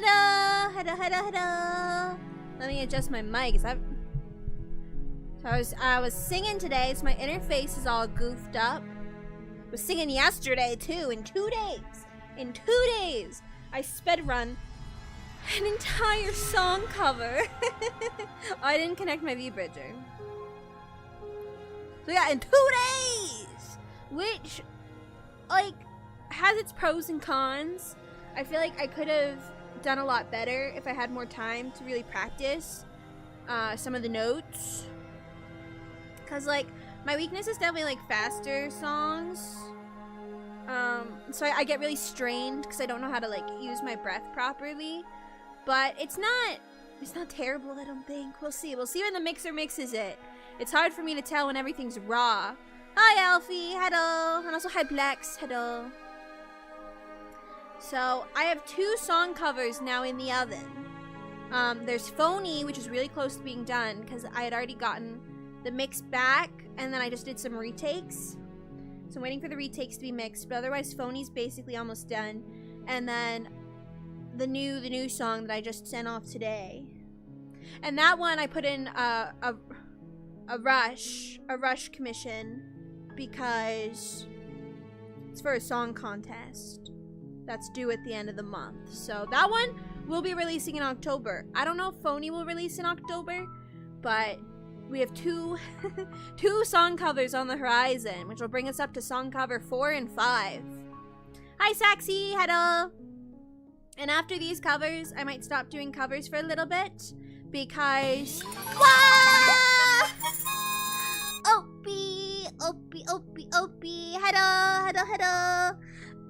Hello. Let me adjust my mic. Is that... So I was singing today, so my interface is all goofed up. I was singing yesterday too, in 2 days. In 2 days, I sped run an entire song cover. I didn't connect my V-Bridger. So yeah, in 2 days! Which, like, has its pros and cons. I feel like I could have done a lot better if I had more time to really practice some of the notes. Cause like, my weakness is definitely like faster songs. So I get really strained because I don't know how to like use my breath properly. But it's not terrible, I don't think. We'll see when the mixer mixes it. It's hard for me to tell when everything's raw. Hi Alfie, hello, and also hi Blex, hello. So I have 2 song covers now in the oven. There's Phony, which is really close to being done because I had already gotten the mix back, and then I just did some retakes. So I'm waiting for the retakes to be mixed, but otherwise Phony's basically almost done. And then the new song that I just sent off today. And that one I put in a rush commission because it's for a song contest that's due at the end of the month. So that one will be releasing in October. I don't know if Phony will release in October, but we have two song covers on the horizon, which will bring us up to song cover 4 and 5. Hi Saxy, hello. And after these covers, I might stop doing covers for a little bit because Opie, hello.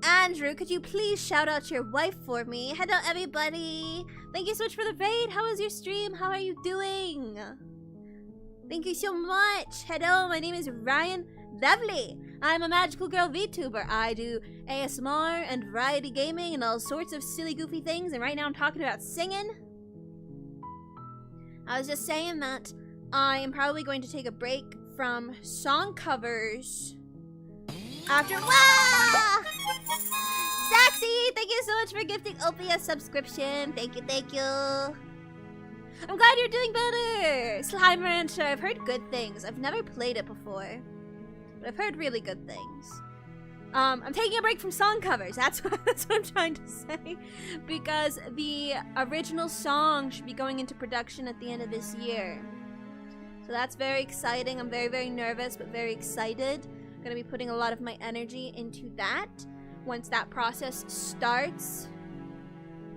Andrew, could you please shout out your wife for me? Hello everybody. Thank you so much for the raid. How was your stream? How are you doing? Thank you so much. Hello, my name is Ryan Lovely. I'm a magical girl VTuber. I do ASMR and variety gaming and all sorts of silly goofy things, and right now I'm talking about singing. I was just saying that I am probably going to take a break from song covers after... Wow! Saxy, thank you so much for gifting Opie a subscription. Thank you. I'm glad you're doing better! Slime Rancher, I've heard good things. I've never played it before, but I've heard really good things. I'm taking a break from song covers. That's what I'm trying to say. Because the original song should be going into production at the end of this year. So that's very exciting. I'm very, very nervous, but very excited. I'm gonna be putting a lot of my energy into that once that process starts.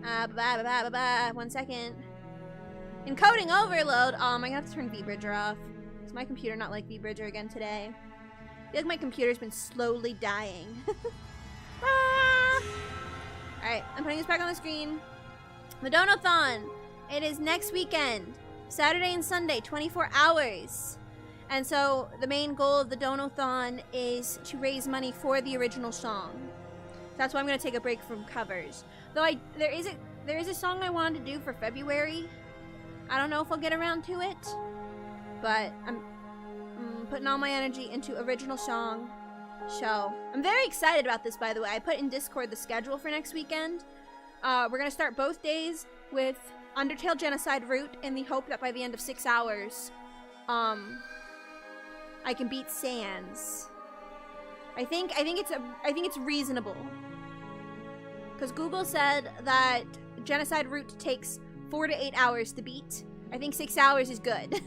1 second. Encoding overload. I'm gonna have to turn V-Bridger off. Is my computer not like V-Bridger again today? I feel like my computer's been slowly dying. Alright, I'm putting this back on the screen. The Donathon. It is next weekend. Saturday and Sunday, 24 hours. And so the main goal of the Donathon is to raise money for the original song. So that's why I'm gonna take a break from covers. Though there is a song I wanted to do for February. I don't know if I'll get around to it, but I'm putting all my energy into original song. So I'm very excited about this, by the way. I put in Discord the schedule for next weekend. We're gonna start both days with Undertale Genocide Route in the hope that by the end of 6 hours, I can beat Sans. I think it's reasonable. Because Google said that Genocide Route takes 4 to 8 hours to beat. I think 6 hours is good.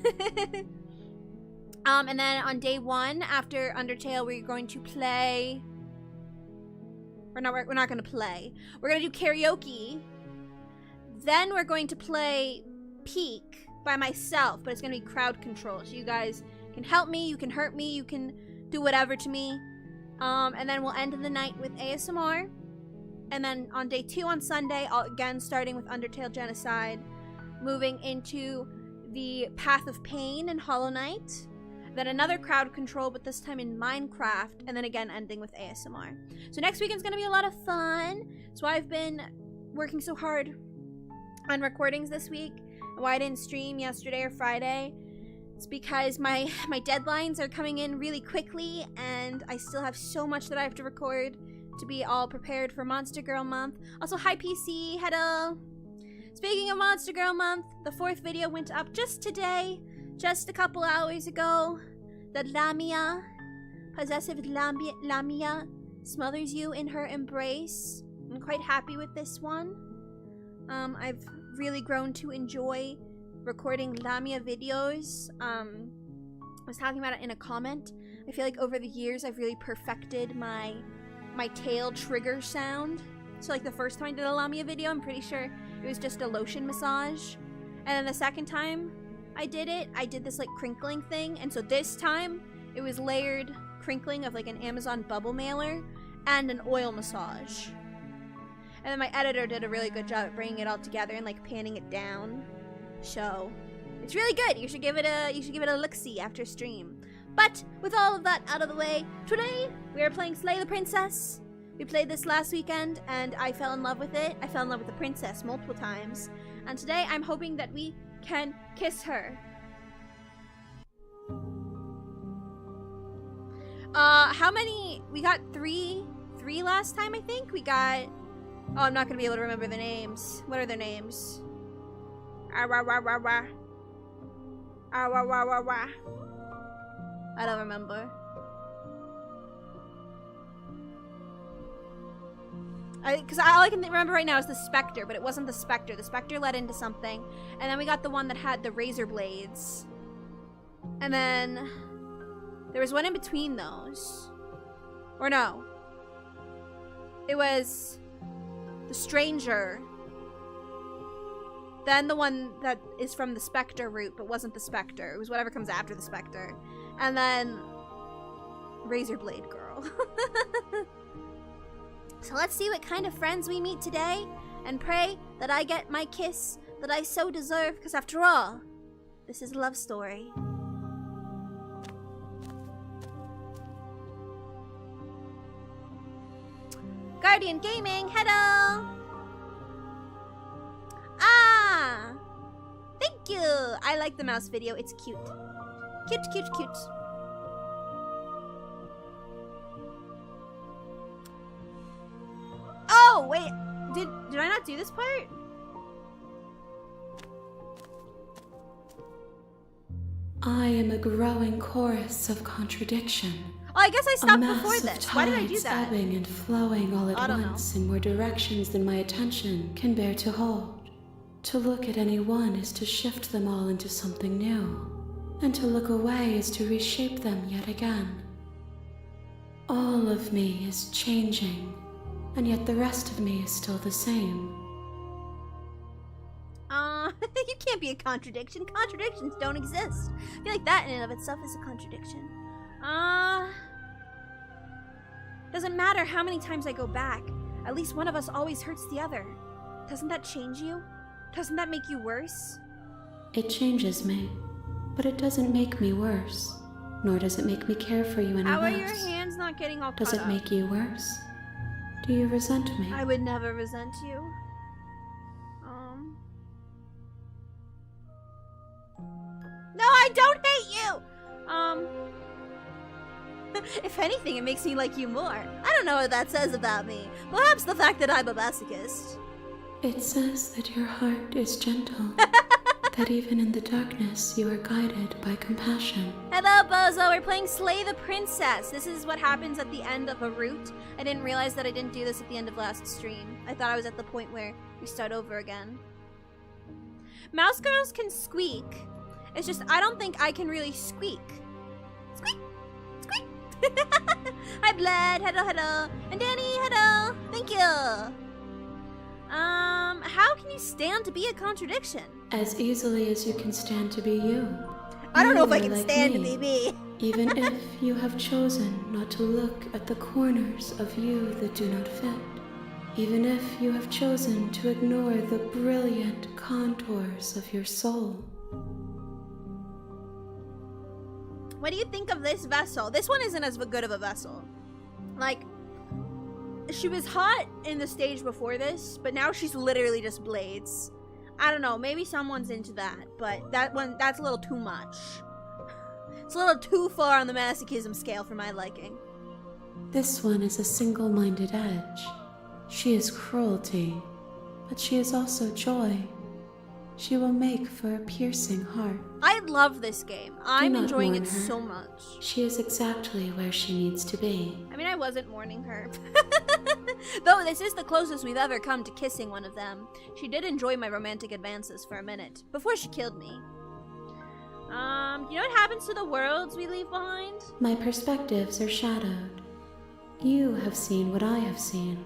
And then on day 1 after Undertale, we're going to play. We're not going to play. We're going to do karaoke. Then we're going to play Peak by myself, but it's going to be crowd control. So you guys can help me, you can hurt me, you can do whatever to me. And then we'll end the night with ASMR. And then on day 2 on Sunday, again starting with Undertale Genocide, moving into the Path of Pain and Hollow Knight. Then another crowd control, but this time in Minecraft, and then again ending with ASMR. So next weekend's gonna be a lot of fun. That's why I've been working so hard on recordings this week, and why I didn't stream yesterday or Friday. It's because my deadlines are coming in really quickly, and I still have so much that I have to record to be all prepared for Monster Girl month. Also, hi PC, hello. Speaking of Monster Girl Month, the 4th video went up just today, just a couple hours ago. The Lamia, possessive Lamia, smothers you in her embrace. I'm quite happy with this one. I've really grown to enjoy recording Lamia videos. I was talking about it in a comment. I feel like over the years I've really perfected my tail trigger sound. So like the first time I did a Lamia video, I'm pretty sure it was just a lotion massage. And then the second time I did it, I did this like crinkling thing. And so this time it was layered crinkling of like an Amazon bubble mailer and an oil massage. And then my editor did a really good job at bringing it all together and like panning it down. So it's really good. You should give it a look-see after stream. But with all of that out of the way, today we are playing Slay the Princess. We played this last weekend and I fell in love with it. I fell in love with the princess multiple times. And today I'm hoping that we can kiss her. How many? We got three last time, I think. We got... Oh, I'm not gonna be able to remember the names. What are their names? I don't remember. Because all I can remember right now is the Spectre, but it wasn't the Spectre. The Spectre led into something. And then we got the one that had the razor blades. And then there was one in between those. Or no. It was the Stranger. Then the one that is from the Spectre route, but wasn't the Spectre. It was whatever comes after the Spectre. And then Razorblade Girl. So let's see what kind of friends we meet today, and pray that I get my kiss that I so deserve, because after all, this is a love story. Guardian Gaming, hello! Ah! Thank you! I like the mouse video, it's cute. Cute, cute, cute. Oh, wait. Did I not do this part? I am a growing chorus of contradiction. Oh, I guess I stopped before this. Why did I do that? Ebbing and flowing all at once in more directions than my attention can bear to hold. To look at any one is to shift them all into something new, and to look away is to reshape them yet again. All of me is changing, and yet the rest of me is still the same. You can't be a contradiction. Contradictions don't exist. I feel like that in and of itself is a contradiction. Doesn't matter how many times I go back. At least one of us always hurts the other. Doesn't that change you? Doesn't that make you worse? It changes me, but it doesn't make me worse. Nor does it make me care for you any less. How are your hands not getting all Does cut it up? make you worse? Do you resent me? I would never resent you. No, I don't hate you! If anything, it makes me like you more. I don't know what that says about me. Perhaps the fact that I'm a masochist. It says that your heart is gentle. That even in the darkness, you are guided by compassion. Hello, Bozo. We're playing Slay the Princess. This is what happens at the end of a route. I didn't realize that I didn't do this at the end of last stream. I thought I was at the point where we start over again. Mouse girls can squeak. It's just, I don't think I can really squeak. Squeak! Squeak! Hi, Bled. Hello, hello. And Danny, hello. Thank you. How can you stand to be a contradiction? As easily as you can stand to be you. I don't know if I You can are like stand to me. be me. Even if you have chosen not to look at the corners of you that do not fit. Even if you have chosen to ignore the brilliant contours of your soul. What do you think of this vessel? This one isn't as good of a vessel. Like, she was hot in the stage before this, but now she's literally just blades. I don't know, maybe someone's into that, but that's a little too much. It's a little too far on the masochism scale for my liking. This one is a single-minded edge. She is cruelty, but she is also joy. She will make for a piercing heart. I love this game. I'm not enjoying mourn it her. so much. She is exactly where she needs to be. I mean, I wasn't mourning her. Though this is the closest we've ever come to kissing one of them. She did enjoy my romantic advances for a minute, before she killed me. You know what happens to the worlds we leave behind? My perspectives are shadowed. You have seen what I have seen,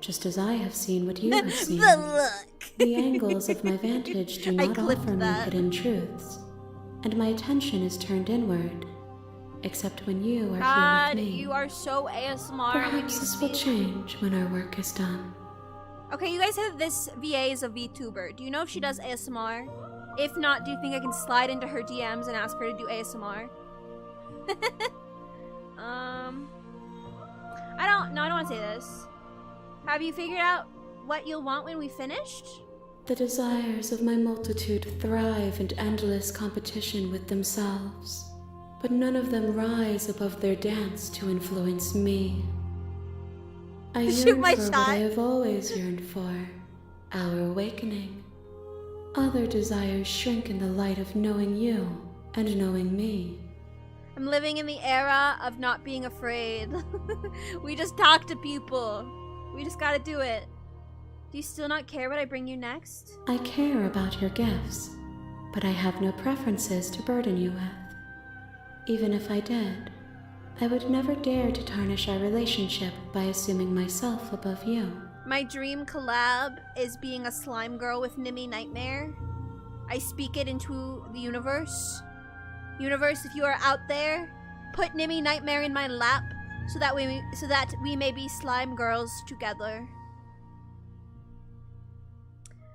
just as I have seen what you have seen. The look! The angles of my vantage do not offer me that. hidden truths, and my attention is turned inward, except when you are God, here with me. you are so ASMR. Perhaps this will change when our work is done. Okay, you guys said that this VA is a VTuber. Do you know if she does ASMR? If not, do you think I can slide into her DMs and ask her to do ASMR? I don't want to say this. Have you figured out what you'll want when we finished? The desires of my multitude thrive in endless competition with themselves, but none of them rise above their dance to influence me. I yearn for what I have always yearned for, our awakening. Other desires shrink in the light of knowing you and knowing me. I'm living in the era of not being afraid. We just talk to people. We just gotta do it. Do you still not care what I bring you next? I care about your gifts, but I have no preferences to burden you with. Even if I did, I would never dare to tarnish our relationship by assuming myself above you. My dream collab is being a slime girl with Nimmy Nightmare. I speak it into the universe. Universe, if you are out there, put Nimmy Nightmare in my lap so that we may be slime girls together.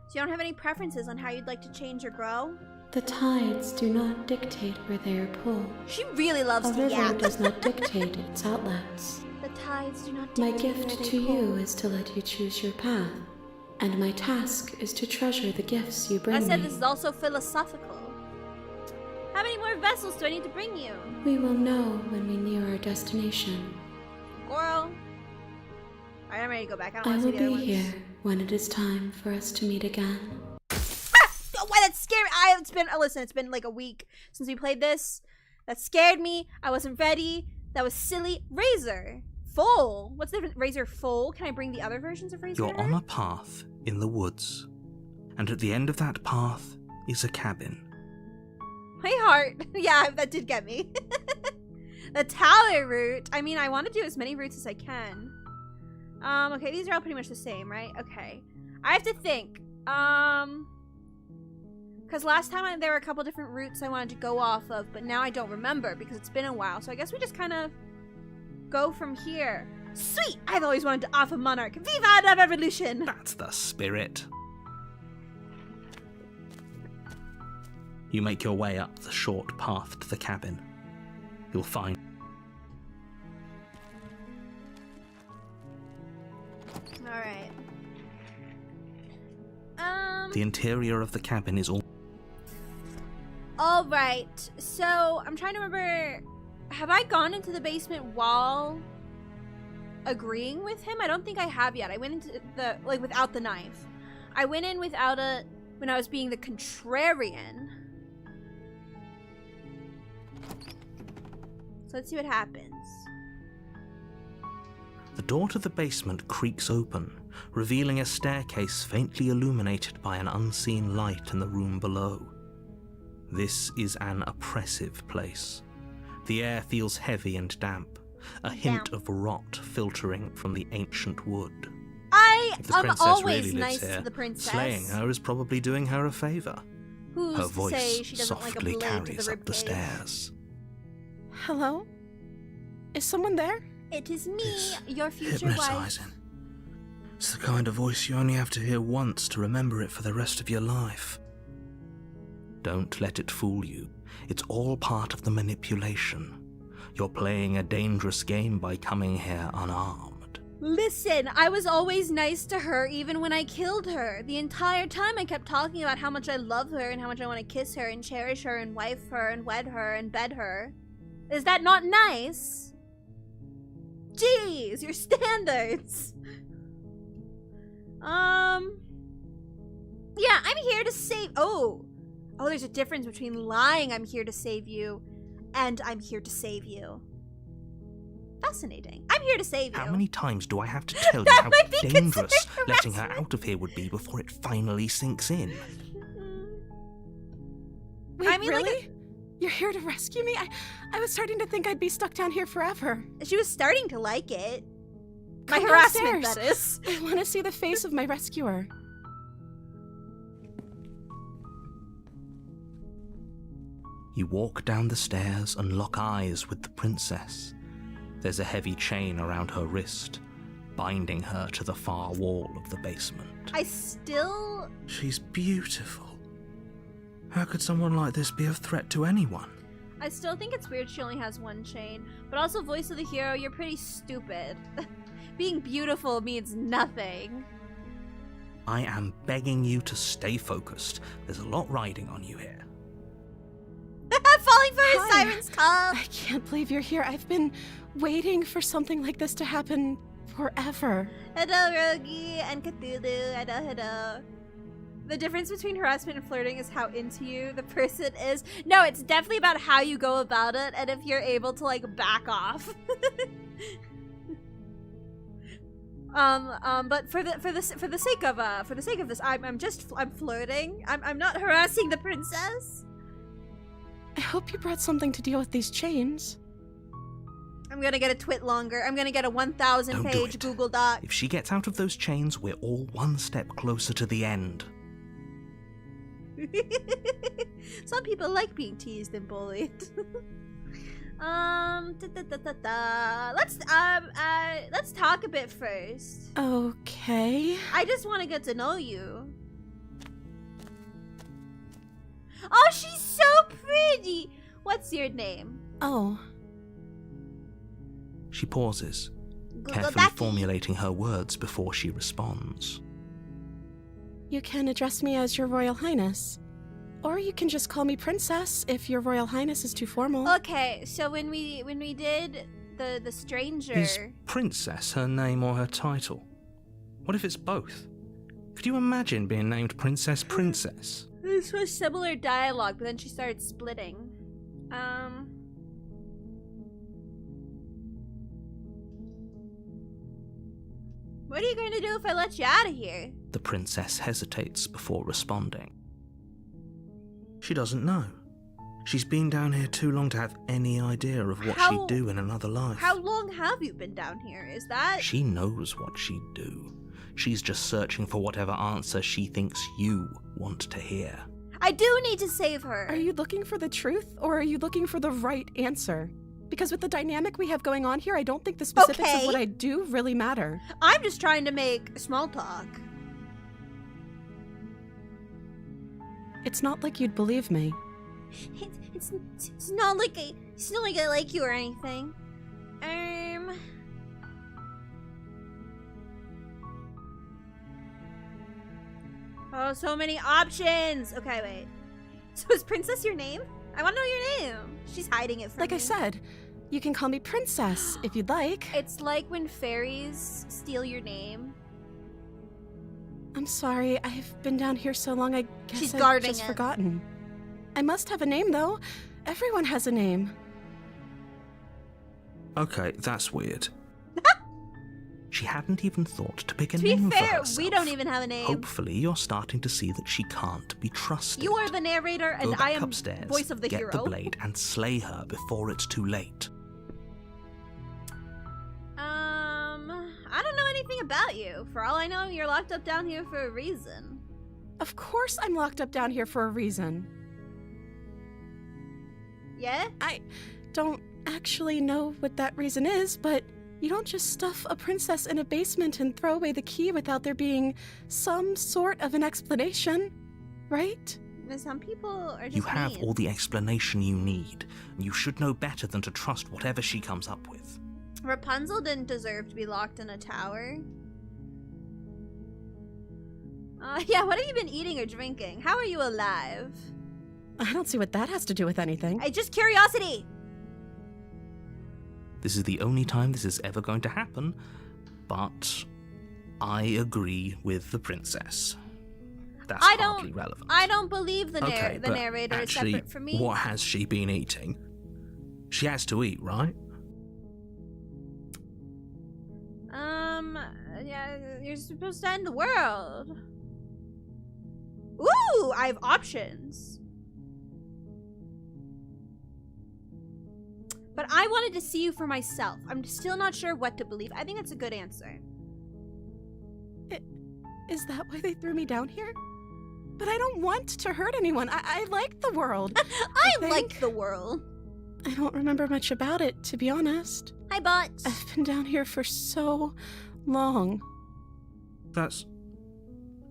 So you don't have any preferences on how you'd like to change or grow? The tides do not dictate where they are pulled. She really loves to yap. A river does not dictate its outlets. The tides do not My dictate gift to you is to let you choose your path, and my task is to treasure the gifts you bring me. I said this is also philosophical. How many more vessels do I need to bring you? We will know when we near our destination. Girl. Alright, I'm ready to go back. I will be here when it is time for us to meet again. Oh, why that scared me? It's been like a week since we played this. That scared me. I wasn't ready. That was silly. Razor. Full. What's the difference? Razor full? Can I bring the other versions of Razor? You're on a path in the woods, and at the end of that path is a cabin. My heart. Yeah, that did get me. The tower route. I mean, I want to do as many routes as I can. Okay, these are all pretty much the same, right? Okay. I have to think. Because last time there were a couple different routes I wanted to go off of, but now I don't remember because it's been a while. So I guess we just kind of go from here. Sweet! I've always wanted to off a monarch. Viva la revolution! That's the spirit. You make your way up the short path to the cabin. You'll find... Alright. The interior of the cabin is all... Alright, so I'm trying to remember... Have I gone into the basement while agreeing with him? I don't think I have yet. I went into the... like, without the knife. I went in without it when I was being the contrarian. So let's see what happens. The door to the basement creaks open, revealing a staircase faintly illuminated by an unseen light in the room below. This is an oppressive place. The air feels heavy and damp, a hint of rot filtering from the ancient wood. I'm always really nice here, to the princess. Slaying her is probably doing her a favor. Who's her to voice say she doesn't like a softly blade carries to the up the ribcage? stairs. Hello? Is someone there? It is me, It's your future wife. hypnotizing. It's the kind of voice you only have to hear once to remember it for the rest of your life. Don't let it fool you. It's all part of the manipulation. You're playing a dangerous game by coming here unarmed. Listen, I was always nice to her even when I killed her. The entire time I kept talking about how much I love her and how much I want to kiss her and cherish her and wife her and wed her and bed her. Is that not nice? Jeez, your standards. Yeah, I'm here to save. Oh, there's a difference between lying, I'm here to save you, and I'm here to save you. Fascinating. I'm here to save you. How many times do I have to tell you how dangerous letting her out of here would be before it finally sinks in? Wait, I mean, really? like You're here to rescue me? I was starting to think I'd be stuck down here forever. She was starting to like it. My Come harassment, downstairs. that is. I want to see the face of my rescuer. You walk down the stairs and lock eyes with the princess. There's a heavy chain around her wrist, binding her to the far wall of the basement. She's beautiful. How could someone like this be a threat to anyone? I still think it's weird she only has one chain. But also, voice of the hero, you're pretty stupid. Being beautiful means nothing. I am begging you to stay focused. There's a lot riding on you here. Falling for a Hi. siren's call. I can't believe you're here. I've been waiting for something like this to happen forever. Hello, Rogi and Cthulhu. Hello. The difference between harassment and flirting is how into you the person is. No, it's definitely about how you go about it and if you're able to like back off. But for the sake of this, I'm flirting. I'm not harassing the princess. I hope you brought something to deal with these chains. I'm gonna get a twit longer. I'm gonna get a 1,000 Don't do page it. Google Doc. If she gets out of those chains, we're all one step closer to the end. Some people like being teased and bullied. Let's talk a bit first. Okay. I just want to get to know you. Oh, she's so pretty. What's your name? Oh, She pauses, Google carefully Doc. formulating her words before she responds. you can address me as Your Royal Highness. Or you can just call me Princess if Your Royal Highness is too formal. Okay, so when we did the stranger. Is Princess her name or her title? What if it's both? Could you imagine being named Princess? This was similar dialogue, but then she started splitting. What are you going to do if I let you out of here? The princess hesitates before responding. She doesn't know. She's been down here too long to have any idea of what she'd do in another life. How long have you been down here? Is that... She knows what she'd do. She's just searching for whatever answer she thinks you want to hear. I do need to save her. Are you looking for the truth, or are you looking for the right answer? Because with the dynamic we have going on here, I don't think the specifics of what I do really matter. I'm just trying to make small talk. It's not like you'd believe me. It's not like I like you or anything. Oh, so many options. Okay, wait. So is Princess your name? I want to know your name. She's hiding it from me. Like I said, you can call me Princess if you'd like. It's like when fairies steal your name. I'm sorry, I've been down here so long, I guess She's I've guarding just it. forgotten. I must have a name, though. Everyone has a name. Okay, that's weird. She hadn't even thought to pick a To be name for fair, herself. we don't even have a name. Hopefully, you're starting to see that she can't be trusted. You are the narrator, Go and back I am upstairs, voice of the get hero. the blade, and slay her before it's too late. I don't know anything about you. For all I know, you're locked up down here for a reason. Of course I'm locked up down here for a reason. Yeah? I don't actually know what that reason is, but you don't just stuff a princess in a basement and throw away the key without there being some sort of an explanation, right? Some people are just You have mean. all the explanation you need, and you should know better than to trust whatever she comes up with. Rapunzel didn't deserve to be locked in a tower. Yeah, what have you been eating or drinking? How are you alive? I don't see what that has to do with anything. Just curiosity! This is the only time this is ever going to happen, but I agree with the princess. That's hardly relevant. I don't believe the Okay, but narrator actually, is separate from me. what has she been eating? She has to eat, right? Yeah, you're supposed to end the world. Ooh, I have options. But I wanted to see you for myself. I'm still not sure what to believe. I think it's a good answer. Is that why they threw me down here? But I don't want to hurt anyone. I like the world. I like the world. I don't remember much about it, to be honest. Hi, Bot. I've been down here for so long. That's...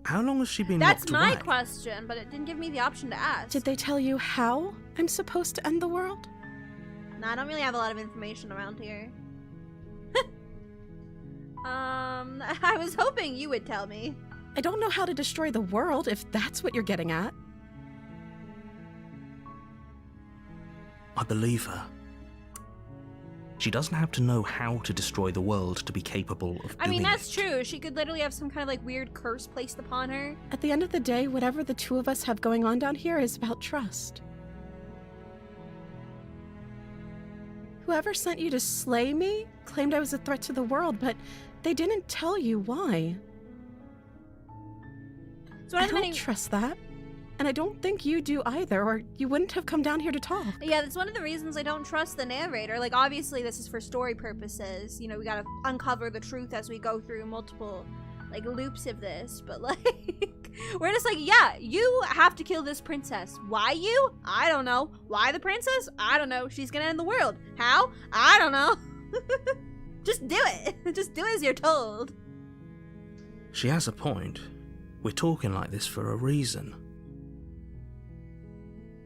How long has she been That's locked my away? question, but it didn't give me the option to ask. Did they tell you how I'm supposed to end the world? No, I don't really have a lot of information around here. I was hoping you would tell me. I don't know how to destroy the world, if that's what you're getting at. I believe her. She doesn't have to know how to destroy the world to be capable of I mean, doing that's it. true. She could literally have some kind of like weird curse placed upon her. At the end of the day, whatever the two of us have going on down here is about trust. Whoever sent you to slay me claimed I was a threat to the world, but they didn't tell you why. So I don't trust that. And I don't think you do either, or you wouldn't have come down here to talk. Yeah, that's one of the reasons I don't trust the narrator. Like, obviously, this is for story purposes. You know, we gotta uncover the truth as we go through multiple, like, loops of this. But, like, we're just like, yeah, you have to kill this princess. Why you? I don't know. Why the princess? I don't know. She's gonna end the world. How? I don't know. Just do it. Just do as you're told. She has a point. We're talking like this for a reason.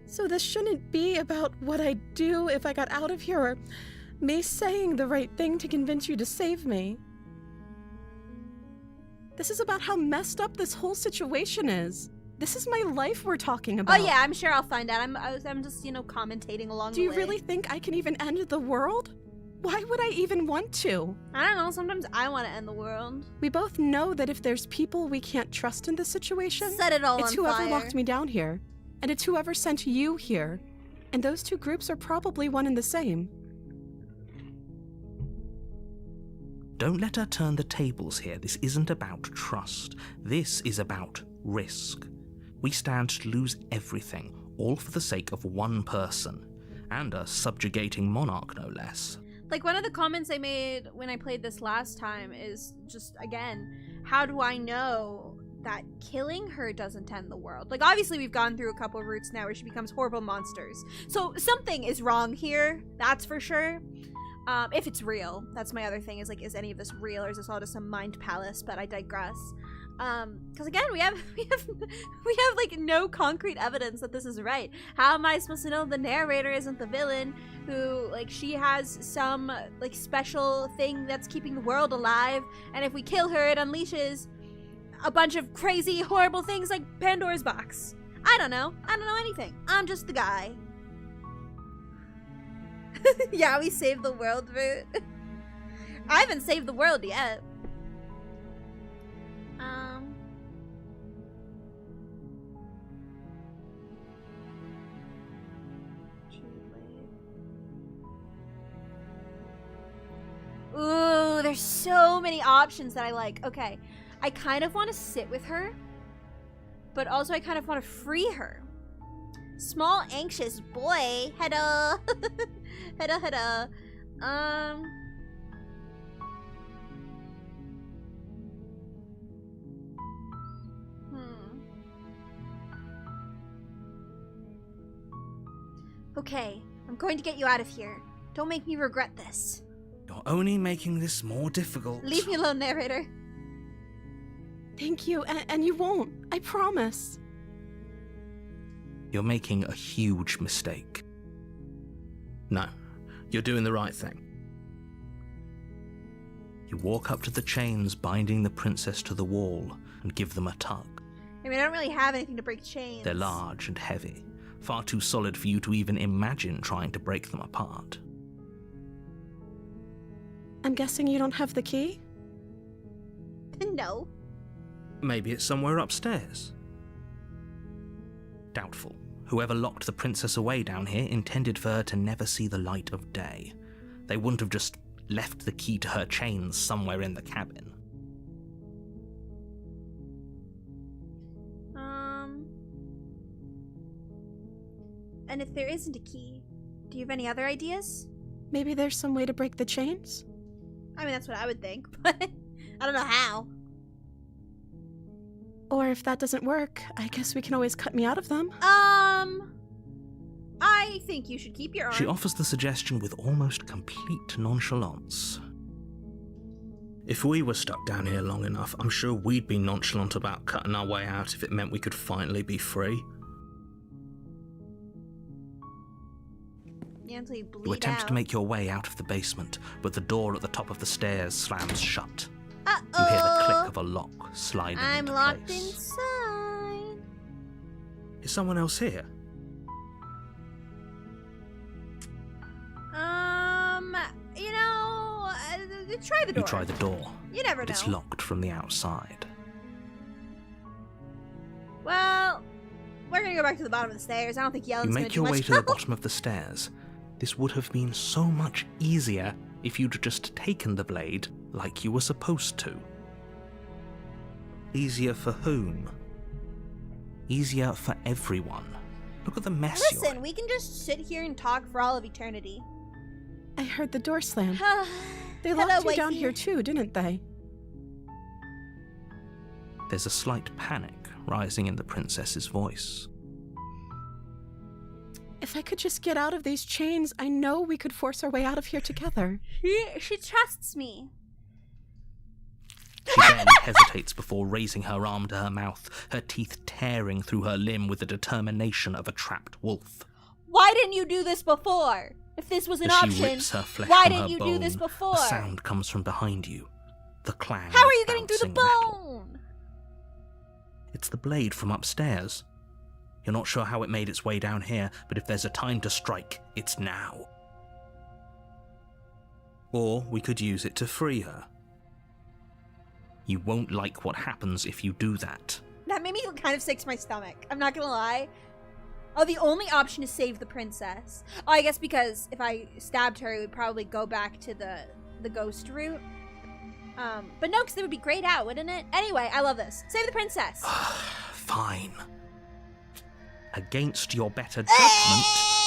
So this shouldn't be about what I'd do if I got out of here, or me saying the right thing to convince you to save me. This is about how messed up this whole situation is. This is my life we're talking about. Oh yeah, I'm sure I'll find out. I'm just, you know, commentating along Do the you way. really think I can even end the world? Why would I even want to? I don't know. Sometimes I want to end the world. We both know that if there's people we can't trust in this situation, Set it all it's on whoever fire. locked me down here. And it's whoever sent you here. And those two groups are probably one and the same. Don't let her turn the tables here. This isn't about trust. This is about risk. We stand to lose everything, all for the sake of one person. And a subjugating monarch, no less. Like, one of the comments I made when I played this last time is just, again, how do I know that killing her doesn't end the world? Like, obviously we've gone through a couple of routes now where she becomes horrible monsters. So something is wrong here, that's for sure. If it's real. That's my other thing, is like, is any of this real, or is this all just some mind palace? But I digress. Because again, we have like no concrete evidence that this is right. How am I supposed to know the narrator isn't the villain, who, like, she has some like special thing that's keeping the world alive, and if we kill her it unleashes a bunch of crazy horrible things like Pandora's box? I don't know anything. I'm just the guy. Yeah, we saved the world route. I haven't saved the world yet. Ooh, there's so many options that I like. Okay, I kind of want to sit with her, but also I kind of want to free her. Small anxious boy. Hello. Hello. Okay, I'm going to get you out of here. Don't make me regret this. You're only making this more difficult. Leave me alone, narrator. Thank you, and you won't. I promise. You're making a huge mistake. No, you're doing the right thing. You walk up to the chains binding the princess to the wall and give them a tug. I mean, I don't really have anything to break chains. They're large and heavy, far too solid for you to even imagine trying to break them apart. I'm guessing you don't have the key? No. Maybe it's somewhere upstairs. Doubtful. Whoever locked the princess away down here intended for her to never see the light of day. They wouldn't have just left the key to her chains somewhere in the cabin. And if there isn't a key, do you have any other ideas? Maybe there's some way to break the chains? I mean, that's what I would think, but I don't know how. Or if that doesn't work, I guess we can always cut me out of them. I think you should keep your arm. She offers the suggestion with almost complete nonchalance. If we were stuck down here long enough, I'm sure we'd be nonchalant about cutting our way out if it meant we could finally be free. Yeah, until you bleed You attempt out. to make your way out of the basement, but the door at the top of the stairs slams shut. Uh-oh. You hear the click of a lock sliding I'm into locked place. inside. Is someone else here? Try the door. You try the door. You never But know. it's locked from the outside. Well, we're gonna go back to the bottom of the stairs. I don't think You yelling's gonna make do your much way to the help. bottom of the stairs. This would have been so much easier if you'd just taken the blade like you were supposed to. Easier for whom? Easier for everyone. Look at the mess you're Listen, in. we can just sit here and talk for all of eternity. I heard the door slam. They Hello, locked you down wifey. here too, didn't they? There's a slight panic rising in the princess's voice. If I could just get out of these chains, I know we could force our way out of here together. She trusts me. She barely hesitates before raising her arm to her mouth, her teeth tearing through her limb with the determination of a trapped wolf. Why didn't you do this before? If this was an As she option, rips her flesh why from didn't her you bone, do this before? a sound comes from behind you. The clang How of are you getting through the bouncing metal. bone? It's the blade from upstairs. You're not sure how it made its way down here, but if there's a time to strike, it's now. Or we could use it to free her. You won't like what happens if you do that. That made me kind of sick to my stomach. I'm not gonna lie. Oh, the only option is save the princess. Oh, I guess because if I stabbed her, it would probably go back to the ghost route. But no, because it would be grayed out, wouldn't it? Anyway, I love this. Save the princess. Fine. Against your better judgment,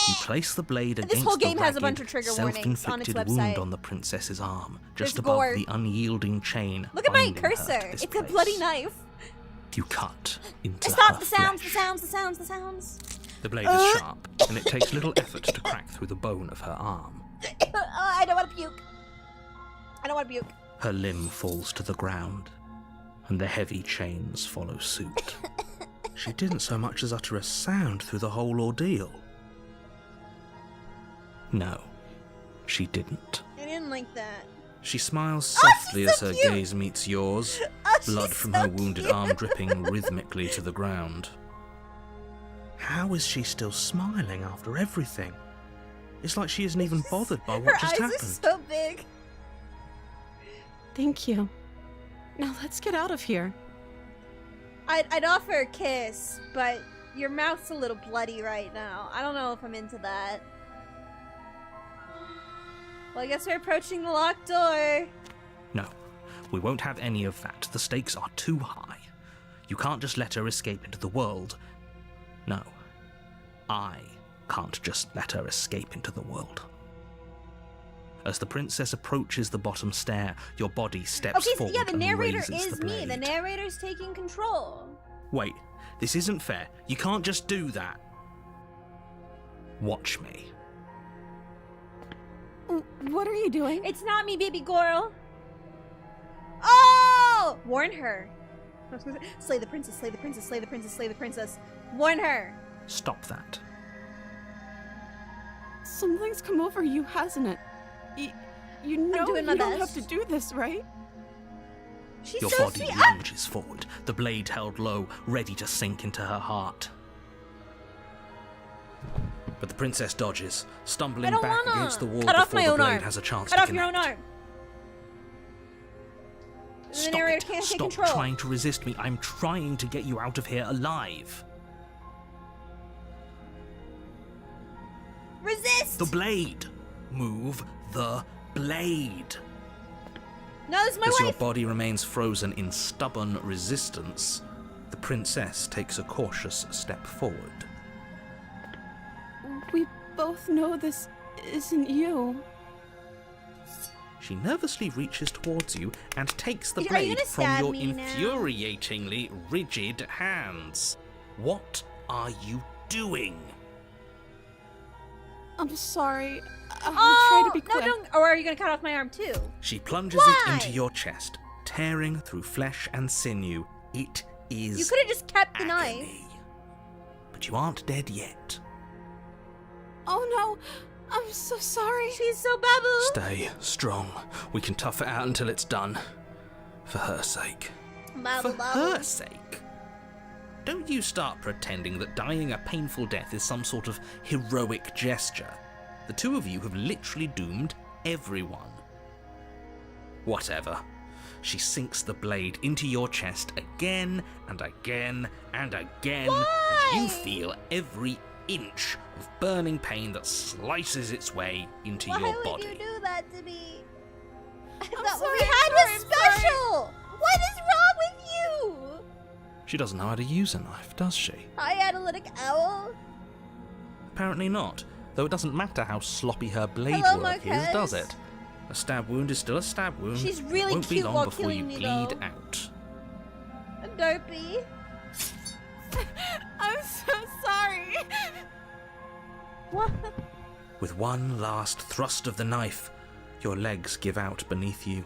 you place the blade against This whole game the has a bunch ragged, of trigger warnings on its self-inflicted website. wound on the princess's arm, just There's above gore. the unyielding chain. Look at my binding her to cursor. this It's a place. bloody knife. You cut into Stop her the sounds, the flesh. sounds, the sounds, the sounds. The blade is sharp, and it takes little effort to crack through the bone of her arm. I don't want to puke. I don't want to puke. Her limb falls to the ground, and the heavy chains follow suit. She didn't so much as utter a sound through the whole ordeal. No, she didn't. I didn't like that. She smiles Oh, she's softly so as her cute. gaze meets yours, Oh, blood she's from so her wounded cute. arm dripping rhythmically to the ground. How is she still smiling after everything? It's like she isn't even bothered by what Her just eyes happened. are so big. Thank you. Now let's get out of here. I'd offer a kiss, but your mouth's a little bloody right now. I don't know if I'm into that. Well, I guess we're approaching the locked door. No, we won't have any of that. The stakes are too high. You can't just let her escape into the world. No, I can't just let her escape into the world. As the princess approaches the bottom stair, your body steps Okay, so forward yeah, the and narrator raises is the me. The blade. narrator's taking control. Wait, this isn't fair. You can't just do that. Watch me. What are you doing? It's not me, baby girl. Oh! Warn her. Slay the princess, slay the princess, slay the princess, slay the princess. Warn her. Stop that. Something's come over you, hasn't it? You know doing my you don't have best. to do this, right? She's Your so body sweet. lunges forward, the blade held low, ready to sink into her heart. But the princess dodges, I stumbling don't back wanna. against the wall Cut off before my the own blade arm. has a chance Cut to off your own connect. arm. The Stop narrator it. can't take Stop control. trying to resist me. I'm trying to get you out of here alive. the blade! Move the blade! No, it's my As your wife! body remains frozen in stubborn resistance, the princess takes a cautious step forward. We both know this isn't you. She nervously reaches towards you and takes the Are you blade gonna from stab your me now? infuriatingly rigid hands. What are you doing? I'm sorry. I'll try to be quick. No, don't. Or are you gonna cut off my arm too? She plunges Why? it into your chest, tearing through flesh and sinew. It is You could have just kept the knife. agony. But you aren't dead yet. Oh no, I'm so sorry. She's so babble. Stay strong. We can tough it out until it's done. For her sake. Babble, For babble. her sake. Don't you start pretending that dying a painful death is some sort of heroic gesture. The two of you have literally doomed everyone. Whatever. She sinks the blade into your chest again and again and again. Why? And you feel every inch of burning pain that slices its way into your Why body. would you do that to me? I I'm thought what sorry, we had I'm was sorry, I'm sorry. special. What is wrong with you? She doesn't know how to use a knife, does she? Hi, analytic owl. Apparently not, though it doesn't matter how sloppy her blade Hello, work is, Marquez. does it? A stab wound is still a stab wound. She's really Won't be cute long while before you killing me, bleed though. out. Derpy. I'm so sorry. What? With one last thrust of the knife, your legs give out beneath you.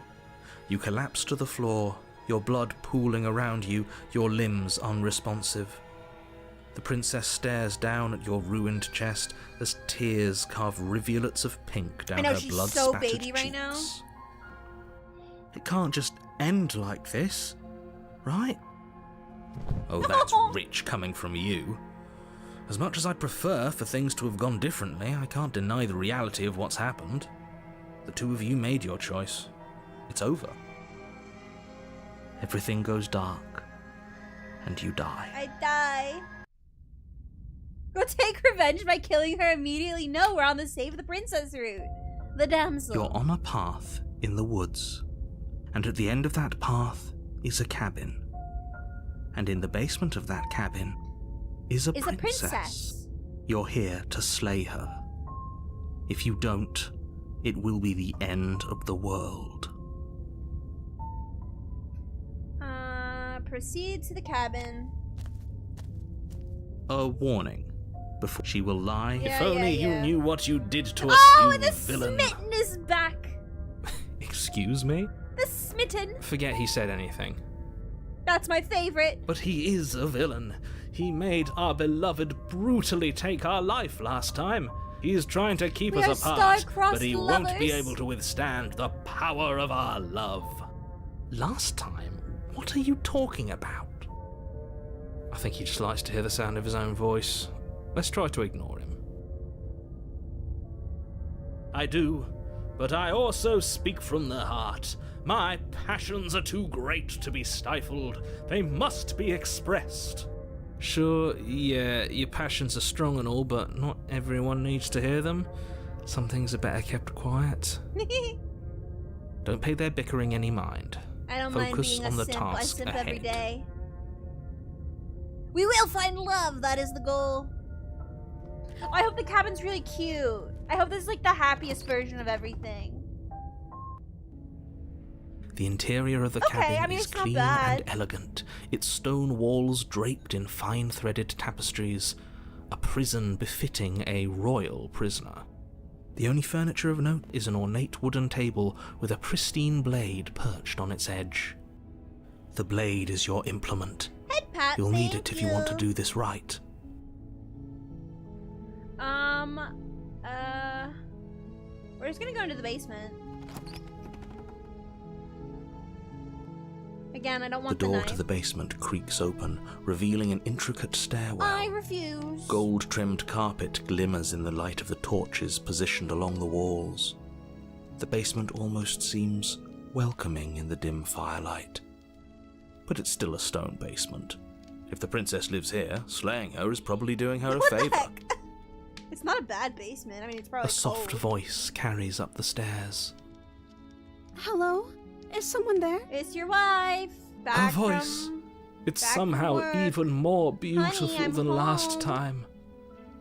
You collapse to the floor, your blood pooling around you, your limbs unresponsive. The princess stares down at your ruined chest as tears carve rivulets of pink down I know, her she's so blood-spattered baby right now. cheeks. It can't just end like this, right? Oh, that's No. rich coming from you. As much as I'd prefer for things to have gone differently, I can't deny the reality of what's happened. The two of you made your choice. It's over. Everything goes dark, and you die. I die. Go take revenge by killing her immediately. No, we're on the save the princess route. The damsel. You're on a path in the woods, and at the end of that path is a cabin. And in the basement of that cabin is a princess. You're here to slay her. If you don't, it will be the end of the world. Proceed to the cabin. A warning. Before she will lie. Yeah, If only yeah. you knew what you did to us, Oh, you and the villain. smitten is back. Excuse me? The smitten. Forget he said anything. That's my favorite. But he is a villain. He made our beloved brutally take our life last time. He's trying to keep We us are apart, star-crossed but he won't be lovers. able to withstand the power of our love. Last time? What are you talking about? I think he just likes to hear the sound of his own voice. Let's try to ignore him. I do, but I also speak from the heart. My passions are too great to be stifled. They must be expressed. Sure, yeah, your passions are strong and all, but not everyone needs to hear them. Some things are better kept quiet. Don't pay their bickering any mind. I don't Focus mind being on a the simp. I task simp every ahead. day. We will find love. That is the goal. Oh, I hope the cabin's really cute. I hope this is like the happiest version of everything. The interior of the Okay, cabin I mean, is it's not clean bad. and elegant, its stone walls draped in fine threaded tapestries, a prison befitting a royal prisoner. The only furniture of note is an ornate wooden table with a pristine blade perched on its edge. The blade is your implement. Head pat. You'll need thank it if you want to do this right. We're just gonna go into the basement. Again, I don't The want the door knife. to the basement creaks open, revealing an intricate stairwell. I refuse. Gold-trimmed carpet glimmers in the light of the torches positioned along the walls. The basement almost seems welcoming in the dim firelight. But it's still a stone basement. If the princess lives here, slaying her is probably doing her a What the favour. heck? It's not a bad basement. I mean, it's probably A soft cold. voice carries up the stairs. Hello? Is someone there? It's your wife. Back Her voice. From... It's back from somehow work. even more beautiful Honey, I'm than last home. time.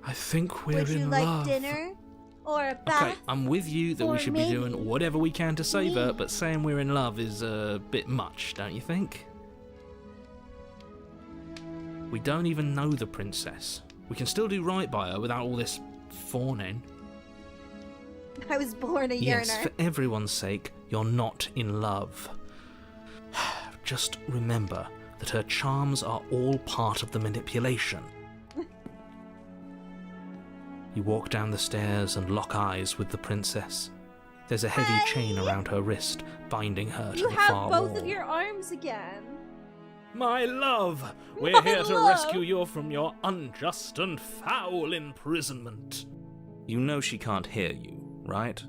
I think we're Would you in like love. dinner? Or a bath? Okay, I'm with you that we Or should be maybe doing whatever we can to save her, me. but saying we're in love is a bit much, don't you think? We don't even know the princess. We can still do right by her without all this fawning. I was born a Yes, yearner. for everyone's sake, you're not in love. Just remember that her charms are all part of the manipulation. You walk down the stairs and lock eyes with the princess. There's a heavy chain around her wrist, binding her to You the have far both wall. of your arms again. My love, we're My here to love. rescue you from your unjust and foul imprisonment. You know she can't hear you, right?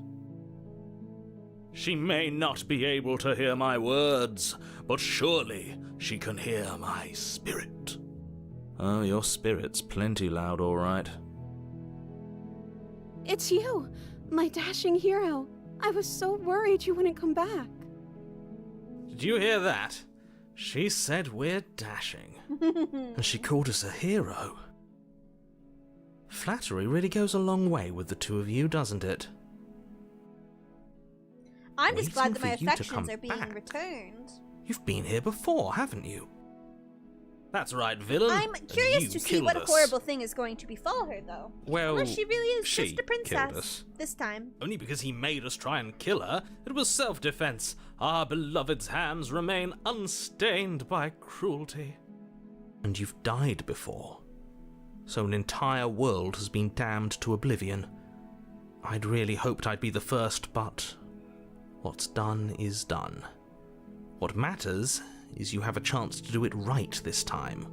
She may not be able to hear my words, but surely she can hear my spirit. Oh, your spirit's plenty loud, all right. It's you, my dashing hero. I was so worried you wouldn't come back. Did you hear that? She said we're dashing. And she called us a hero. Flattery really goes a long way with the two of you, doesn't it? I'm just glad Waiting that my for you to affections come are being back. returned. You've been here before, haven't you? That's right, villain. I'm and curious you to see killed what us. horrible thing is going to befall her, though. Well, Unless she really is she just a killed princess us. this time. Only because he made us try and kill her. It was self-defense. Our beloved's hands remain unstained by cruelty. And you've died before. So an entire world has been damned to oblivion. I'd really hoped I'd be the first, but what's done is done. What matters is you have a chance to do it right this time.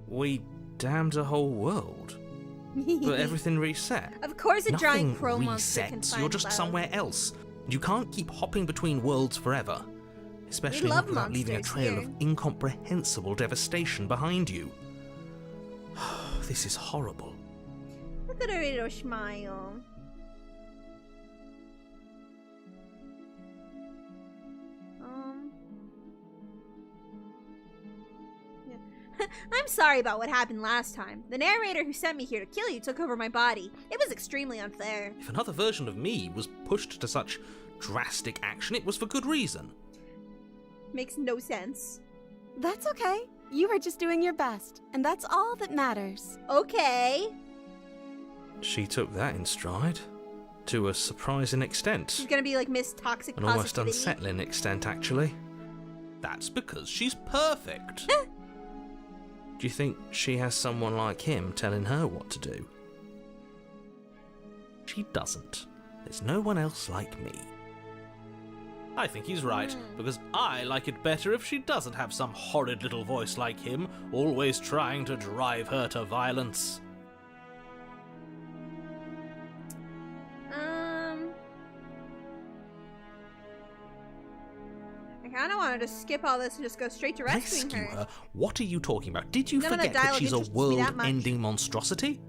We damned a whole world. But everything reset. Of course, a giant Nothing crow monster can resets. find You're just love. somewhere else. You can't keep hopping between worlds forever. Especially love not without leaving a monsters trail here. of incomprehensible devastation behind you. This is horrible. Look at her little smile. Yeah. I'm sorry about what happened last time. The narrator who sent me here to kill you took over my body. It was extremely unfair. If another version of me was pushed to such drastic action, it was for good reason. Makes no sense. That's okay. You were just doing your best, and that's all that matters. Okay. She took that in stride. To a surprising She's extent. gonna be like Miss Toxic An almost Positivity. unsettling extent, actually. That's because she's perfect. Do you think she has someone like him telling her what to do? She doesn't. There's no one else like me. I think he's right, because I like it better if she doesn't have some horrid little voice like him, always trying to drive her to violence. I kind of wanted to skip all this and just go straight to rescuing Rescue her. her? What are you talking about? Did you None of the forget that dialogue she's a interests me that much. world-ending monstrosity?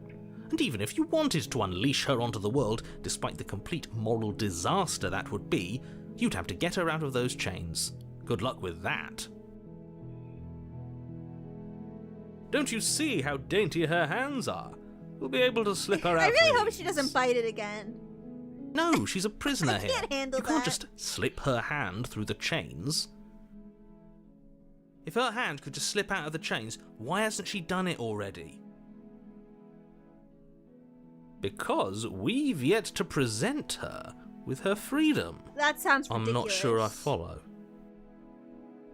And even if you wanted to unleash her onto the world, despite the complete moral disaster that would be, you'd have to get her out of those chains. Good luck with that. Don't you see how dainty her hands are? We'll be able to slip her out. I really with hope she doesn't ease. bite it again. No, she's a prisoner I here. can't handle You can't that. just slip her hand through the chains. If her hand could just slip out of the chains, why hasn't she done it already? Because we've yet to present her with her freedom. That sounds I'm ridiculous. not sure I follow.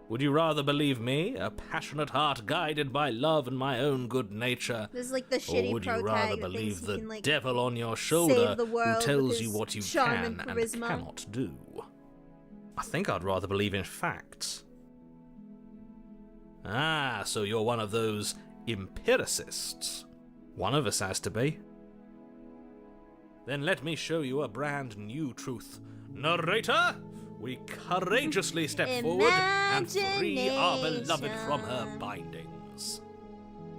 Would you rather believe me, a passionate heart guided by love and my own good nature? This is like the Or shitty would you pro rather tag that believe thinks the he can, like, devil on your shoulder the world who with tells his you what you charm can and and charisma? cannot do? I think I'd rather believe in facts. Ah, so you're one of those empiricists. One of us has to be. Then let me show you a brand new truth. Narrator, we courageously step forward and free our beloved from her bindings.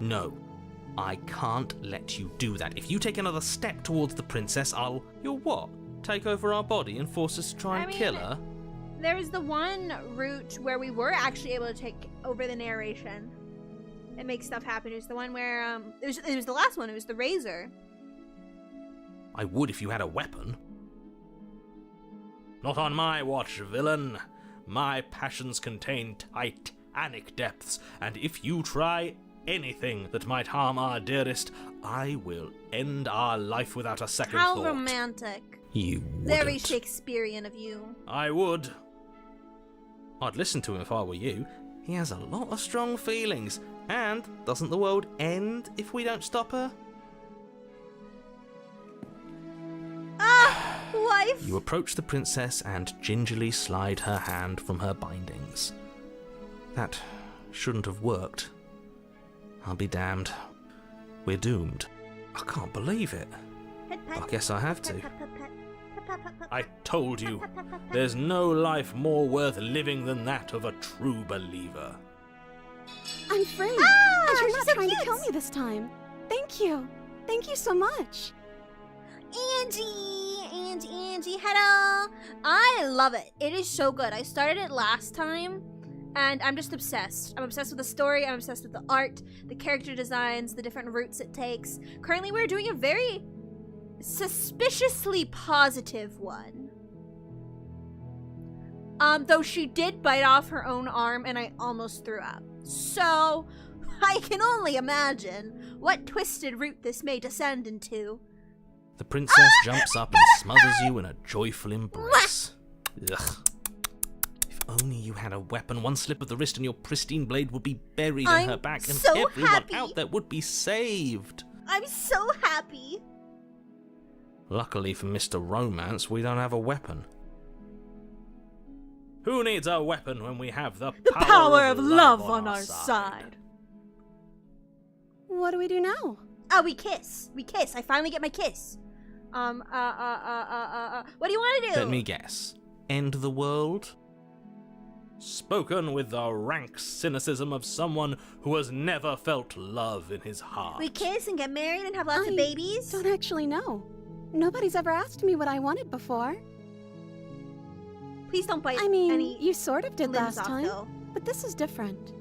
No, I can't let you do that. If you take another step towards the princess, You'll what? Take over our body and force us to try and kill her? There was the one route where we were actually able to take over the narration and make stuff happen. It was the one where, it was the last one. It was the razor. I would if you had a weapon. Not on my watch, villain. My passions contain titanic depths, and if you try anything that might harm our dearest, I will end our life without a second thought. How romantic. You wouldn't. Very Shakespearean of you. I would. I'd listen to him if I were you. He has a lot of strong feelings, and doesn't the world end if we don't stop her? Ah, wife! You approach the princess and gingerly slide her hand from her bindings. That shouldn't have worked. I'll be damned. We're doomed. I can't believe it. I guess I have to. I told you, there's no life more worth living than that of a true believer. I'm free. And you're not trying to kill me this time. Thank you. Thank you so much. Angie, hello. I love it. It is so good. I started it last time, and I'm just obsessed. I'm obsessed with the story. I'm obsessed with the art, the character designs, the different routes it takes. Currently, we're doing a very suspiciously positive one. Though she did bite off her own arm, and I almost threw up. So, I can only imagine what twisted route this may descend into. The princess jumps up and smothers you in a joyful embrace. Ugh. If only you had a weapon, one slip of the wrist and your pristine blade would be buried in her back, and so everyone happy. out there would be saved. I'm so happy. Luckily for Mr. Romance, we don't have a weapon. Who needs a weapon when we have the power of love on our side? What do we do now? Oh, we kiss. We kiss. I finally get my kiss. What do you want to do? Let me guess. End the world? Spoken with the rank cynicism of someone who has never felt love in his heart. We kiss and get married and have lots of babies? I don't actually know. Nobody's ever asked me what I wanted before. Please don't bite you sort of did last time, though. but this is different.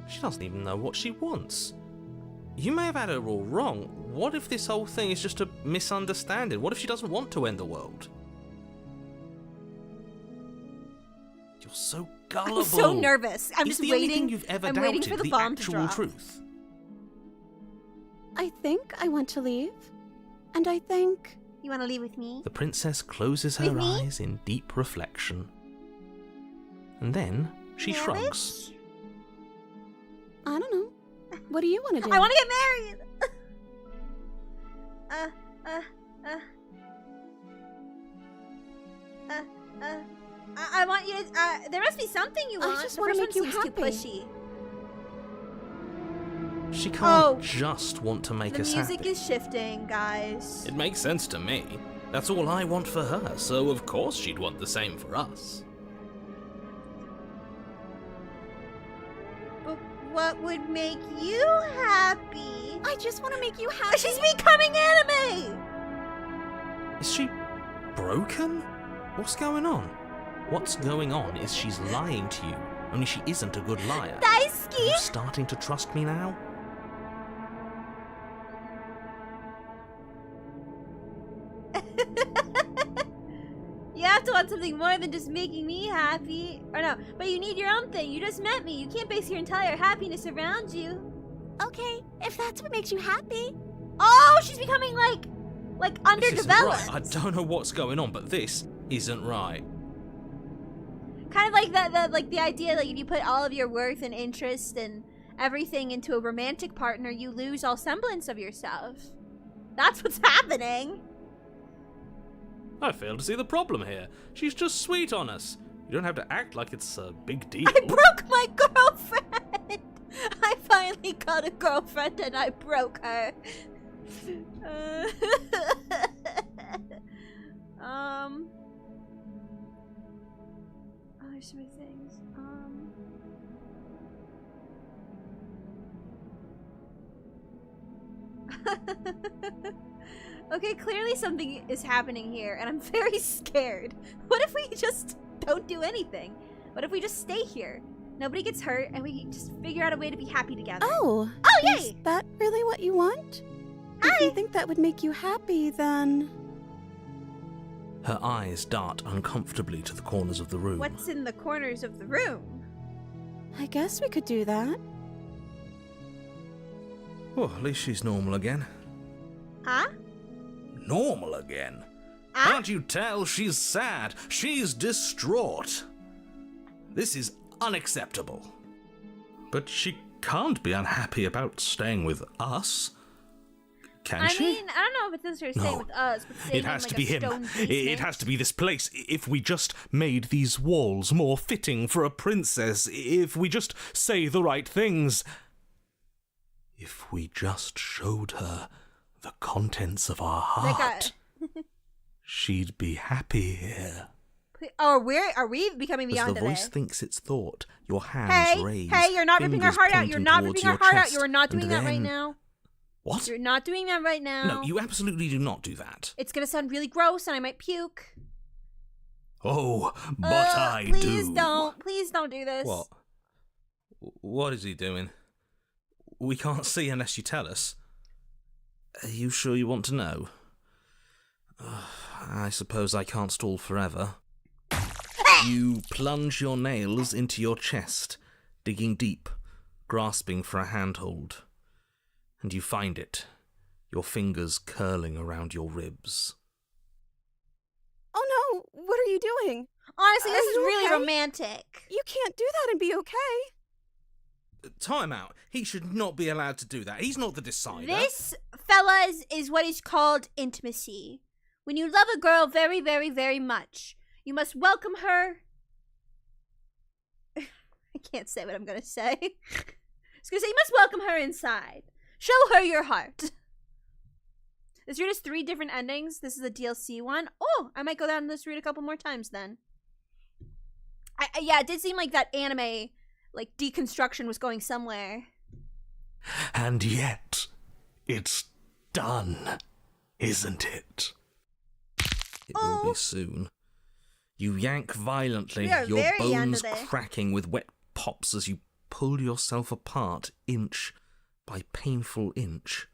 She doesn't even know what she wants. You may have had her all wrong. What if this whole thing is just a misunderstanding? What if she doesn't want to end the world? You're so gullible. I'm so nervous. I'm just the waiting. Only thing you've ever I'm doubted waiting for the bomb to actual drop. truth. I think I want to leave, and I think... You want to leave with me? The princess closes her eyes in deep reflection. And then she shrugs. I don't know. What do you want to do? I want to get married! I want you to, there must be something you want. I just The want to first make one you seems happy. too pushy. She can't just want to make us happy. The music is shifting, guys. It makes sense to me. That's all I want for her, so of course she'd want the same for us. But what would make you happy? I just want to make you happy. She's becoming anime! Is she broken? What's going on? What's going on is she's lying to you, only she isn't a good liar. Are you starting to trust me now? You have to want something more than just making me happy. Or no, but you need your own thing. You just met me. You can't base your entire happiness around you. Okay, if that's what makes you happy. Oh, she's becoming like This isn't underdeveloped. right. I don't know what's going on, but this isn't right. Kind of like the idea, like if you put all of your worth and interest and everything into a romantic partner, you lose all semblance of yourself. That's what's happening. I fail to see the problem here. She's just sweet on us. You don't have to act like it's a big deal. I broke my girlfriend. I finally got a girlfriend and I broke her. Oh, there's so many things. Okay, clearly something is happening here, and I'm very scared. What if we just don't do anything? What if we just stay here? Nobody gets hurt, and we just figure out a way to be happy together. Oh! Oh, yay! Is that really what you want? Hi! If you think that would make you happy, then... Her eyes dart uncomfortably to the corners of the room. What's in the corners of the room? I guess we could do that. Oh, at least she's normal again. Huh? Normal again? Huh? Can't you tell she's sad? She's distraught. This is unacceptable. But she can't be unhappy about staying with us. Can she? I mean, I don't know if it's necessarily staying No. with us, but staying It has in, to like, be a him. stone It basement. has to be this place. If we just made these walls more fitting for a princess, if we just say the right things, if we just showed her the contents of our heart, she'd be happy here. Oh, are we becoming the As the Yandere? voice thinks its thought, your hands raise. Hey, you're not ripping our fingers heart out. You're pointing not towards ripping our your heart out. chest, You're not doing and that right then- now. What? You're not doing that right now. No, you absolutely do not do that. It's gonna sound really gross, and I might puke. Oh, but I do. Please don't. Please don't do this. What? What is he doing? We can't see unless you tell us. Are you sure you want to know? I suppose I can't stall forever. You plunge your nails into your chest, digging deep, grasping for a handhold. And you find it, your fingers curling around your ribs. Oh no! What are you doing? Honestly, this Are is you really okay? romantic. You can't do that and be okay. Time out. He should not be allowed to do that. He's not the decider. This, fellas, is what is called intimacy. When you love a girl very, very, very much, you must welcome her. I can't say what I'm gonna say. I was gonna say you must welcome her inside. Show her your heart. This route has 3 different endings. This is a DLC one. Oh, I might go down this route a couple more times then. Yeah, it did seem like that anime, like, deconstruction was going somewhere. And yet, it's done, isn't it? It will be soon. You yank violently, We are your very bones yandere. cracking with wet pops as you pull yourself apart inch by painful inch.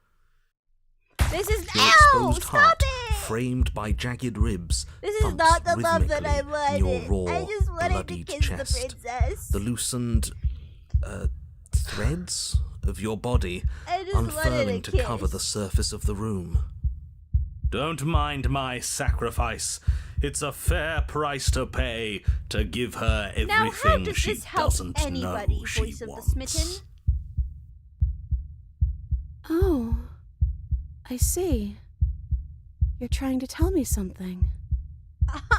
This is Your Ew! exposed Stop heart, it! framed by jagged ribs, This is thumps not the love that I rhythmically in your wanted. raw, I just wanted to bloodied kiss chest. the princess. The loosened threads of your body I just wanted unfurling a to kiss. cover the surface of the room. Don't mind my sacrifice. It's a fair price to pay to give her Now, how everything does she this help doesn't anybody, know she voice of wants. the smitten? Oh, I see. You're trying to tell me something.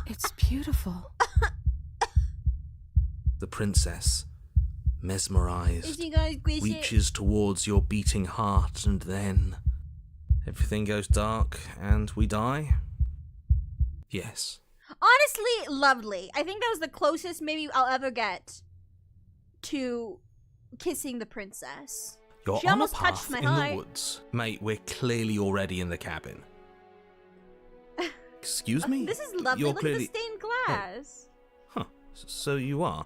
It's beautiful. The princess, mesmerized, Is he gonna squish it? reaches towards your beating heart, and then everything goes dark and we die? Yes. Honestly, lovely. I think that was the closest maybe I'll ever get to kissing the princess. You're She on almost a path touched my in heart. the woods. Mate, we're clearly already in the cabin. Excuse me? This is lovely. You're Look clearly... at the stained glass. Huh. So you are.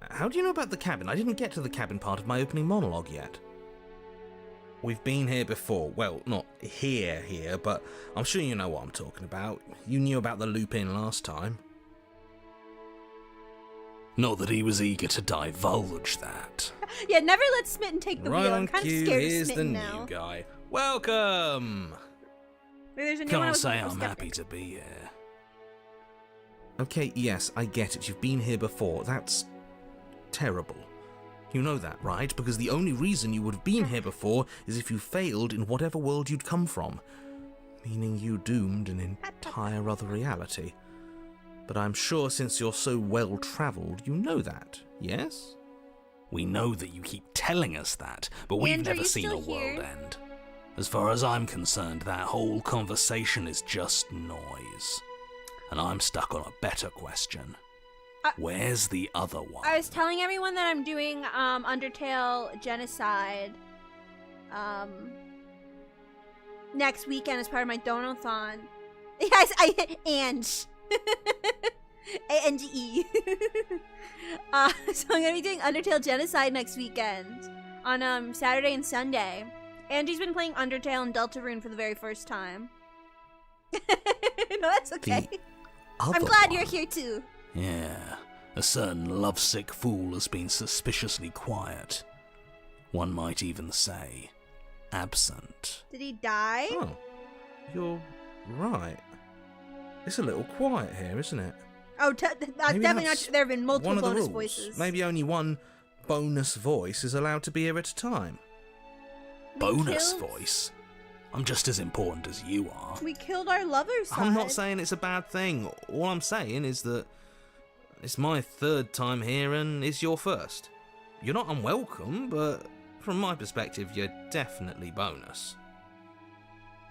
How do you know about the cabin? I didn't get to the cabin part of my opening monologue yet. We've been here before. Well, not here, but I'm sure you know what I'm talking about. You knew about the loop-in last time. Not that he was eager to divulge that. Yeah, never let Smitten take the Right wheel. on I'm kind of cue, scared of here's the Smitten new now. guy. Welcome! Maybe there's a new one I Can't was say a little I'm skeptic. happy to be here. Okay, yes, I get it. You've been here before. That's terrible. You know that, right? Because the only reason you would have been here before is if you failed in whatever world you'd come from. Meaning you doomed an entire other reality. But I'm sure since you're so well-travelled, you know that, yes? We know that you keep telling us that, but we've Andrew, never you seen a still world here? end. As far as I'm concerned, that whole conversation is just noise. And I'm stuck on a better question. Where's the other one? I was telling everyone that I'm doing Undertale Genocide. next weekend as part of my donathon. Yes, Ange. A-N-G-E. So I'm gonna be doing Undertale Genocide next weekend on Saturday and Sunday. Angie's been playing Undertale and Deltarune for the very first time. No, that's okay. I'm glad you're here too. Yeah, a certain lovesick fool has been suspiciously quiet. One might even say, absent. Did he die? Oh, you're right. It's a little quiet here, isn't it? Oh, definitely not. There have been multiple bonus voices. Maybe only one bonus voice is allowed to be here at a time. Bonus voice? I'm just as important as you are. We killed our lover's side. I'm not saying it's a bad thing. All I'm saying is that it's my third time here and it's your first. You're not unwelcome, but from my perspective, you're definitely bonus.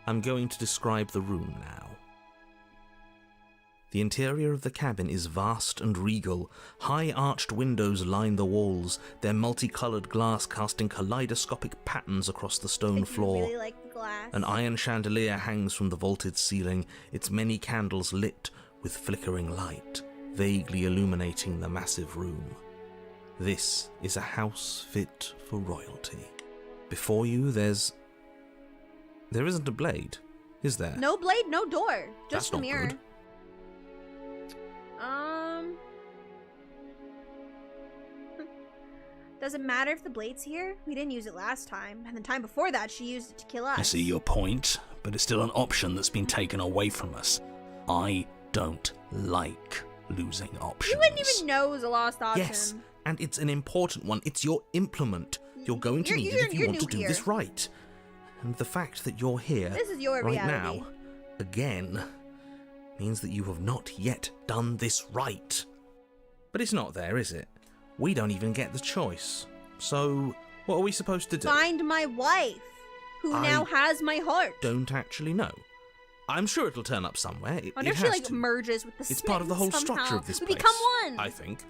I'm going to describe the room now. The interior of the cabin is vast and regal. High arched windows line the walls, their multicoloured glass casting kaleidoscopic patterns across the stone floor. You really like the glass. An iron chandelier hangs from the vaulted ceiling, its many candles lit with flickering light, vaguely illuminating the massive room. This is a house fit for royalty. Before you, there isn't a blade, is there? No blade, no door. That's Just the not mirror. good. Does it matter if the blade's here? We didn't use it last time, and the time before that she used it to kill us. I see your point, but it's still an option that's been taken away from us. I don't like losing options. You wouldn't even know it was a lost option. Yes, and it's an important one. It's your implement. You're going to need it if you want to do this right. And the fact that you're here This is your right reality. now, again, means that you have not yet done this right. But it's not there, is it? We don't even get the choice. So, what are we supposed to do? Find my wife, who now has my heart. Don't actually know. I'm sure it'll turn up somewhere. I wonder if she like merges with the It's part of the whole Smiths somehow. structure of this We place. become one. I think.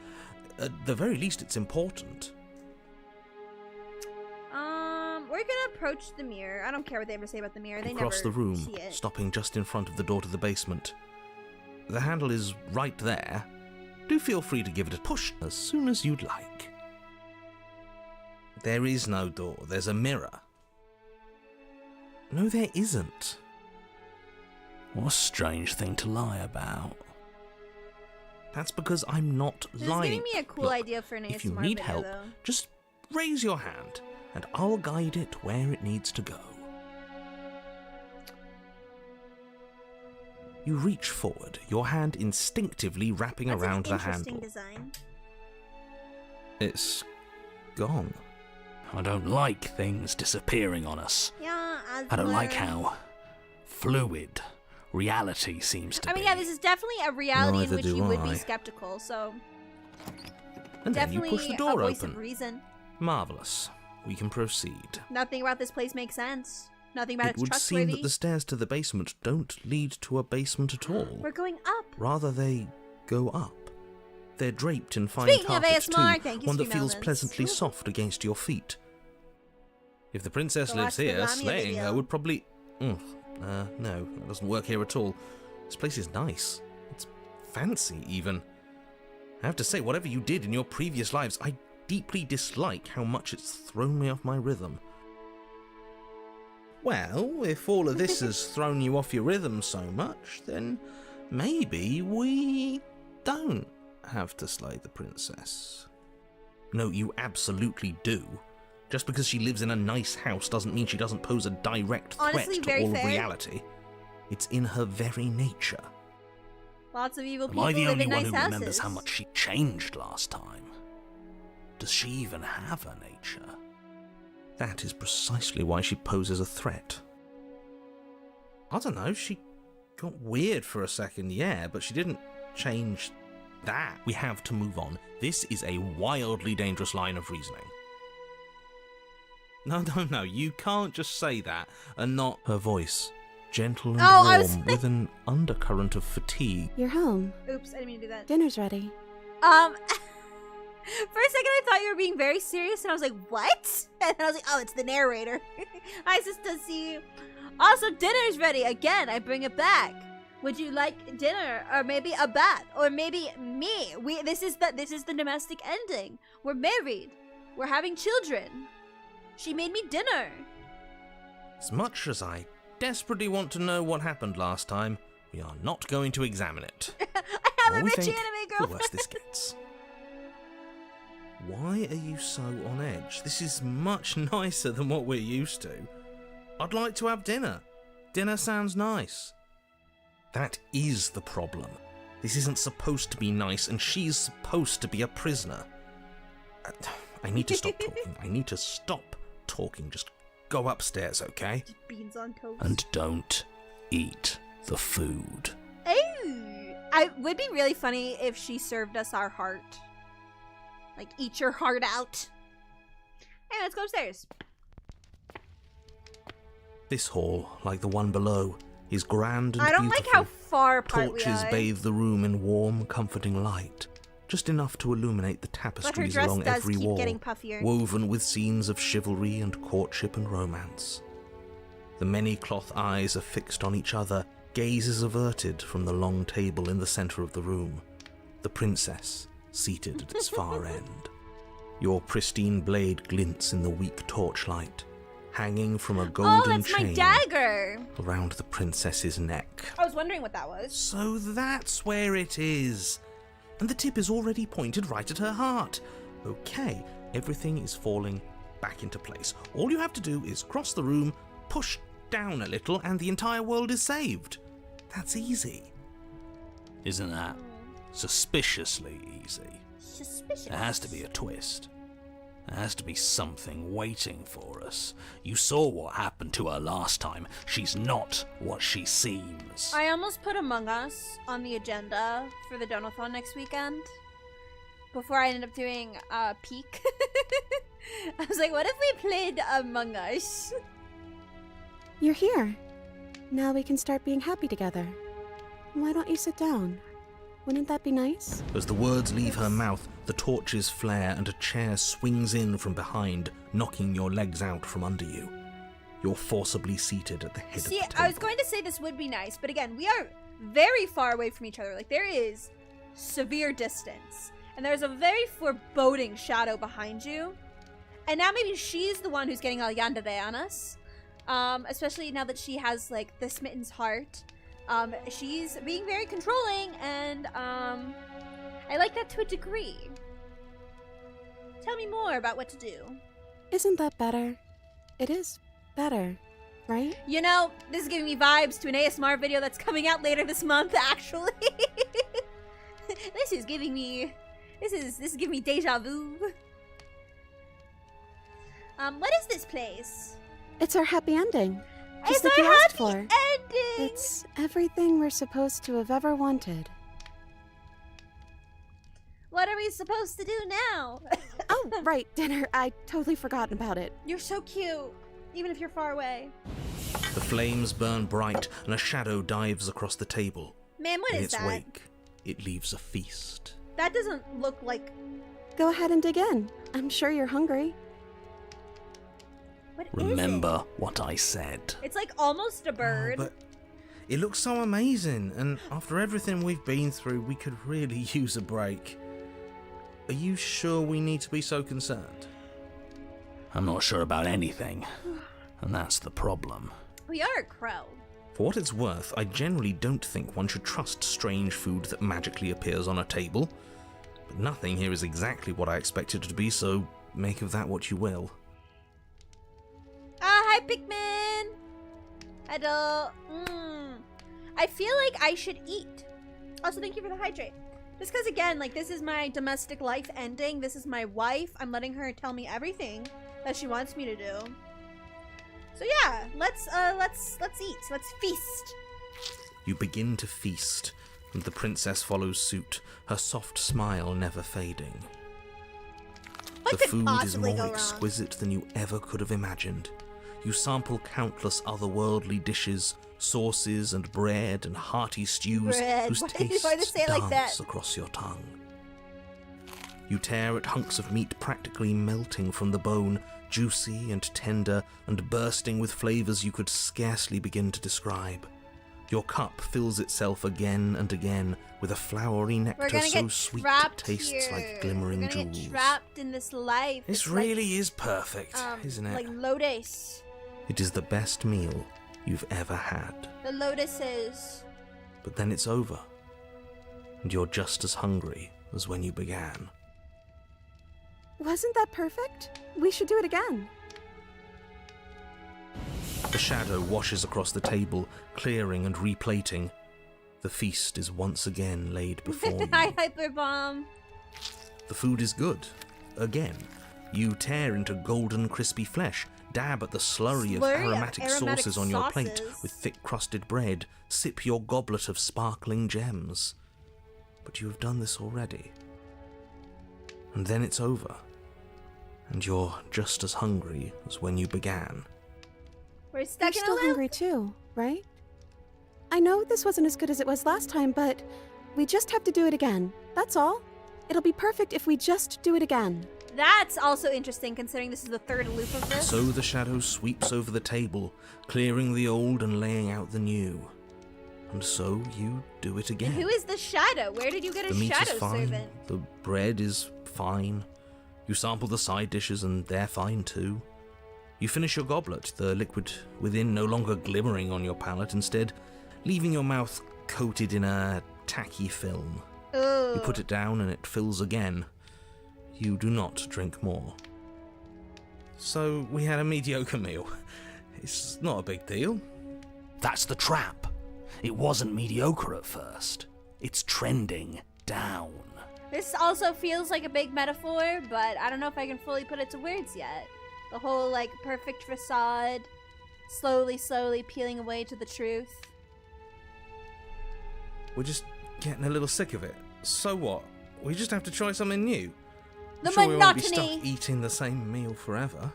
At the very least, it's important. We're gonna approach the mirror. I don't care what they ever say about the mirror. They Across never the room, see it. stopping just in front of the door to the basement. The handle is right there. Do feel free to give it a push as soon as you'd like. There is no door. There's a mirror. No, there isn't. What a strange thing to lie about. That's because I'm not This is lying. giving me a cool Look, idea for an ASMR if you need video, help, though. just raise your hand, and I'll guide it where it needs to go. You reach forward, your hand instinctively wrapping That's around an the handle. design. It's gone. I don't like things disappearing on us. Yeah, I don't like how fluid reality seems to be. I mean, yeah, this is definitely a reality in Neither which do you would I. be skeptical, so And then you definitely push the a door voice open. of reason. Marvellous. We can proceed. Nothing about this place makes sense. Nothing about It it's would seem trustworthy. that the stairs to the basement don't lead to a basement at all. We're going up. Rather, they go up. They're draped in fine Speaking of carpet ASMR, too, thank you, one that Stream feels Elements. pleasantly soft against your feet. If the princess Go lives watch the here, Lamia slaying video. her would probably... no, that doesn't work here at all. This place is nice. It's fancy, even. I have to say, whatever you did in your previous lives, I deeply dislike how much it's thrown me off my rhythm. Well, if all of this has thrown you off your rhythm so much, then maybe we don't have to slay the princess. No, you absolutely do. Just because she lives in a nice house doesn't mean she doesn't pose a direct threat Honestly, to very all of fair. reality. It's in her very nature. Lots of evil Am people I the live only in one nice who houses. remembers how much she changed last time? Does she even have a nature? That is precisely why she poses a threat. I don't know, she got weird for a second, yeah, but she didn't change that. We have to move on. This is a wildly dangerous line of reasoning. No, you can't just say that and not... Her voice, gentle and I was warm, with an undercurrent of fatigue. You're home. Oops, I didn't mean to do that. Dinner's ready. For a second I thought you were being very serious, and I was like, what? And then I was like, oh, it's the narrator. Hi, Sister C. Also, dinner's ready. Again, I bring it back. Would you like dinner, or maybe a bath, or maybe me? This is the domestic ending. We're married. We're having children. She made me dinner. As much as I desperately want to know what happened last time, we are not going to examine it. I have The a more we rich think, anime the girlfriend. worse this gets. Why are you so on edge? This is much nicer than what we're used to. I'd like to have dinner. Dinner sounds nice. That is the problem. This isn't supposed to be nice, and she's supposed to be a prisoner. I need to stop talking. I need to stop talking. Just go upstairs, okay? Beans on toast. And don't eat the food. It would be really funny if she served us our heart. Like, eat your heart out. Hey, let's go upstairs. This hall, like the one below, is grand and I don't beautiful. like how far apart we Torches are. bathe the room in warm, comforting light, just enough to illuminate the But her tapestries dress along does every keep wall, getting puffier. woven with scenes of chivalry and courtship and romance. The many cloth eyes are fixed on each other, gazes averted from the long table in the centre of the room, the princess seated at its far end. Your pristine blade glints in the weak torchlight, hanging from a golden that's my chain dagger. around the princess's neck. I was wondering what that was. So that's where it is. And the tip is already pointed right at her heart. Okay, everything is falling back into place. All you have to do is cross the room, push down a little, and the entire world is saved. That's easy. Isn't that suspiciously easy? Suspicious. There has to be a twist. There has to be something waiting for us. You saw what happened to her last time. She's not what she seems. I almost put Among Us on the agenda for the Donathon next weekend. Before I ended up doing Peak. I was like, what if we played Among Us? You're here. Now we can start being happy together. Why don't you sit down? Wouldn't that be nice? As the words leave her mouth, the torches flare and a chair swings in from behind, knocking your legs out from under you. You're forcibly seated at the head See, of the table. I was going to say this would be nice, but again, we are very far away from each other. Like, there is severe distance. And there's a very foreboding shadow behind you. And now maybe she's the one who's getting all yandere on us. Especially now that she has, like, the Smitten's heart. She's being very controlling, and, I like that to a degree. Tell me more about what to do. Isn't that better? It is better, right? You know, this is giving me vibes to an ASMR video that's coming out later this month, actually. This is giving me deja vu. What is this place? It's our happy ending. It's Just like our you asked happy for. ending. It's everything we're supposed to have ever wanted. What are we supposed to do now? Oh, right, dinner. I'd totally forgotten about it. You're so cute, even if you're far away. The flames burn bright and a shadow dives across the table. Man, what In is its that? wake, it leaves a feast. That doesn't look like... Go ahead and dig in. I'm sure you're hungry. What is Remember what I said. it? It's like almost a bird. Oh, but it looks so amazing, and after everything we've been through, we could really use a break. Are you sure we need to be so concerned? I'm not sure about anything, and that's the problem. We are a crow. For what it's worth, I generally don't think one should trust strange food that magically appears on a table. But nothing here is exactly what I expected it to be, so make of that what you will. Hi, Pikmin! Hello. I feel like I should eat. Also, thank you for the hydrate. Just because, again, like, this is my domestic life ending. This is my wife. I'm letting her tell me everything that she wants me to do. So yeah, let's eat. Let's feast. You begin to feast, and the princess follows suit, her soft smile never fading. What The could food is possibly more go wrong? exquisite than you ever could have imagined. You sample countless otherworldly dishes, sauces and bread and hearty stews Bread. whose Why do you tastes always say it like that? dance across your tongue. You tear at hunks of meat practically melting from the bone, juicy and tender and bursting with flavors you could scarcely begin to describe. Your cup fills itself again and again with a flowery nectar so sweet it tastes like glimmering jewels. Get trapped in this life. This really is perfect, isn't it? Like lotus. It is the best meal you've ever had. The lotuses. But then it's over, and you're just as hungry as when you began. Wasn't that perfect? We should do it again. The shadow washes across the table, clearing and replating. The feast is once again laid before you. Hi, Hyperbomb. The food is good. Again, you tear into golden crispy flesh, dab at the slurry of aromatic sauces on your plate with thick-crusted bread, sip your goblet of sparkling gems. But you have done this already. And then it's over. And you're just as hungry as when you began. We're stuck You're in a still loop. hungry too, right? I know this wasn't as good as it was last time, but we just have to do it again. That's all. It'll be perfect if we just do it again. That's also interesting, considering this is the third loop of this. So the shadow sweeps over the table, clearing the old and laying out the new. And so you do it again. And who is the shadow? Where did you get The a meat shadow is fine. servant? The bread is fine. You sample the side dishes and they're fine too. You finish your goblet, the liquid within no longer glimmering on your palate, instead leaving your mouth coated in a tacky film. Ooh. You put it down and it fills again. You do not drink more. So we had a mediocre meal. It's not a big deal. That's the trap. It wasn't mediocre at first. It's trending down. This also feels like a big metaphor, but I don't know if I can fully put it to words yet. The whole, like, perfect facade, slowly peeling away to the truth. We're just getting a little sick of it. So what? We just have to try something new. The Sure, we won't be monotony. stuck eating the same meal forever.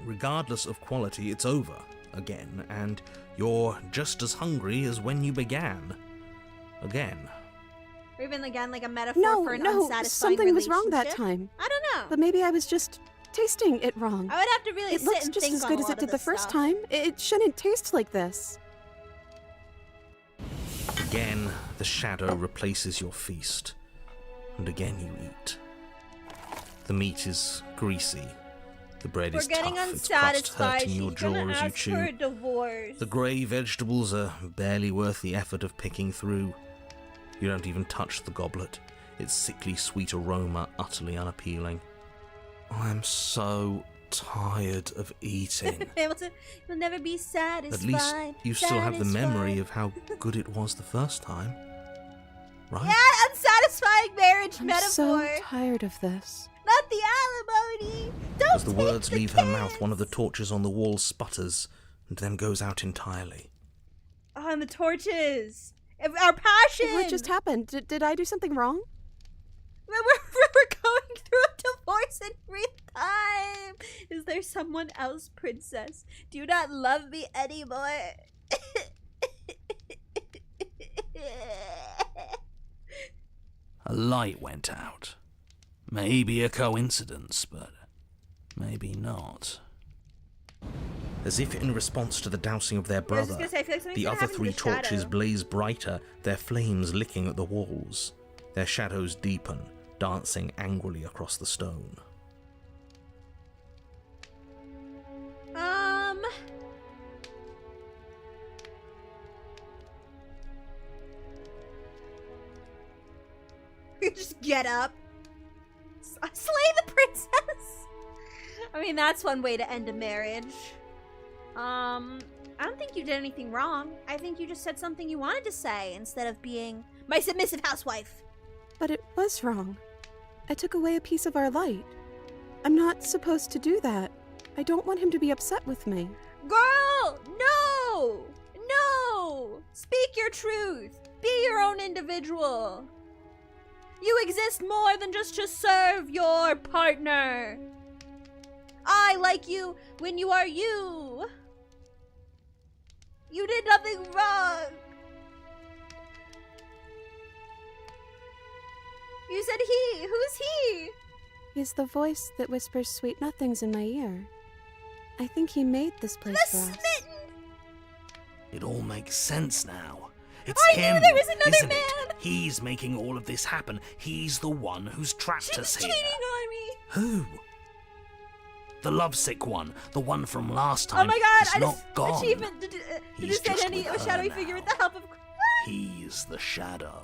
Regardless of quality, it's over again, and you're just as hungry as when you began. Again. Or even, again, like a metaphor for an unsatisfying something was wrong that relationship. time. I don't know. But maybe I was just tasting it wrong. I would have to really It sit looks and just think as on good a as lot it did of the this first stuff. time. It shouldn't taste like this. Again, the shadow replaces your feast. And again you eat. The meat is greasy. The bread is We're getting tough, its crust unsatisfied. hurting your She's jaw gonna as you ask chew. for a divorce. The grey vegetables are barely worth the effort of picking through. You don't even touch the goblet, its sickly sweet aroma utterly unappealing. I'm so tired of eating. You'll never be satisfied. At least you still have the memory of how good it was the first time. Right? Yeah, unsatisfying marriage I'm metaphor. so tired of this. Not the alimony. Don't As the take words the leave her kids. mouth, one of the torches on the wall sputters and then goes out entirely. Oh, and the torches. Our passion. What just happened? Did I do something wrong? We're going through a divorce in real time. Is there someone else, princess? Do you not love me anymore? A light went out. Maybe a coincidence, but maybe not. As if in response to the dousing of their I was just brother, gonna say, I feel like something's the gonna other happen to three the shadow. torches blaze brighter, their flames licking at the walls. Their shadows deepen, dancing angrily across the stone. Just get up. Slay the princess. I mean, that's one way to end a marriage. I don't think you did anything wrong. I think you just said something you wanted to say instead of being my submissive housewife. But it was wrong. I took away a piece of our light. I'm not supposed to do that. I don't want him to be upset with me. Girl, no! No! Speak your truth. Be your own individual. You exist more than just to serve your partner. I like you when you are you. You did nothing wrong. You said he. Who's he? He's the voice that whispers sweet nothings in my ear. I think he made this place The for us. Smitten! It all makes sense now. It's I him, knew there was another isn't man! it? He's making all of this happen. He's the one who's trapped She's us cheating here. on me! Who? The lovesick one, the one from last time. Oh my god, He's I not just... gone. Achievement! Did you He's send just any with her shadowy now. figure with the help of... He's the shadow.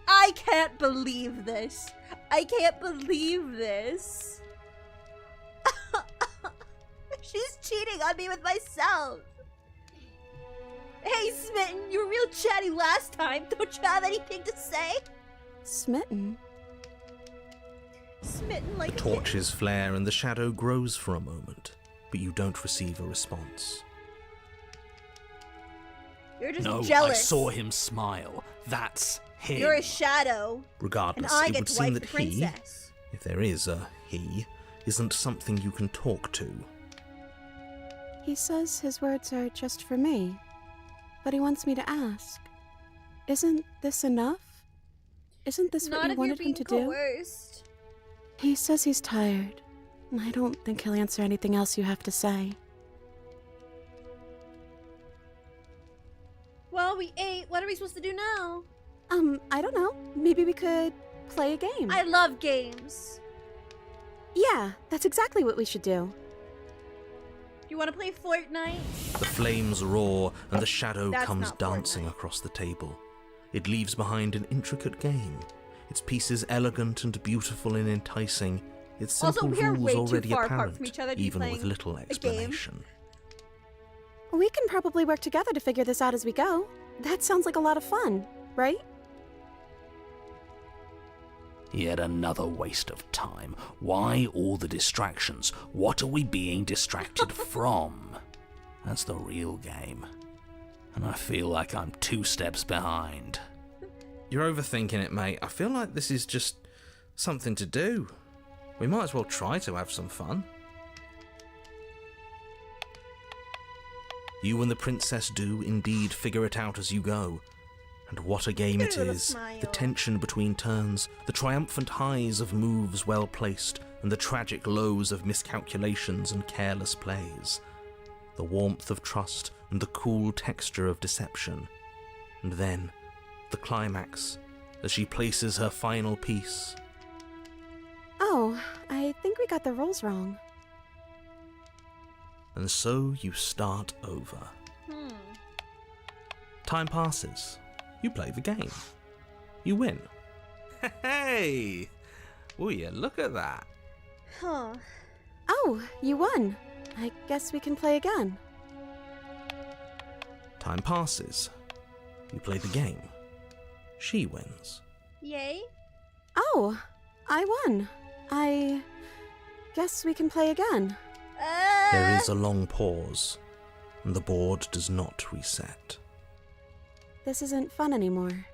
I can't believe this. I can't believe this. She's cheating on me with myself. Hey, Smitten, you were real chatty last time. Don't you have anything to say? Smitten? Smitten like The torches flare and the shadow grows for a moment, but you don't receive a response. You're just No, jealous. I saw him smile. That's him. You're a shadow, and Regardless, I it get would to seem wife that the he, princess. if there is a he, isn't something you can talk to. He says his words are just for me, but he wants me to ask. Isn't this enough? Isn't this Not what you if you're wanted him being to do? coerced. He says he's tired. I don't think he'll answer anything else you have to say. Well, we ate. What are we supposed to do now? I don't know. Maybe we could play a game. I love games. Yeah, that's exactly what we should do. Do you want to play Fortnite? The flames roar and the shadow That's comes not dancing Fortnite. across the table. It leaves behind an intricate game, its pieces elegant and beautiful and enticing, its Also, simple we are rules way too already far apart apparent, from each other to be even with playing little game. explanation. We can probably work together to figure this out as we go. That sounds like a lot of fun, right? Yet another waste of time. Why all the distractions? What are we being distracted from? That's the real game. And I feel like I'm 2 steps behind. You're overthinking it, mate. I feel like this is just something to do. We might as well try to have some fun. You and the princess do indeed figure it out as you go. And what a game it Give it a is. smile. The tension between turns, the triumphant highs of moves well placed, and the tragic lows of miscalculations and careless plays. The warmth of trust and the cool texture of deception. And then, the climax, as she places her final piece. Oh, I think we got the rules wrong. And so you start over. Time passes. You play the game. You win. Hey! Oh yeah, look at that. Huh. Oh, you won. I guess we can play again. Time passes. You play the game. She wins. Yay. Oh, I won. I guess we can play again. There is a long pause, and the board does not reset. This isn't fun anymore,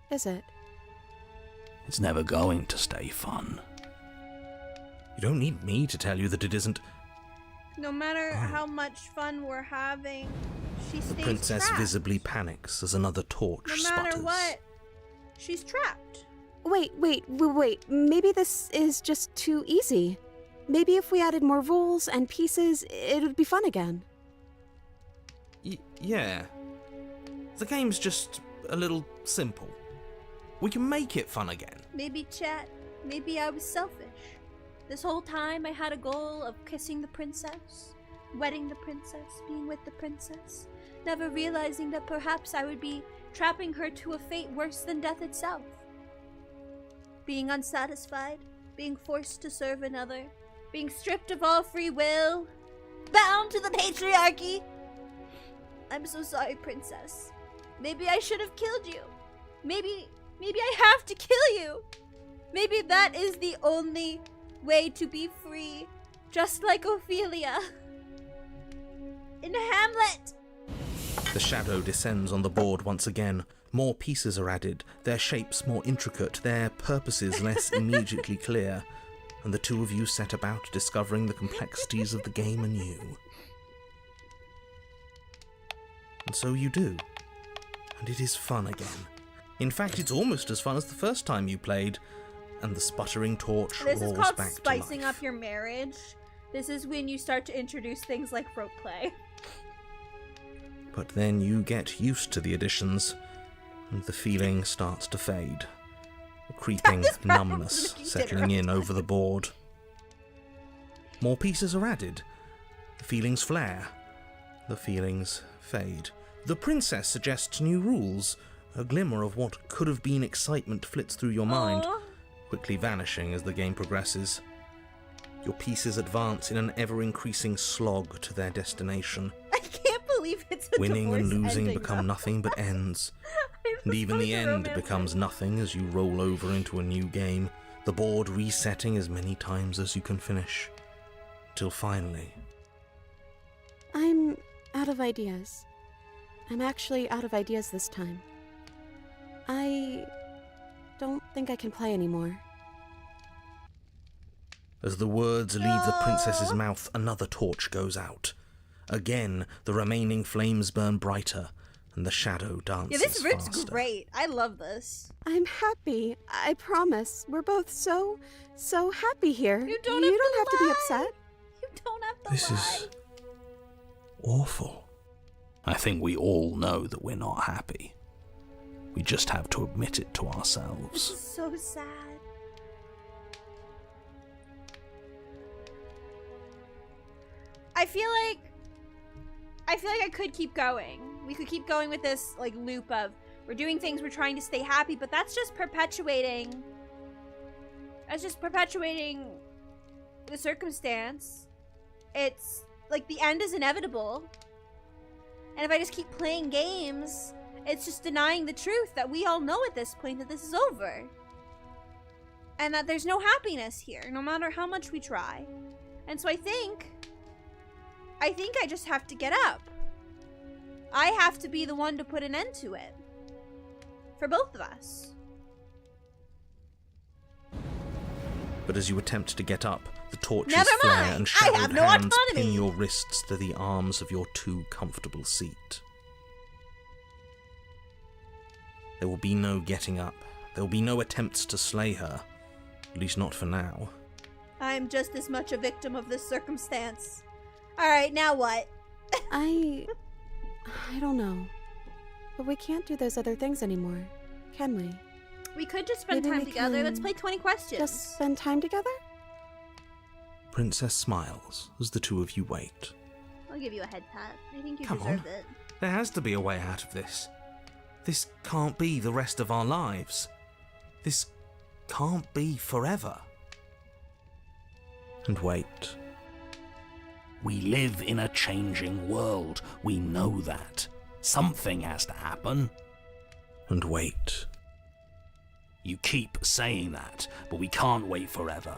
is it? It's never going to stay fun. You don't need me to tell you that it isn't. No matter how much fun we're having, she stays The princess trapped. visibly panics as another torch No sputters. matter what, she's trapped. Wait. Maybe this is just too easy. Maybe if we added more rules and pieces, it would be fun again. Yeah. The game's just a little simple. We can make it fun again. Maybe, chat, maybe I was selfish. This whole time I had a goal of kissing the princess, wedding the princess, being with the princess, never realizing that perhaps I would be trapping her to a fate worse than death itself. Being unsatisfied, being forced to serve another, being stripped of all free will, bound to the patriarchy. I'm so sorry, princess. Maybe I should have killed you. Maybe I have to kill you. Maybe that is the only way to be free, just like Ophelia in Hamlet. The shadow descends on the board once again. More pieces are added, their shapes more intricate, their purposes less immediately clear, and the two of you set about discovering the complexities of the game anew. And so you do, and it is fun again. In fact, it's almost as fun as the first time you played, and the sputtering torch This is roars called back spicing to life. up your marriage. This is when you start to introduce things like rope play. But then you get used to the additions, and the feeling starts to fade. A creeping This problem numbness making settling dinner in over the board. More pieces are added. The feelings flare. The feelings fade. The princess suggests new rules. A glimmer of what could have been excitement flits through your mind, Aw. quickly vanishing as the game progresses. Your pieces advance in an ever-increasing slog to their destination. I can't believe it's a Winning and divorce losing ending, become though. nothing but ends. I'm And even the supposed to end romance becomes it. nothing as you roll over into a new game, the board resetting as many times as you can finish. Till finally, I'm out of ideas. I'm actually out of ideas this time. I don't think I can play anymore. as the words leave the princess's No. mouth, another torch goes out. Again, the remaining flames burn brighter, and the shadow dances Yeah, this room's faster. great. I love this. I'm happy. I promise. We're both so happy here. You don't have to be lie. upset. You don't have to This lie. is awful. I think we all know that we're not happy. We just have to admit it to This ourselves. is so sad. I feel like I could keep going. We could keep going with this like loop of we're doing things, we're trying to stay happy, but that's just perpetuating. That's just perpetuating the circumstance. It's like the end is inevitable. And if I just keep playing games, it's just denying the truth that we all know at this point that this is over. And that there's no happiness here, no matter how much we try. And so I think I just have to get up. I have to be the one to put an end to it. For both of us. But as you attempt to get up, the torches Never flare mind. and I shadowed have no hands autonomy. pin your wrists to the arms of your too comfortable seat. There will be no getting up. There will be no attempts to slay her. At least not for now. I'm just as much a victim of this circumstance. Alright, now what? I don't know. But we can't do those other things anymore, can we? We could just spend Maybe time we together. can Let's play 20 questions. Just spend time together? Princess smiles as the two of you wait. I'll give you a head pat. I think you Come deserve on. it. There has to be a way out of this. This can't be the rest of our lives. This can't be forever. And wait. We live in a changing world. We know that. Something has to happen. And wait. You keep saying that, but we can't wait forever.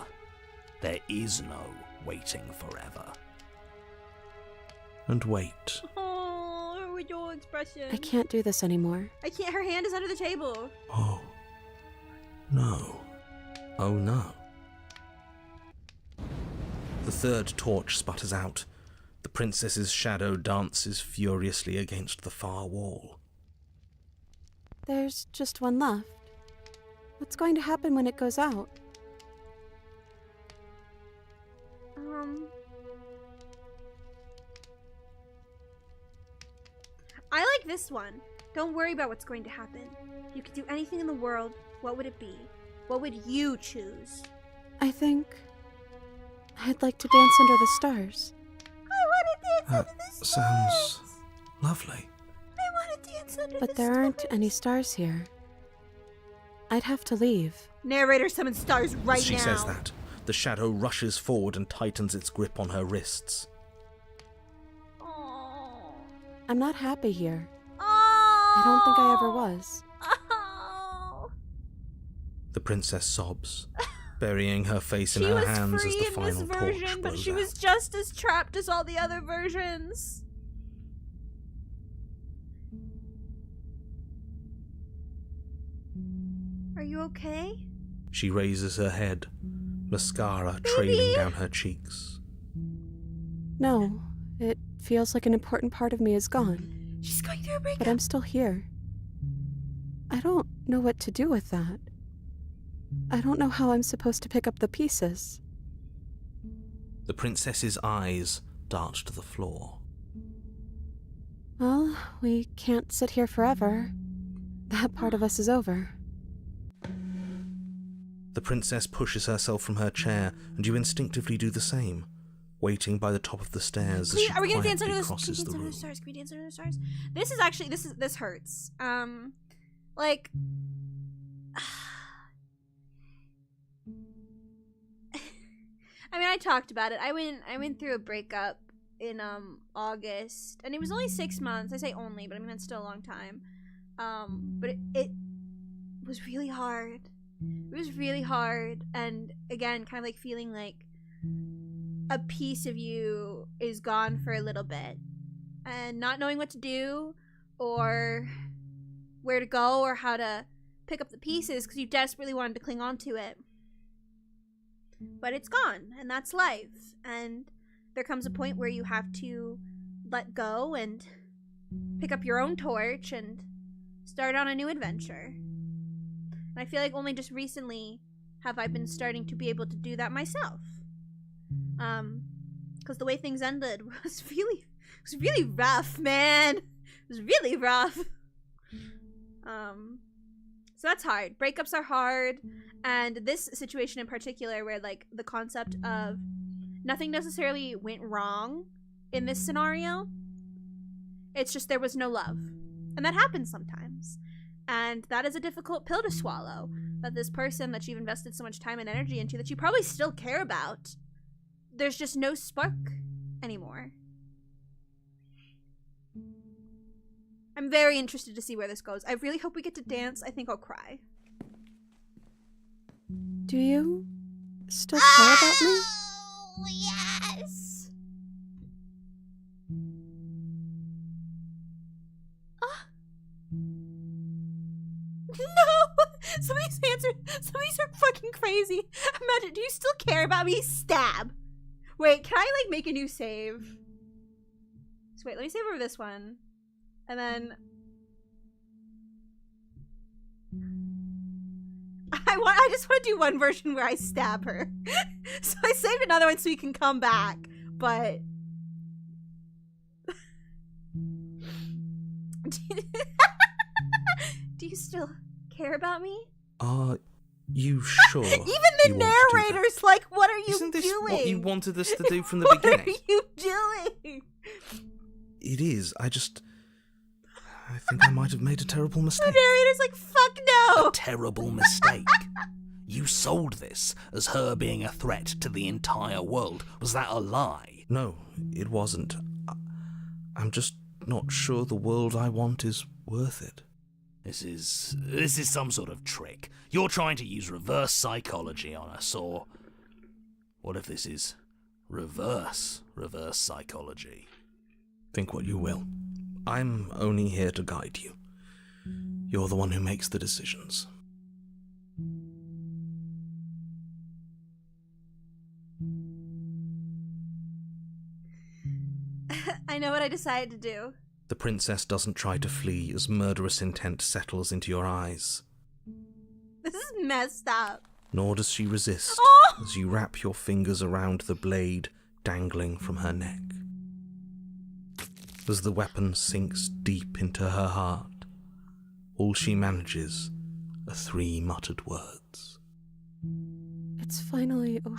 There is no waiting forever. And wait. Oh, with your expression. I can't do this anymore. I can't. Her hand is under the table. Oh. No. Oh no. The third torch sputters out. The princess's shadow dances furiously against the far wall. There's just one left. What's going to happen when it goes out? I like this one. Don't worry about what's going to happen. If you could do anything in the world, what would it be? What would you choose? I think I'd like to dance under the stars. I want to dance That under the sounds stars. lovely. I want to dance under the But there aren't stars. any stars here. I'd have to leave. Narrator summon stars right As she now. says that, the shadow rushes forward and tightens its grip on her wrists. Oh. I'm not happy here. Oh. I don't think I ever was. Oh. The princess sobs, burying her face in She her was hands as free the in final this torch version, but blows she was out. just as trapped as all the other versions. Are you okay? She raises her head, mascara trailing down her cheeks. No, it feels like an important part of me is gone, She's going through a breakup. but I'm still here. I don't know what to do with that. I don't know how I'm supposed to pick up the pieces. The princess's eyes dart to the floor. Well, we can't sit here forever. That part of us is over. The princess pushes herself from her chair, and you instinctively do the same, waiting by the top of the stairs as she Are we gonna dance under quietly the crosses the room. stars? Can we dance under the stars? This is actually this hurts. Like I mean, I talked about it. I went through a breakup in August, and it was only 6 months. I say only, but I mean that's still a long time. But it was really hard. It was really hard, and again, kind of like feeling like a piece of you is gone for a little bit, and not knowing what to do, or where to go, or how to pick up the pieces because you desperately wanted to cling on to it. But it's gone, and that's life. And there comes a point where you have to let go and pick up your own torch and start on a new adventure. And I feel like only just recently have I been starting to be able to do that myself. Because the way things ended was really rough, man. It was really rough. So that's hard. Breakups are hard, and this situation in particular, where like the concept of nothing necessarily went wrong in this scenario, it's just there was no love, and that happens sometimes, and that is a difficult pill to swallow, that this person that you've invested so much time and energy into, that you probably still care about, there's just no spark anymore. I'm very interested to see where this goes. I really hope we get to dance. I think I'll cry. Do you still care about me? Oh, yes! No! Some of these are fucking crazy. Imagine, do you still care about me? Stab. Wait, can I, like, make a new save? So wait, let me save over this one. And then I just want to do one version where I stab her. So I saved another one so you can come back, but do you still care about me? Are you sure? Even the narrator's like, what are you doing? Isn't this what you wanted us to do from the what beginning? What are you doing? It is. I think I might have made a terrible mistake. The narrator's like, fuck no! A terrible mistake. You sold this as her being a threat to the entire world. Was that a lie? No, it wasn't. I'm just not sure the world I want is worth it. This is some sort of trick. You're trying to use reverse psychology on us, or what if this is reverse psychology? Think what you will. I'm only here to guide you. You're the one who makes the decisions. I know what I decided to do. The princess doesn't try to flee as murderous intent settles into your eyes. This is messed up. Nor does she resist as you wrap your fingers around the blade dangling from her neck. As the weapon sinks deep into her heart, all she manages are 3 muttered words. It's finally over.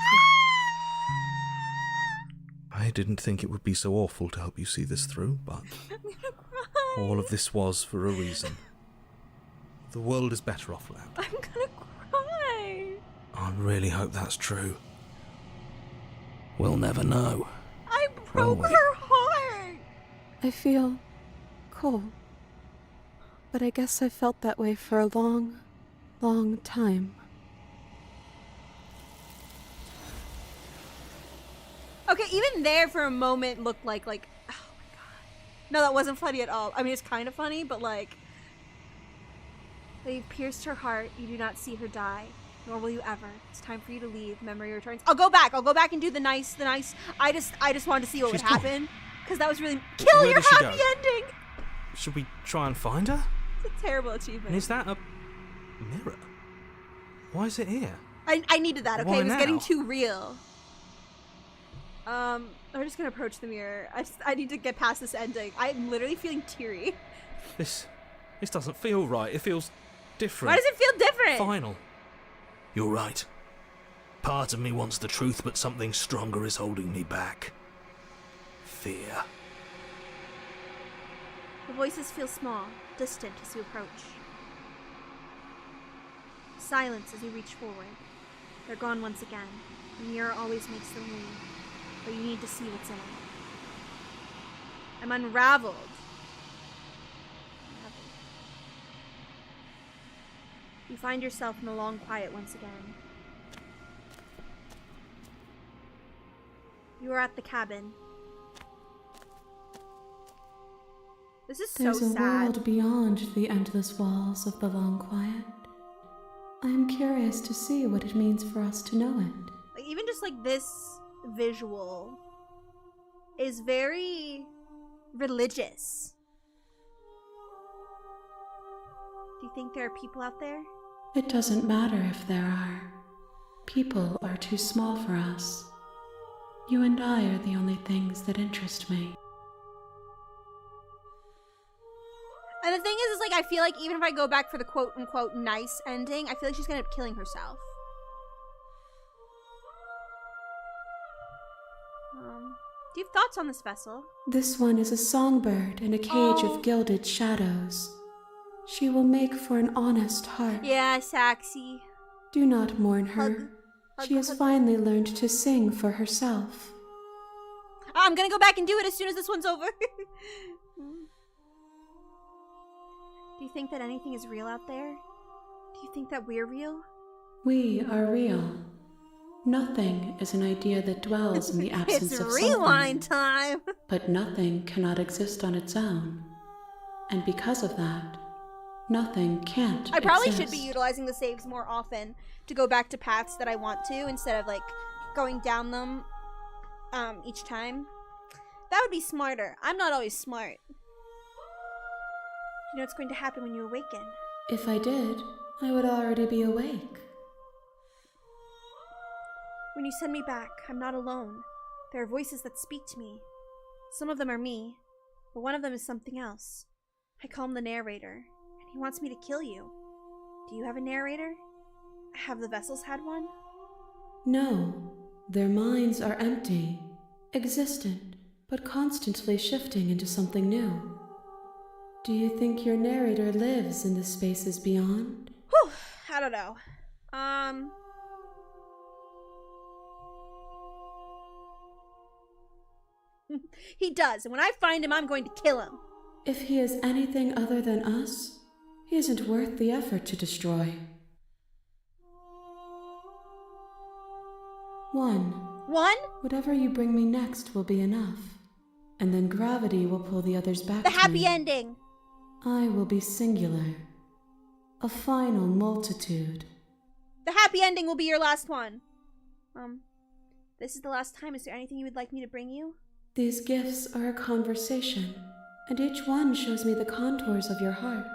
I didn't think it would be so awful to help you see this through, but all of this was for a reason. The world is better off now. I'm gonna cry. I really hope that's true. We'll never know. I broke her heart. I feel cold. But I guess I've felt that way for a long, long time. Okay, even there for a moment looked like, oh my god. No, that wasn't funny at all. I mean, it's kind of funny, but like, they've pierced her heart. You do not see her die, nor will you ever. It's time for you to leave. Memory returns. I'll go back and do the nice. I just wanted to see what would happen, because that was really kill your happy ending. Should we try and find her? It's a terrible achievement. And is that a mirror? Why is it here? I needed that, okay? Why It was getting now? too real. I'm just gonna approach the mirror. I need to get past this ending. I'm literally feeling teary. This doesn't feel right. It feels different. Why does it feel different? Final. You're right. Part of me wants the truth, but something stronger is holding me back. Fear. The voices feel small, distant as you approach. Silence as you reach forward. They're gone once again. The mirror always makes them leave, but you need to see what's in it. I'm unraveled. You find yourself in the long quiet once again. You are at the cabin. This is There's so a sad. world beyond the endless walls of the long quiet. I am curious to see what it means for us to know it. Like, even just like this visual is very religious. Do you think there are people out there? It doesn't matter if there are. People are too small for us. You and I are the only things that interest me. And the thing is like, I feel like even if I go back for the quote-unquote nice ending, I feel like she's gonna end up killing herself. Do you have thoughts on this vessel? This one is a songbird in a cage Oh. of gilded shadows. She will make for an honest heart. Yeah, Saxy. Do not mourn her. Hug, She has hug. finally learned to sing for herself. I'm gonna go back and do it as soon as this one's over. Do you think that anything is real out there? Do you think that we're real? We are real. Nothing is an idea that dwells in the absence It's of rewind something. time. But nothing cannot exist on its own. And because of that, nothing can't I probably should exist. be utilizing the saves more often to go back to paths that I want to instead of like going down them each time. That would be smarter. I'm not always smart. You know what's going to happen when you awaken? If I did, I would already be awake. When you send me back, I'm not alone. There are voices that speak to me. Some of them are me, but one of them is something else. I call him the narrator, and he wants me to kill you. Do you have a narrator? Have the vessels had one? No, their minds are empty, existent, but constantly shifting into something new. Do you think your narrator lives in the spaces beyond? Whew, I don't know. He does, and when I find him, I'm going to kill him. If he is anything other than us, he isn't worth the effort to destroy. One. Whatever you bring me next will be enough, and then gravity will pull the others back The to happy me. ending. I will be singular. A final multitude. The happy ending will be your last one. This is the last time. Is there anything you would like me to bring you? These gifts are a conversation, and each one shows me the contours of your heart.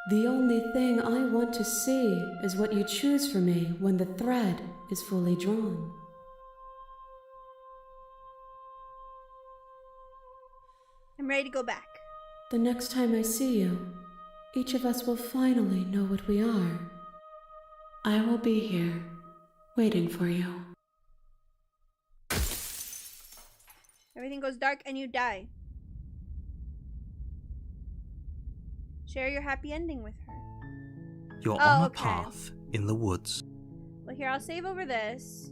The only thing I want to see is what you choose for me when the thread is fully drawn. I'm ready to go back. The next time I see you, each of us will finally know what we are. I will be here, waiting for you. Everything goes dark and you die. Share your happy ending with her. You're Oh, on a okay. path in the woods. Well, here, I'll save over this.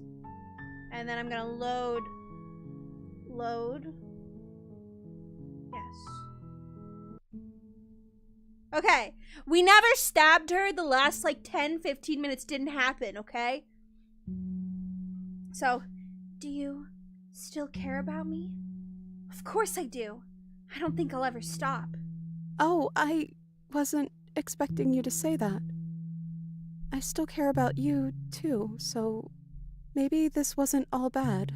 And then I'm gonna load. Yes. Okay. We never stabbed her. The last, 10-15 minutes didn't happen, okay? So, do you still care about me? Of course I do. I don't think I'll ever stop. Oh, I wasn't expecting you to say that. I still care about you, too, so maybe this wasn't all bad.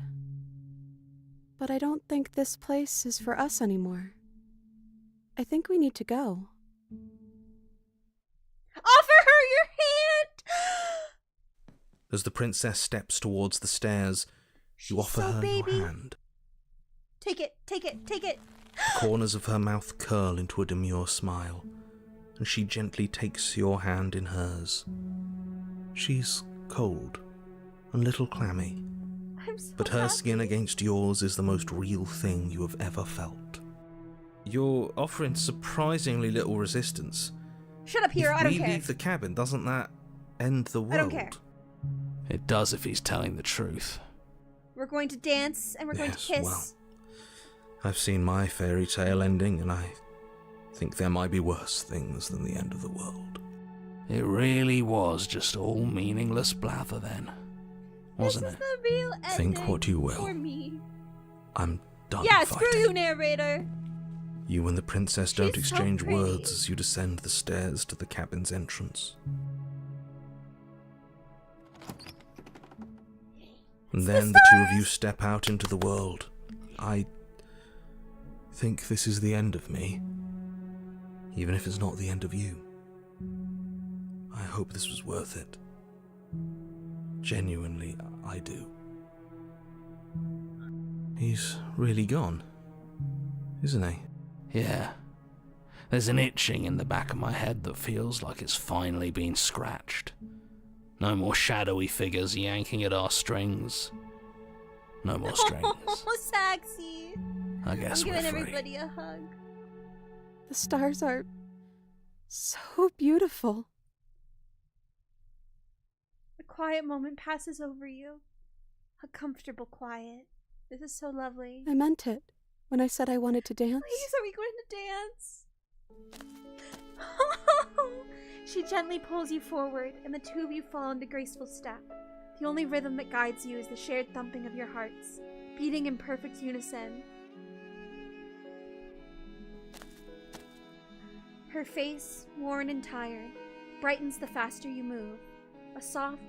But I don't think this place is for us anymore. I think we need to go. Offer her your hand. As the princess steps towards the stairs, you offer so her baby. your hand. Take it, take it, take it. The corners of her mouth curl into a demure smile, and she gently takes your hand in hers. She's cold, and a little clammy, I'm so but her happy. skin against yours is the most real thing you have ever felt. You're offering surprisingly little resistance. Shut up, hero. I If don't we care. leave the cabin, doesn't that end the world? I don't care. It does if he's telling the truth. We're going to dance and we're going to Yes, kiss. well, I've seen my fairy tale ending, and I think there might be worse things than the end of the world. It really was just all meaningless blather then, wasn't This it? is the real ending Think what you will. for me. I'm done Yeah, fighting. screw you, narrator. You and the princess don't She's so exchange pretty. words as you descend the stairs to the cabin's entrance. And then the two of you step out into the world. I think this is the end of me, even if it's not the end of you. I hope this was worth it. Genuinely, I do. He's really gone, isn't he? Yeah. There's an itching in the back of my head that feels like it's finally been scratched. No more shadowy figures yanking at our strings. No more strings. Oh, Saxy. I guess I'm we're giving free. everybody a hug. The stars are so beautiful. A quiet moment passes over you. A comfortable quiet. This is so lovely. I meant it when I said I wanted to dance. Please, are we going to dance? She gently pulls you forward, and the two of you fall into graceful step. The only rhythm that guides you is the shared thumping of your hearts, beating in perfect unison. Her face, worn and tired, brightens the faster you move, a soft,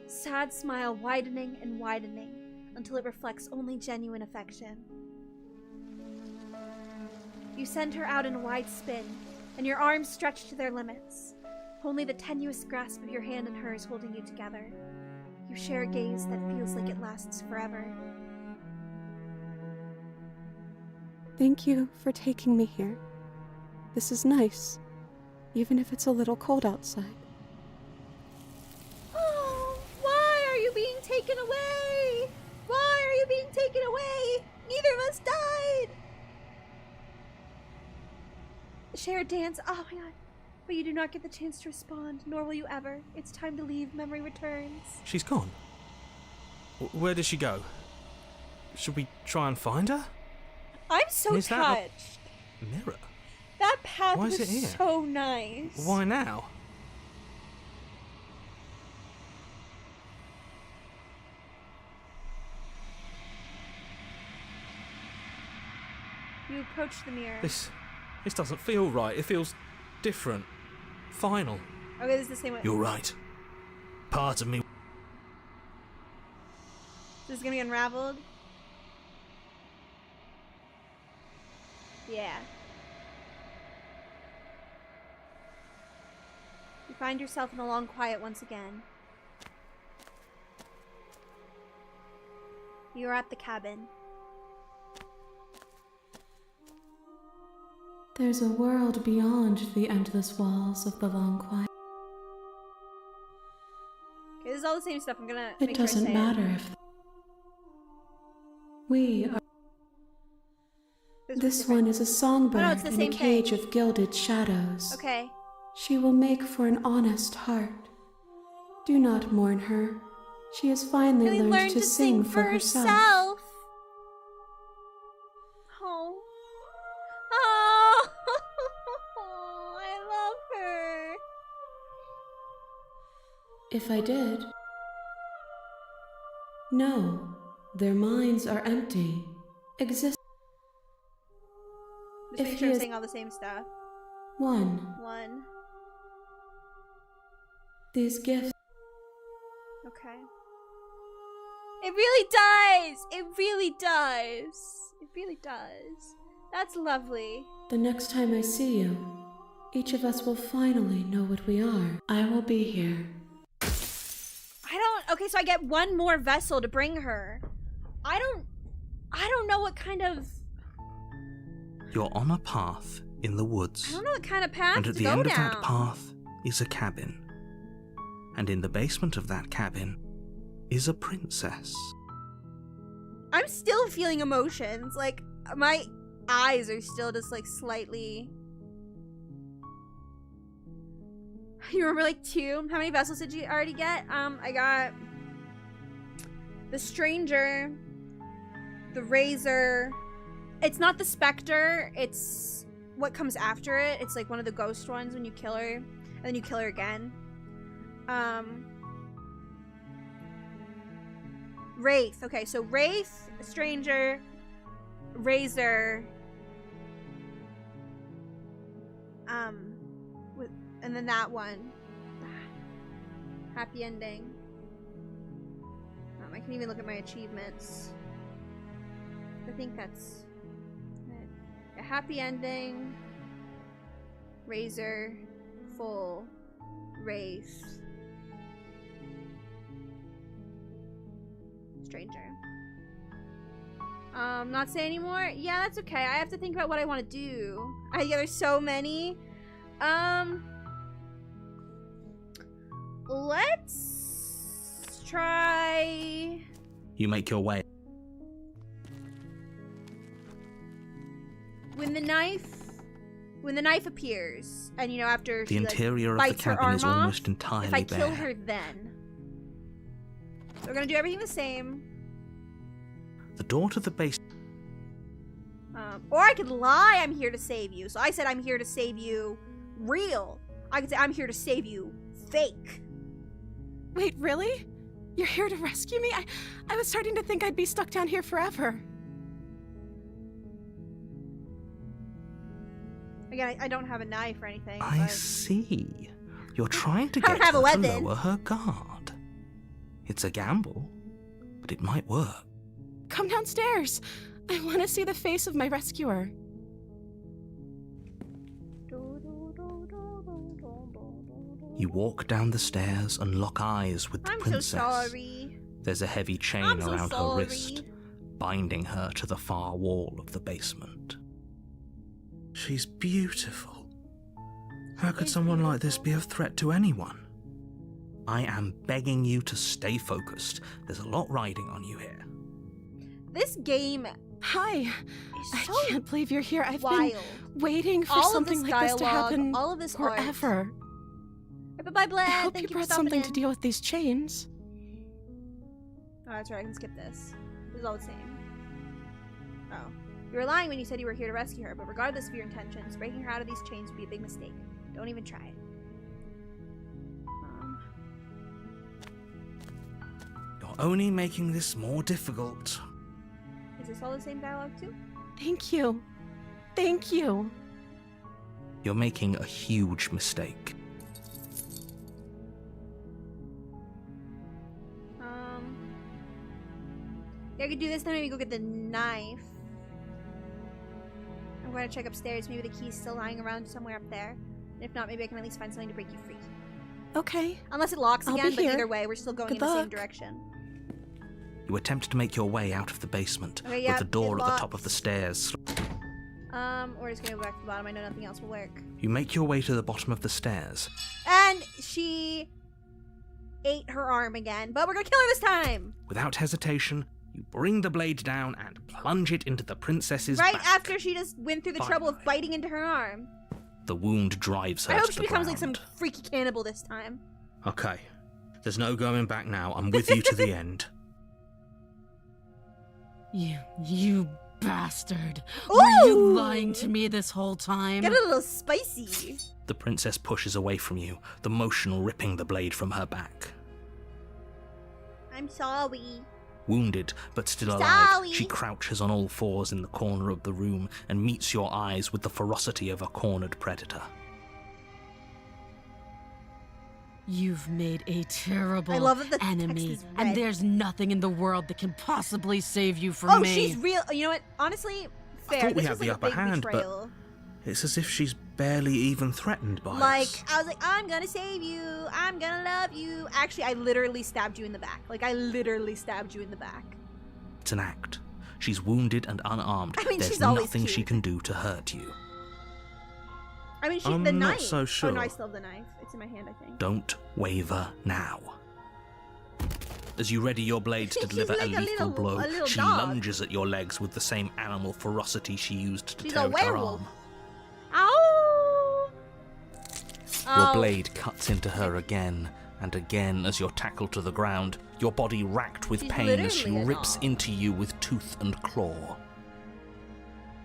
sad smile widening and widening until it reflects only genuine affection. You send her out in a wide spin, and your arms stretch to their limits, only the tenuous grasp of your hand in hers holding you together. You share a gaze that feels like it lasts forever. Thank you for taking me here. This is nice, even if it's a little cold outside. Oh, why are you being taken away? Why are you being taken away? Neither of us died. The shared dance, oh my god. But you do not get the chance to respond, nor will you ever. It's time to leave. Memory returns. She's gone. Where did she go? Should we try and find her? I'm so Is that a- touched. Mirror? That path Why was is it here? so nice. Why now? You approach the mirror. This doesn't feel right. It feels different. Final. Okay, this is the same way. You're right. Part of me. This is gonna be unraveled. Yeah. You find yourself in a long quiet once again. You are at the cabin. There's a world beyond the endless walls of the long quiet. Okay, this is all the same stuff. I'm gonna It make sure I doesn't say matter if we are. It. This one is a songbird Oh, no, it's the in a same cage thing. of gilded shadows. Okay. She will make for an honest heart. Do not mourn her. She has finally Really learned to sing for herself. Oh. Oh. I love her. If I did. No, their minds are empty. Just If make he sure I'm is- saying all the same stuff. One, One. these gifts. Okay. It really does! It really does! It really does. That's lovely. The next time I see you, Each of us will finally know what we are. I will be here. Okay, so I get one more vessel to bring her. I don't know what kind of... You're on a path in the woods. I don't know what kind of path And to at the go end down. of that path is a cabin. And in the basement of that cabin is a princess. I'm still feeling emotions. Like, my eyes are still just, like, slightly... You remember, like, 2? How many vessels did you already get? I got... the Stranger, the Razor. It's not the Spectre, it's what comes after it. It's, like, one of the ghost ones when you kill her, and then you kill her again. Wraith. Okay, so Wraith, Stranger, Razor, and then that one. Happy ending. I can even look at my achievements. I think that's it. A happy ending, Razor, full, Wraith, Stranger. Not say anymore? Yeah, that's okay. I have to think about what I want to do. Yeah, there's so many. Let's try... You make your way. When the knife appears, and you know, after The she, interior like, of the bites her cabin is arm almost off, entirely if I bare. kill her then. So we're gonna do everything the same. The door to the base. Or I could lie, I'm here to save you. So I said I'm here to save you real. I could say I'm here to save you fake. Wait, really? You're here to rescue me? I was starting to think I'd be stuck down here forever. Again, I don't have a knife or anything. I but... see. You're trying to I don't get have a her to weapon. lower her guard. It's a gamble, but it might work. Come downstairs. I want to see the face of my rescuer. You walk down the stairs and lock eyes with the I'm princess. so sorry. There's a heavy chain I'm so around her sorry. wrist, binding her to the far wall of the basement. She's beautiful. How could someone like this be a threat to anyone? I am begging you to stay focused. There's a lot riding on you here. This game Hi. is I so can't believe you're here. I've wild. been waiting for All of something this like this to dialogue, happen all of this art. forever. Bye, Bled. I hope Thank you for brought stopping something in. to deal with these chains. Oh, that's right. I can skip this. This is all the same. Oh. You were lying when you said you were here to rescue her, but regardless of your intentions, breaking her out of these chains would be a big mistake. Don't even try it. You're only making this more difficult. Is this all the same dialogue too? Thank you. Thank you. You're making a huge mistake. Yeah, I could do this, then maybe go get the knife. I'm going to check upstairs. Maybe the key's still lying around somewhere up there. And if not, maybe I can at least find something to break you free. Okay. Unless it locks I'll again, be but here. either way, we're still going Good in the same luck. direction. You attempt to make your way out of the basement, Okay, yeah, but the door it at the top of locks. the stairs. We're just gonna go back to the bottom. I know nothing else will work. You make your way to the bottom of the stairs. And she ate her arm again, but we're gonna kill her this time! Without hesitation, you bring the blade down and plunge it into the princess's Right back. after she just went through the trouble of Finally. biting into her arm. The wound drives her I hope to she the becomes like some ground. freaky cannibal this time. Okay. There's no going back now. I'm with you to the end. You bastard. Were you Ooh! lying to me this whole time? Get a little spicy. The princess pushes away from you, the motion ripping the blade from her back. I'm sorry. Wounded, but still alive, Sorry. she crouches on all fours in the corner of the room and meets your eyes with the ferocity of a cornered predator. You've made a terrible I love that the text enemy, is red. and there's nothing in the world that can possibly save you from Oh, me. she's real. You know what? Honestly, fair. thought we This had was the like a upper big hand, but- betrayal. It's as if she's barely even threatened by Like, us. I was like, I'm gonna save you. I'm gonna love you. Actually, I literally stabbed you in the back. Like, I literally stabbed you in the back. It's an act. She's wounded and unarmed. I mean, There's she's always nothing she cute. can do to hurt you. I mean, I'm the not knife. so sure. Oh, no, I still have the knife. It's in my hand, I think. Don't waver now. As you ready your blade to She's deliver like a a lethal little- blow, a little she dog. lunges at your legs with the same animal ferocity she used to She's tear a at her werewolf. arm. Ow! Your Oh. blade cuts into her again and again as you're tackled to the ground, your body racked with She's pain as she literally a rips dog. into you with tooth and claw.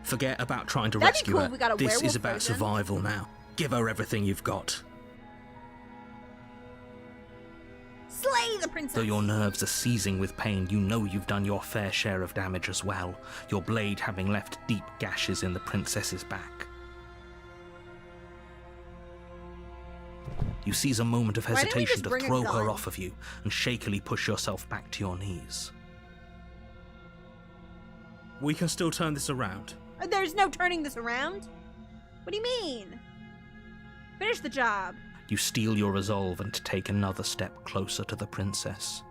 Forget about trying to That'd be rescue cool her. if we got a This werewolf is about version. survival now. Give her everything you've got. Slay the princess! Though your nerves are seizing with pain, you know you've done your fair share of damage as well, your blade having left deep gashes in the princess's back. You seize a moment of Why didn't we hesitation just to bring a throw her gun? off of you and shakily push yourself back to your knees. We can still turn this around. There's no turning this around. What do you mean? Finish the job. You steel your resolve and take another step closer to the princess.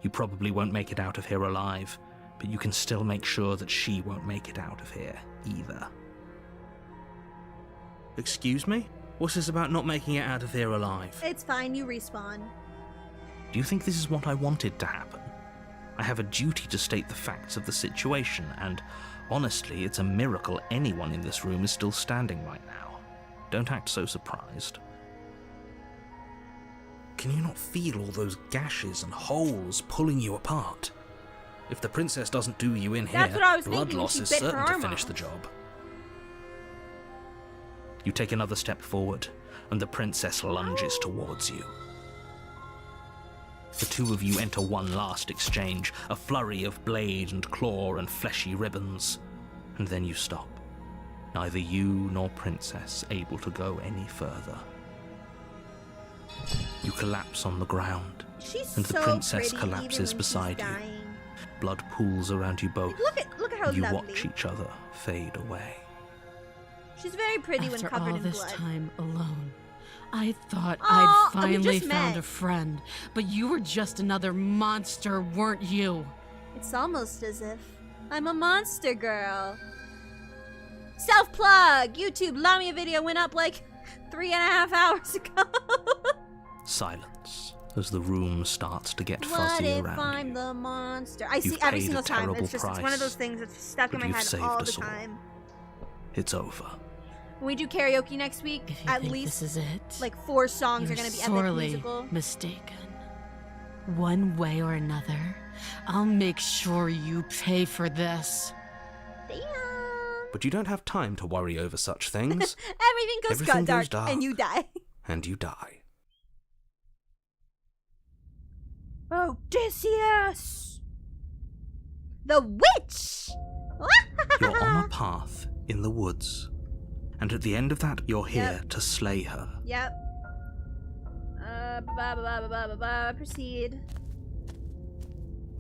You probably won't make it out of here alive, but you can still make sure that she won't make it out of here either. Excuse me? What's this about not making it out of here alive? It's fine, you respawn. Do you think this is what I wanted to happen? I have a duty to state the facts of the situation, and honestly, it's a miracle anyone in this room is still standing right now. Don't act so surprised. Can you not feel all those gashes and holes pulling you apart? If the princess doesn't do you in That's here, what I was blood thinking when loss she is bit her certain to arm finish off. the job. You take another step forward, and the princess lunges towards you. The two of you enter one last exchange, a flurry of blade and claw and fleshy ribbons, and then you stop. Neither you nor princess able to go any further. You collapse on the ground, She's and the so princess pretty, collapses even when beside she's you. dying. Blood pools around you both. Look at how You lovely. watch each other fade away. She's very pretty when After covered all in this blood. time alone, I thought Aw, I'd we finally just found met. a friend, but you were just another monster, weren't you? It's almost as if I'm a monster girl. Self-plug! YouTube Lamia video went up like 3.5 hours ago. Silence as the room starts to get What fuzzy if around I'm you. the monster? I see You've every paid a single time. terrible It's just it's one of those price, things that's stuck in but my you've head saved all the us all. time. It's over. When we do karaoke next week, If you at think least this is it, like 4 songs you're are gonna be epic sorely musical. mistaken. One way or another, I'll make sure you pay for this. Damn. But you don't have time to worry over such things, Everything goes Everything dark, goes dark. and you die. and you die. Odysseus! The witch! You're on a path in the woods, and at the end of that, you're here Yep. to slay her. Yep. Proceed.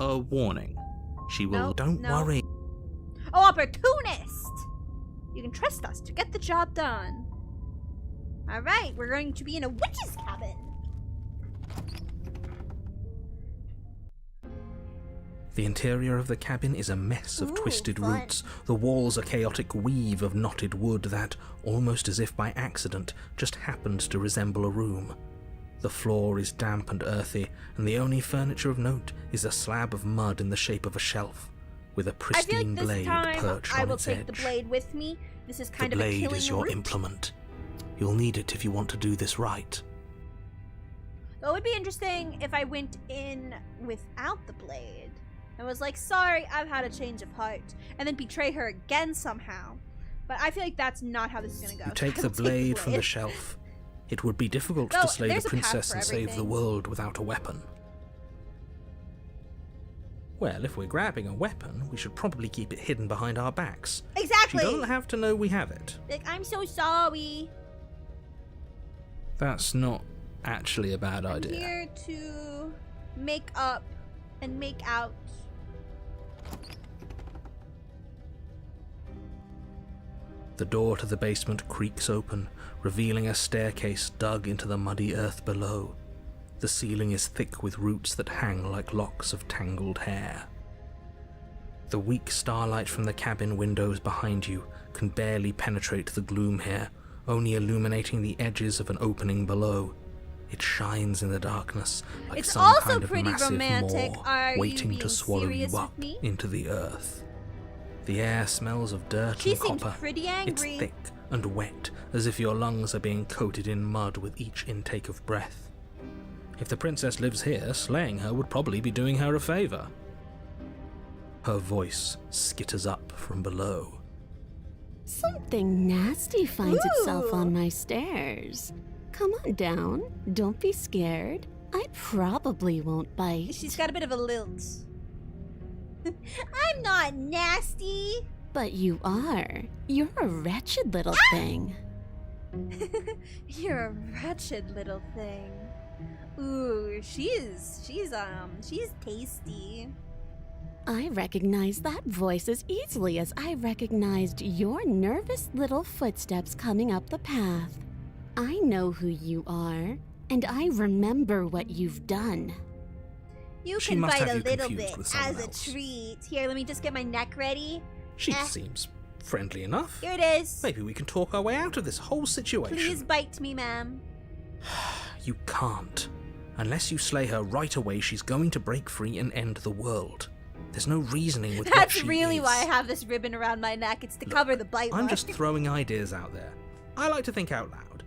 A warning. She will. Nope, Don't no. worry. Oh, opportunist! You can trust us to get the job done. Alright, we're going to be in a witch's cabin. The interior of the cabin is a mess of Ooh, twisted fun. roots. The walls a chaotic weave of knotted wood that, almost as if by accident, just happened to resemble a room. The floor is damp and earthy, and the only furniture of note is a slab of mud in the shape of a shelf, with a I feel pristine like this blade time perched I on will its take edge. the blade with me. This is kind The of a blade killing is your route. implement. You'll need it if you want to do this right. Though it would be interesting if I went in without the blade and was like, sorry, I've had a change of heart, and then betray her again somehow. But I feel like that's not how this is gonna go. You So take I the will blade from the blade. shelf. It would be difficult Well, to slay there's the a path princess for and save the everything. world without a weapon. Well, if we're grabbing a weapon, we should probably keep it hidden behind our backs. She Exactly! doesn't have to know we have it. Like, I'm so sorry. That's not actually a bad I'm idea. here to make up and make out. The door to the basement creaks open, revealing a staircase dug into the muddy earth below. The ceiling is thick with roots that hang like locks of tangled hair. The weak starlight from the cabin windows behind you can barely penetrate the gloom here, only illuminating the edges of an opening below. It shines in the darkness like It's some also kind of pretty massive romantic. maw Are you waiting being to swallow serious you with up me? into the earth. The air smells of dirt She and seems copper. pretty It's angry. thick and wet, as if your lungs are being coated in mud with each intake of breath. If the princess lives here, slaying her would probably be doing her a favor. Her voice skitters up from below. Something nasty finds itself Ooh. on my stairs. Come on down. Don't be scared. I probably won't bite. She's got a bit of a lilt. I'm not nasty. But you are. You're a wretched little thing. You're a wretched little thing. Ooh, she's tasty. I recognize that voice as easily as I recognized your nervous little footsteps coming up the path. I know who you are, and I remember what you've done. You She can must bite have a you little confused bit with someone as a else. treat. Here, let me just get my neck ready. She Eh. seems friendly enough. Here it is. Maybe we can talk our way out of this whole situation. Please bite me, ma'am. You can't. Unless you slay her right away, she's going to break free and end the world. There's no reasoning with what That's she really is. why I have this ribbon around my neck. It's to cover the bite I'm mark. just throwing ideas out there. I like to think out loud.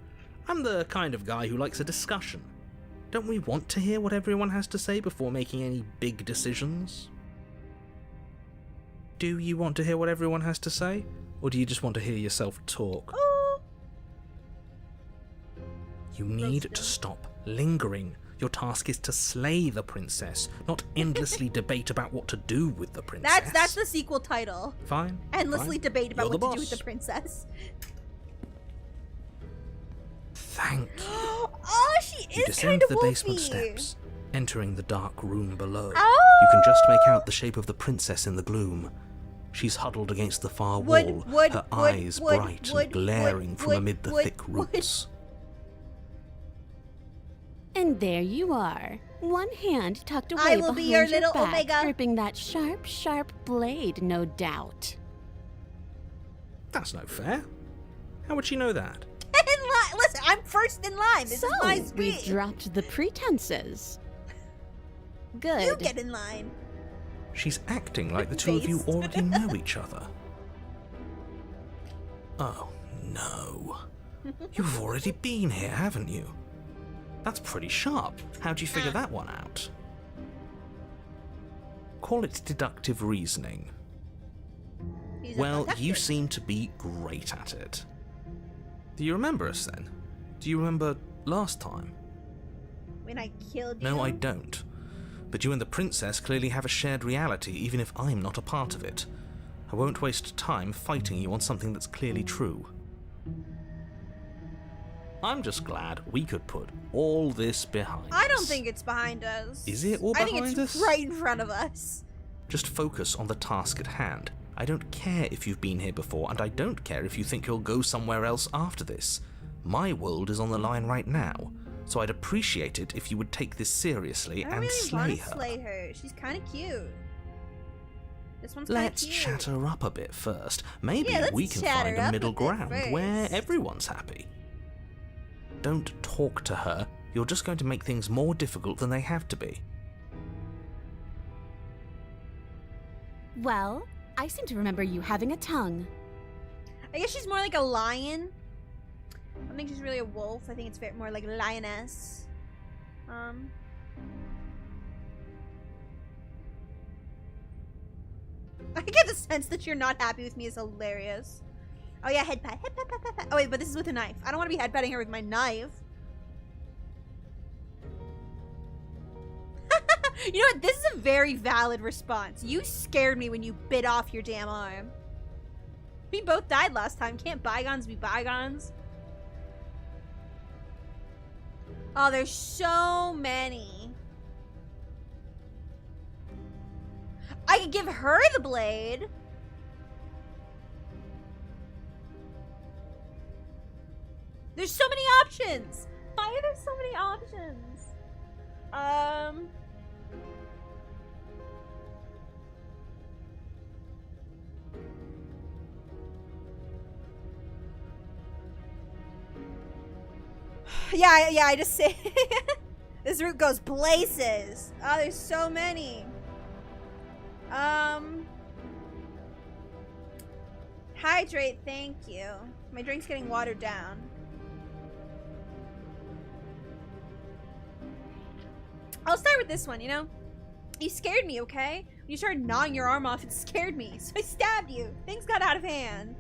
I'm the kind of guy who likes a discussion. Don't we want to hear what everyone has to say before making any big decisions? Do you want to hear what everyone has to say? Or do you just want to hear yourself talk? Ooh. You need Roasted. to stop lingering. Your task is to slay the princess, not endlessly debate about what to do with the princess. That's the sequel title. Fine. Endlessly fine. debate about You're what the to do with the boss. princess. Thank you. Oh, she You is descend kind of the basement wolfy. steps, entering the dark room below. Oh! You can just make out the shape of the princess in the gloom. She's huddled against the far wall, her eyes bright and glaring from amid the thick roots. And there you are. One hand tucked away I will be behind your little back, Omega. gripping that sharp, sharp blade, no doubt. That's no fair. How would she know that? In line. Listen, I'm first in line. This So, is my we've screen. dropped the pretenses. Good. You get in line. She's acting like the two of you Based. already know each other. Oh, no. You've already been here, haven't you? That's pretty sharp. How'd you figure that one out? Call it deductive reasoning. He's a Well, you detective. seem to be great at it. Do you remember us then? Do you remember last time? When I killed you. No, I don't. But you and the princess clearly have a shared reality, even if I'm not a part of it. I won't waste time fighting you on something that's clearly true. I'm just glad we could put all this behind I don't us. think it's behind us. Is it all I think behind it's us? right in front of us. Just focus on the task at hand. I don't care if you've been here before, and I don't care if you think you'll go somewhere else after this. My world is on the line right now, so I'd appreciate it if you would take this seriously I and really slay want to her. slay her. She's kind of cute. This one's kind of Let's cute. chat her up a bit first. Maybe Yeah, let's we can chat find her a up middle a bit ground where first. everyone's happy. Don't talk to her. You're just going to make things more difficult than they have to be. Well, I seem to remember you having a tongue. I guess she's more like a lion. I don't think she's really a wolf. I think it's more like a lioness. I get the sense that you're not happy with me is hilarious. Oh yeah, head pat, head pat, pat, pat, pat. Oh wait, but this is with a knife. I don't want to be head patting her with my knife. You know what? This is a very valid response. You scared me when you bit off your damn arm. We both died last time. Can't bygones be bygones? Oh, there's so many. I could give her the blade. options? Why are there so many options? Yeah, I just say this route goes places. Oh, there's so many. Hydrate, thank you. My drink's getting watered down. I'll start with this one, you know? You scared me, okay? When you started gnawing your arm off, it scared me. So I stabbed you. Things got out of hand.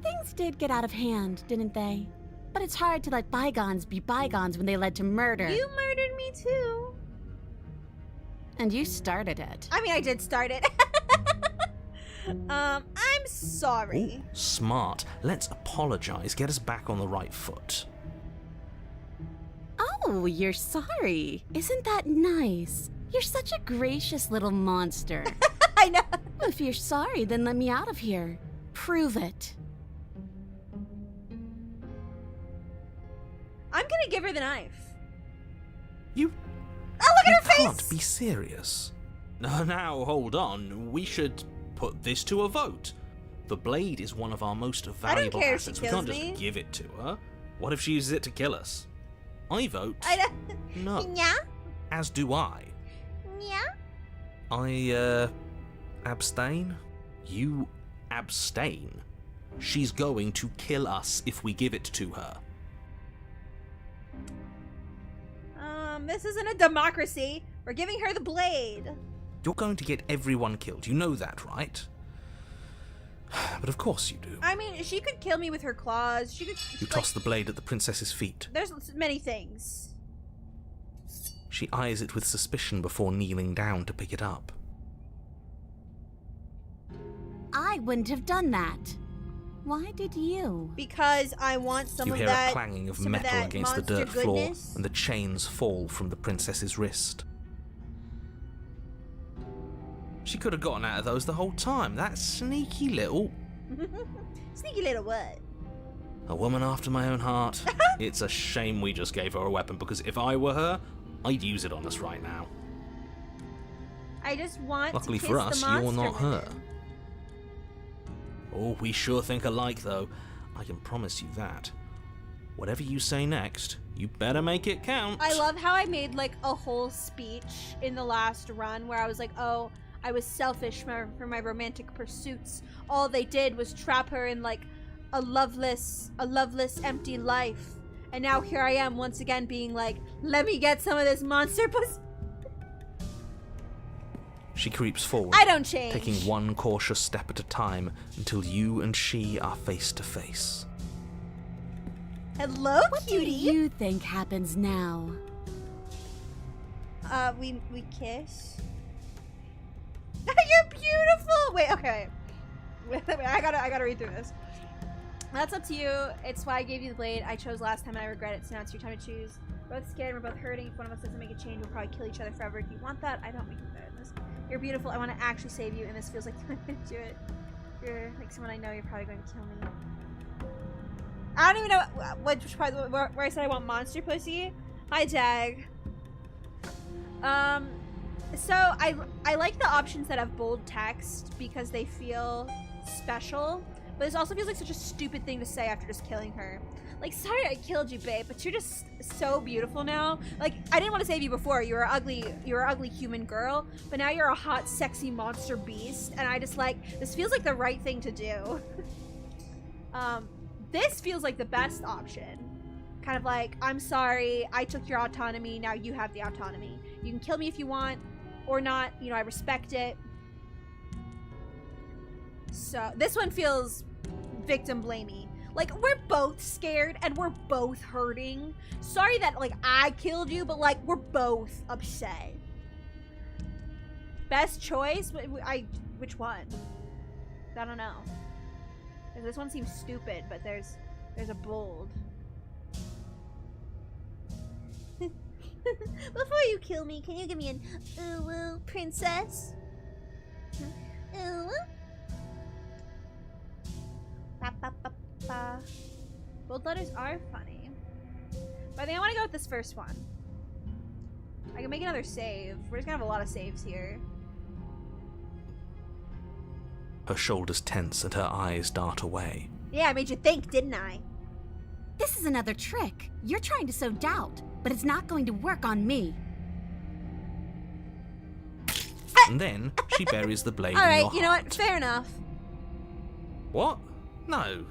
Things did get out of hand, didn't they? But it's hard to let bygones be bygones when they led to murder. You murdered me too. And you started it. I mean, I did start it. I'm sorry. Ooh, smart. Let's apologize. Get us back on the right foot. Oh, you're sorry. Isn't that nice? You're such a gracious little monster. I know. If you're sorry, then let me out of here. Prove it. I'm gonna give her the knife. You Oh, look at her can't face! be serious. Now, hold on. We should put this to a vote. The blade is one of our most valuable care if she assets. We kills can't me. just give it to her. What if she uses it to kill us? I vote I don't... no. Yeah? As do I. Yeah? I, abstain? You abstain? She's going to kill us if we give it to her. This isn't a democracy. We're giving her the blade. You're going to get everyone killed. You know that, right? But of course you do. I mean, she could kill me with her claws. She could... You toss the blade at the princess's feet. There's many things. She eyes it with suspicion before kneeling down to pick it up. I wouldn't have done that. Why did you? Because I want some You of hear that... a clanging of some metal that against the monster dirt floor, goodness. and the chains fall from the princess's wrist. She could have gotten out of those the whole time. That sneaky little... Sneaky little what? A woman after my own heart. It's a shame we just gave her a weapon, because if I were her, I'd use it on us right now. I just want Luckily to kiss for us, the monster you're not with her. it. Oh, we sure think alike, though. I can promise you that. Whatever you say next, you better make it count. I love how I made like a whole speech in the last run where I was like, oh, I was selfish for my romantic pursuits. All they did was trap her in like a loveless, empty life. And now here I am once again being like, let me get some of this monster pussy. She creeps forward, I don't change. taking one cautious step at a time until you and she are face to face. Hello, What cutie. do you think happens now? We kiss. You're beautiful. Wait, okay. Wait, I gotta read through this. That's up to you. It's why I gave you the blade. I chose last time and I regret it, so now it's your time to choose. We're both scared, we're both hurting. If one of us doesn't make a change, we'll probably kill each other forever. Do you want that? I don't make it better than this. You're beautiful. I want to actually save you, and this feels like the way to do it. You're like someone I know. You're probably going to kill me. I don't even know which part where I said I want monster pussy. Hi, Tag. So I like the options that have bold text because they feel special, but this also feels like such a stupid thing to say after just killing her. Like, sorry I killed you, babe, but you're just so beautiful now. Like, I didn't want to save you before. You were ugly human girl, but now you're a hot, sexy monster beast, and I just like, this feels like the right thing to do. This feels like the best option. Kind of like, I'm sorry, I took your autonomy, now you have the autonomy. You can kill me if you want, or not, you know, I respect it. So, this one feels victim blamey. Like, we're both scared and we're both hurting. Sorry that, like, I killed you, but, like, we're both upset. Best choice? Which one? I don't know. This one seems stupid, but there's a bold. Before you kill me, can you give me an ooh, princess? Ooh. Ba, ba, ba, ba. Bold letters are funny. But I think I want to go with this first one. I can make another save. We're just gonna have a lot of saves here. Her shoulders tense and her eyes dart away. Yeah, I made you think, didn't I? This is another trick. You're trying to sow doubt, but it's not going to work on me. And then she buries the blade in Alright, your you know what? heart. Fair enough. What? No.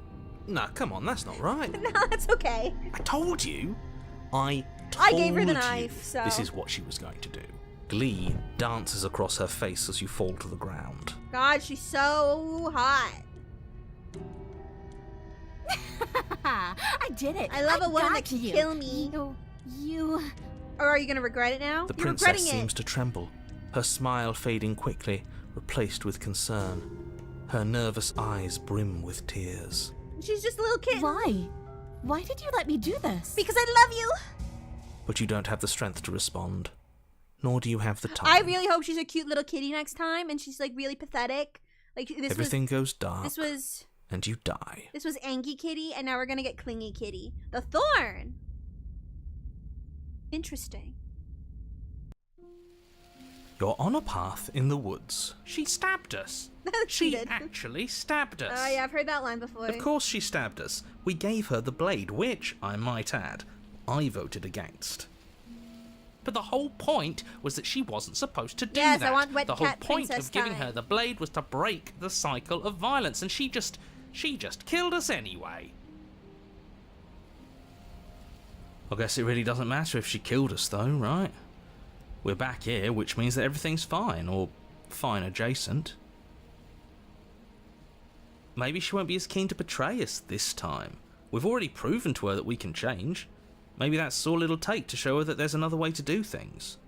No, come on, that's not right. No, that's okay. I told you. I I gave her the told knife, you so... This is what she was going to do. Glee dances across her face as you fall to the ground. God, she's so hot. I did it. I love a woman that got can you. kill me. You... Or are you gonna regret it now? The You're princess regretting seems it. to tremble, her smile fading quickly, replaced with concern. Her nervous eyes brim with tears. She's just a little kid. Why? Why did you let me do this? Because I love you. But you don't have the strength to respond, nor do you have the time. I really hope she's a cute little kitty next time, and she's like really pathetic. Like this Everything goes dark, This was and you die. this was Angie Kitty, and now we're gonna get Clingy Kitty. The Thorn. Interesting. You're on a path in the woods. She stabbed us. She She did. actually stabbed us. Yeah, I've heard that line before. Of course she stabbed us. We gave her the blade, which, I might add, I voted against. But the whole point was that she wasn't supposed to do Yes, that. I want wet the whole cat point princess of giving time. her the blade was to break the cycle of violence, and she just killed us anyway. I guess it really doesn't matter if she killed us, though, right? We're back here, which means that everything's fine, or fine adjacent. Maybe she won't be as keen to betray us this time. We've already proven to her that we can change. Maybe that's all it'll take to show her that there's another way to do things.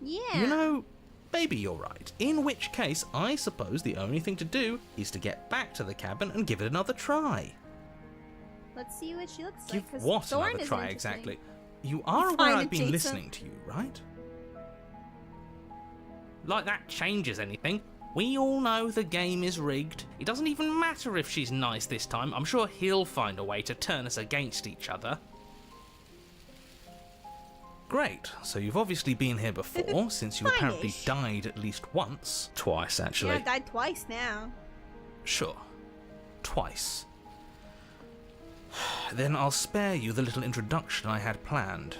Yeah. You know, maybe you're right. In which case, I suppose the only thing to do is to get back to the cabin and give it another try. Let's see what she looks Give like. 'cause what Thorn another is try interesting. exactly? You are aware Fine I've been adjacent. listening to you, right? Like that changes anything. We all know the game is rigged. It doesn't even matter if she's nice this time. I'm sure he'll find a way to turn us against each other. Great. So you've obviously been here before, since you apparently Fine-ish. died at least once. Twice, actually. Yeah, I've died twice now. Sure. Twice. Then I'll spare you the little introduction I had planned.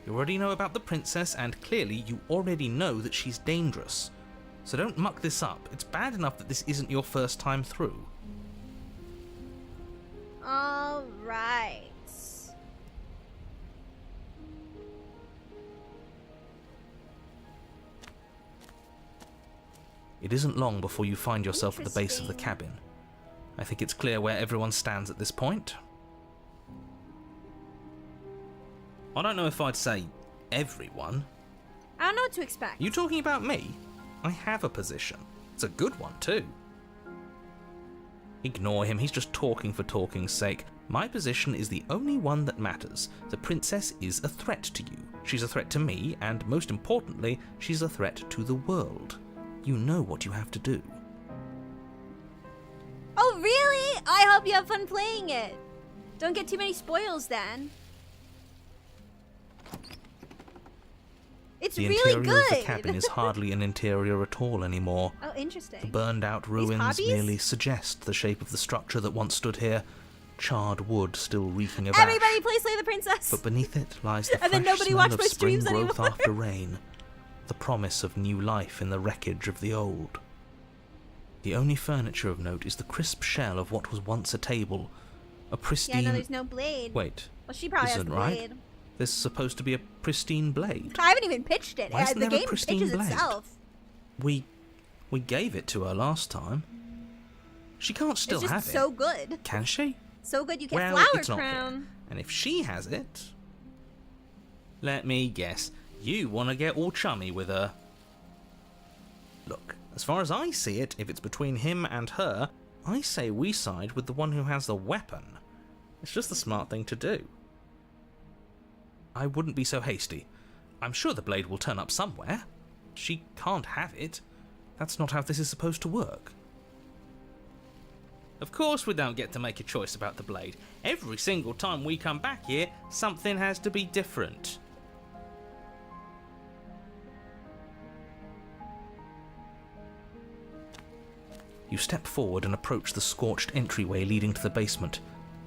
You already know about the princess, and clearly you already know that she's dangerous. So don't muck this up. It's bad enough that this isn't your first time through. Alright. It isn't long before you find yourself at the base of the Interesting. cabin. I think it's clear where everyone stands at this point. I don't know if I'd say everyone. I don't know what to expect. You talking about me? I have a position. It's a good one, too. Ignore him, he's just talking for talking's sake. My position is the only one that matters. The princess is a threat to you. She's a threat to me, and most importantly, she's a threat to the world. You know what you have to do. Oh, really? I hope you have fun playing it. Don't get too many spoils then. It's The really interior good. of the cabin is hardly an interior at all anymore. Oh, interesting. The burned-out ruins hobbies? merely suggest the shape of the structure that once stood here. Charred wood still reeking of Everybody ash. play Slay the Princess. But beneath it lies the And then fresh nobody smell watched of my spring streams growth anymore. after rain. The promise of new life in the wreckage of the old. The only furniture of note is the crisp shell of what was once a table. A Yeah, pristine... no, there's no blade. Wait, Well, she probably has isn't the right. blade. there's supposed to be a pristine blade. I haven't even pitched it. Why isn't The there a game pristine pitches blade? itself. We gave it to her last time. She can't still It's have just so it. good. Can she? So good you get Well, flower it's not here. crown. And if she has it... Let me guess. You want to get all chummy with her. Look, as far as I see it, if it's between him and her, I say we side with the one who has the weapon. It's just the smart thing to do. I wouldn't be so hasty. I'm sure the blade will turn up somewhere. She can't have it. That's not how this is supposed to work. Of course we don't get to make a choice about the blade. Every single time we come back here, something has to be different. You step forward and approach the scorched entryway leading to the basement,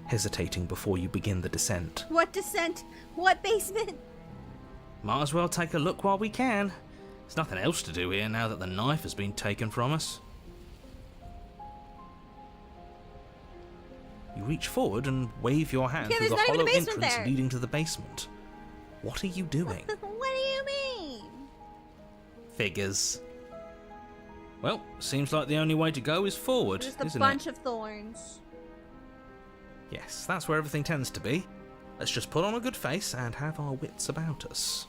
hesitating before you begin the descent. What descent? What basement? Might as well take a look while we can. There's nothing else to do here now that the knife has been taken from us. You reach forward and wave your hand through the there's not even hollow a basement entrance there. leading to the basement. What are you doing? What do you mean? Figures. Well, seems like the only way to go is forward, Just a isn't bunch it? of thorns. Yes, that's where everything tends to be. Let's just put on a good face and have our wits about us.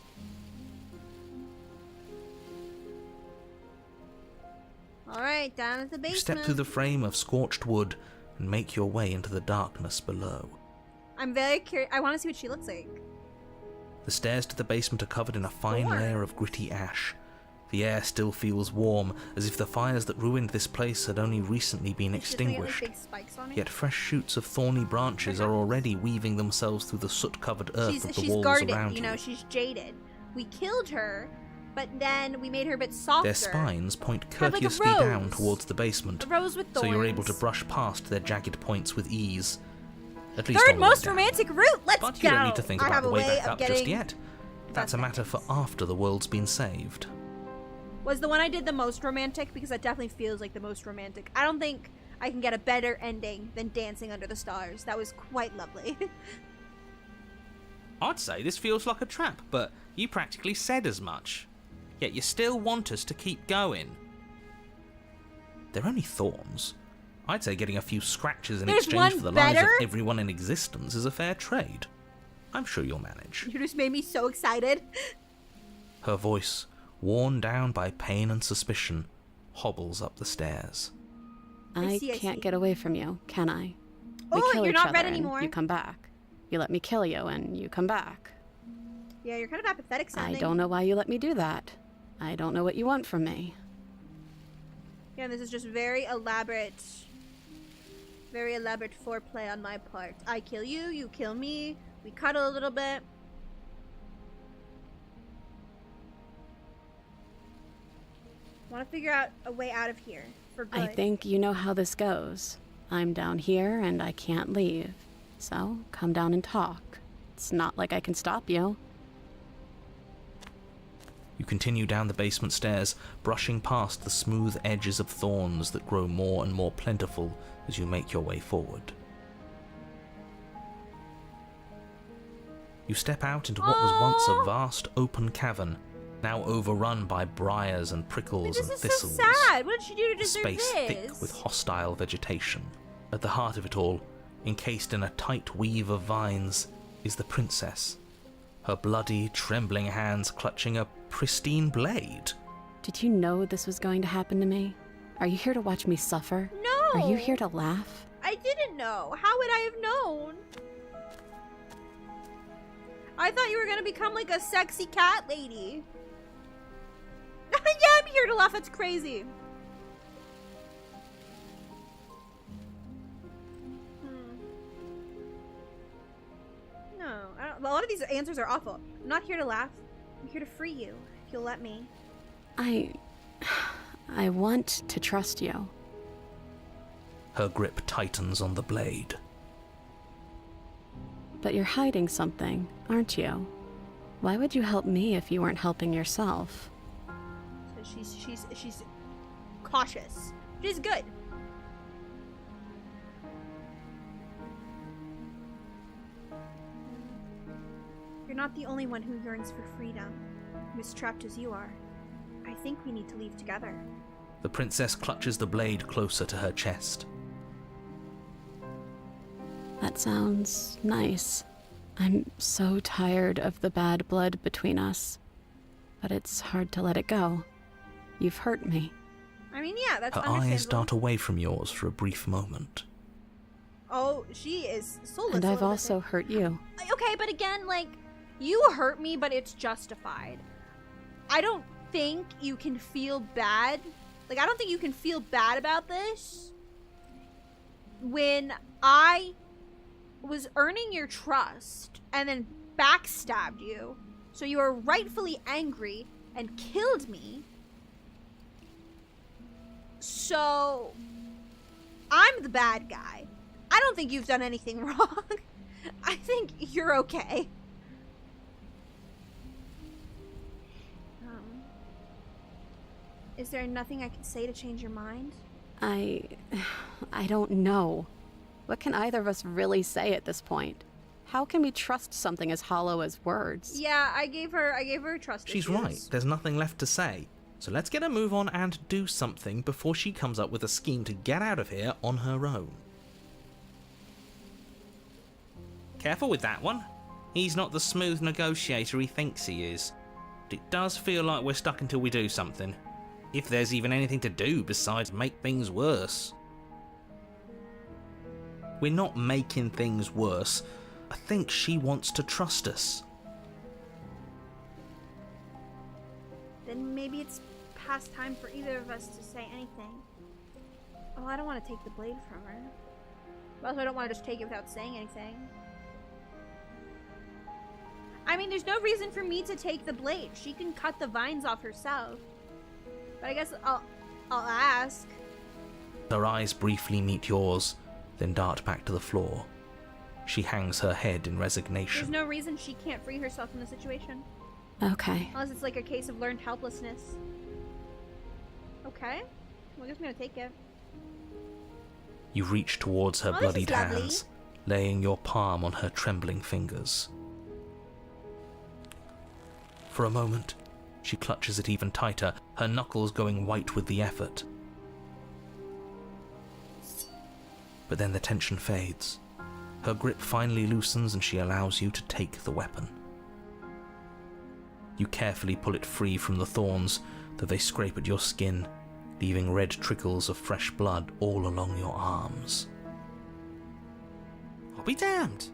Alright, down at the basement. You step through the frame of scorched wood and make your way into the darkness below. I'm very curious. I want to see what she looks like. The stairs to the basement are covered in a fine Thorn. layer of gritty ash. The air still feels warm, as if the fires that ruined this place had only recently been She's just gonna get, like, extinguished. big spikes on it. Yet fresh shoots of thorny branches are already weaving themselves through the soot-covered earth of the she's walls guarded, around you know, she's jaded. We killed her, but then we made her a bit softer. Their spines point Have, like, a courteously down rose. towards the basement, A rose with so thorns. you're able to brush past their jagged points with ease. At least Third on the way most down. romantic route. Let's But go. you don't need to think I about have the a way way back of up just getting yet. That's a matter for after the world's been saved. Was the one I did the most romantic? Because that definitely feels like the most romantic. I don't think I can get a better ending than Dancing Under the Stars. That was quite lovely. I'd say this feels like a trap, but you practically said as much. Yet you still want us to keep going. They're only thorns. I'd say getting a few scratches in There's exchange one for the lives of better? everyone in existence is a fair trade. I'm sure you'll manage. You just made me so excited. Her voice, worn down by pain and suspicion, hobbles up the stairs. I see, I can't see. get away from you, can I? We Oh, kill you're each not other red and anymore. You come back. You let me kill you and you come back. Yeah, you're kind of apathetic sounding. I don't know why you let me do that. I don't know what you want from me. Yeah, this is just very elaborate foreplay on my part. I kill you, you kill me, we cuddle a little bit. Want to figure out a way out of here for good. I think you know how this goes. I'm down here and I can't leave. So, come down and talk. It's not like I can stop you. You continue down the basement stairs, brushing past the smooth edges of thorns that grow more and more plentiful as you make your way forward. You step out into what was once a vast open cavern, now overrun by briars and prickles This and is thistles. so sad. What did she do to A deserve space this? thick with hostile vegetation. At the heart of it all, encased in a tight weave of vines, is the princess, her bloody, trembling hands clutching a pristine blade. Did you know this was going to happen to me? Are you here to watch me suffer? No. Are you here to laugh? I didn't know. How would I have known? I thought you were gonna become like a sexy cat lady. Yeah, I'm here to laugh. It's crazy. No, I don't, a lot of these answers are awful. I'm not here to laugh. I'm here to free you, if you'll let me. I want to trust you. Her grip tightens on the blade. But you're hiding something, aren't you? Why would you help me if you weren't helping yourself? So she's cautious, which is good. You're not the only one who yearns for freedom, as trapped as you are. I think we need to leave together. The princess clutches the blade closer to her chest. That sounds nice. I'm so tired of the bad blood between us. But it's hard to let it go. You've hurt me. I mean, yeah, that's Her understandable. eyes dart away from yours for a brief moment. Oh, she is soulless. And a I've little bit also there. hurt you. Okay, but again, like, you hurt me, but it's justified. I don't think you can feel bad. Like, I don't think you can feel bad about this. when I was earning your trust and then backstabbed you, so you were rightfully angry and killed me. So I'm the bad guy. I don't think you've done anything wrong. I think you're okay. Is there nothing I can say to change your mind? I don't know. What can either of us really say at this point? How can we trust something as hollow as words? Yeah, I gave her trust She's issues. right. There's nothing left to say. So let's get a move on and do something before she comes up with a scheme to get out of here on her own. Careful with that one. He's not the smooth negotiator he thinks he is. It does feel like we're stuck until we do something. If there's even anything to do besides make things worse. We're not making things worse. I think she wants to trust us. Then maybe it's past time for either of us to say anything. Oh, I don't want to take the blade from her. But also I don't want to just take it without saying anything. I mean, there's no reason for me to take the blade. She can cut the vines off herself. But I guess I'll ask. Her eyes briefly meet yours, then dart back to the floor. She hangs her head in resignation. There's no reason she can't free herself from the situation. Okay. Unless it's like a case of learned helplessness. Okay. Well, I guess I'm gonna take it. You reach towards her Oh, this is bloodied lovely. hands, laying your palm on her trembling fingers. For a moment, she clutches it even tighter, her knuckles going white with the effort. But then the tension fades. Her grip finally loosens and she allows you to take the weapon. You carefully pull it free from the thorns, though they scrape at your skin, leaving red trickles of fresh blood all along your arms. I'll be damned.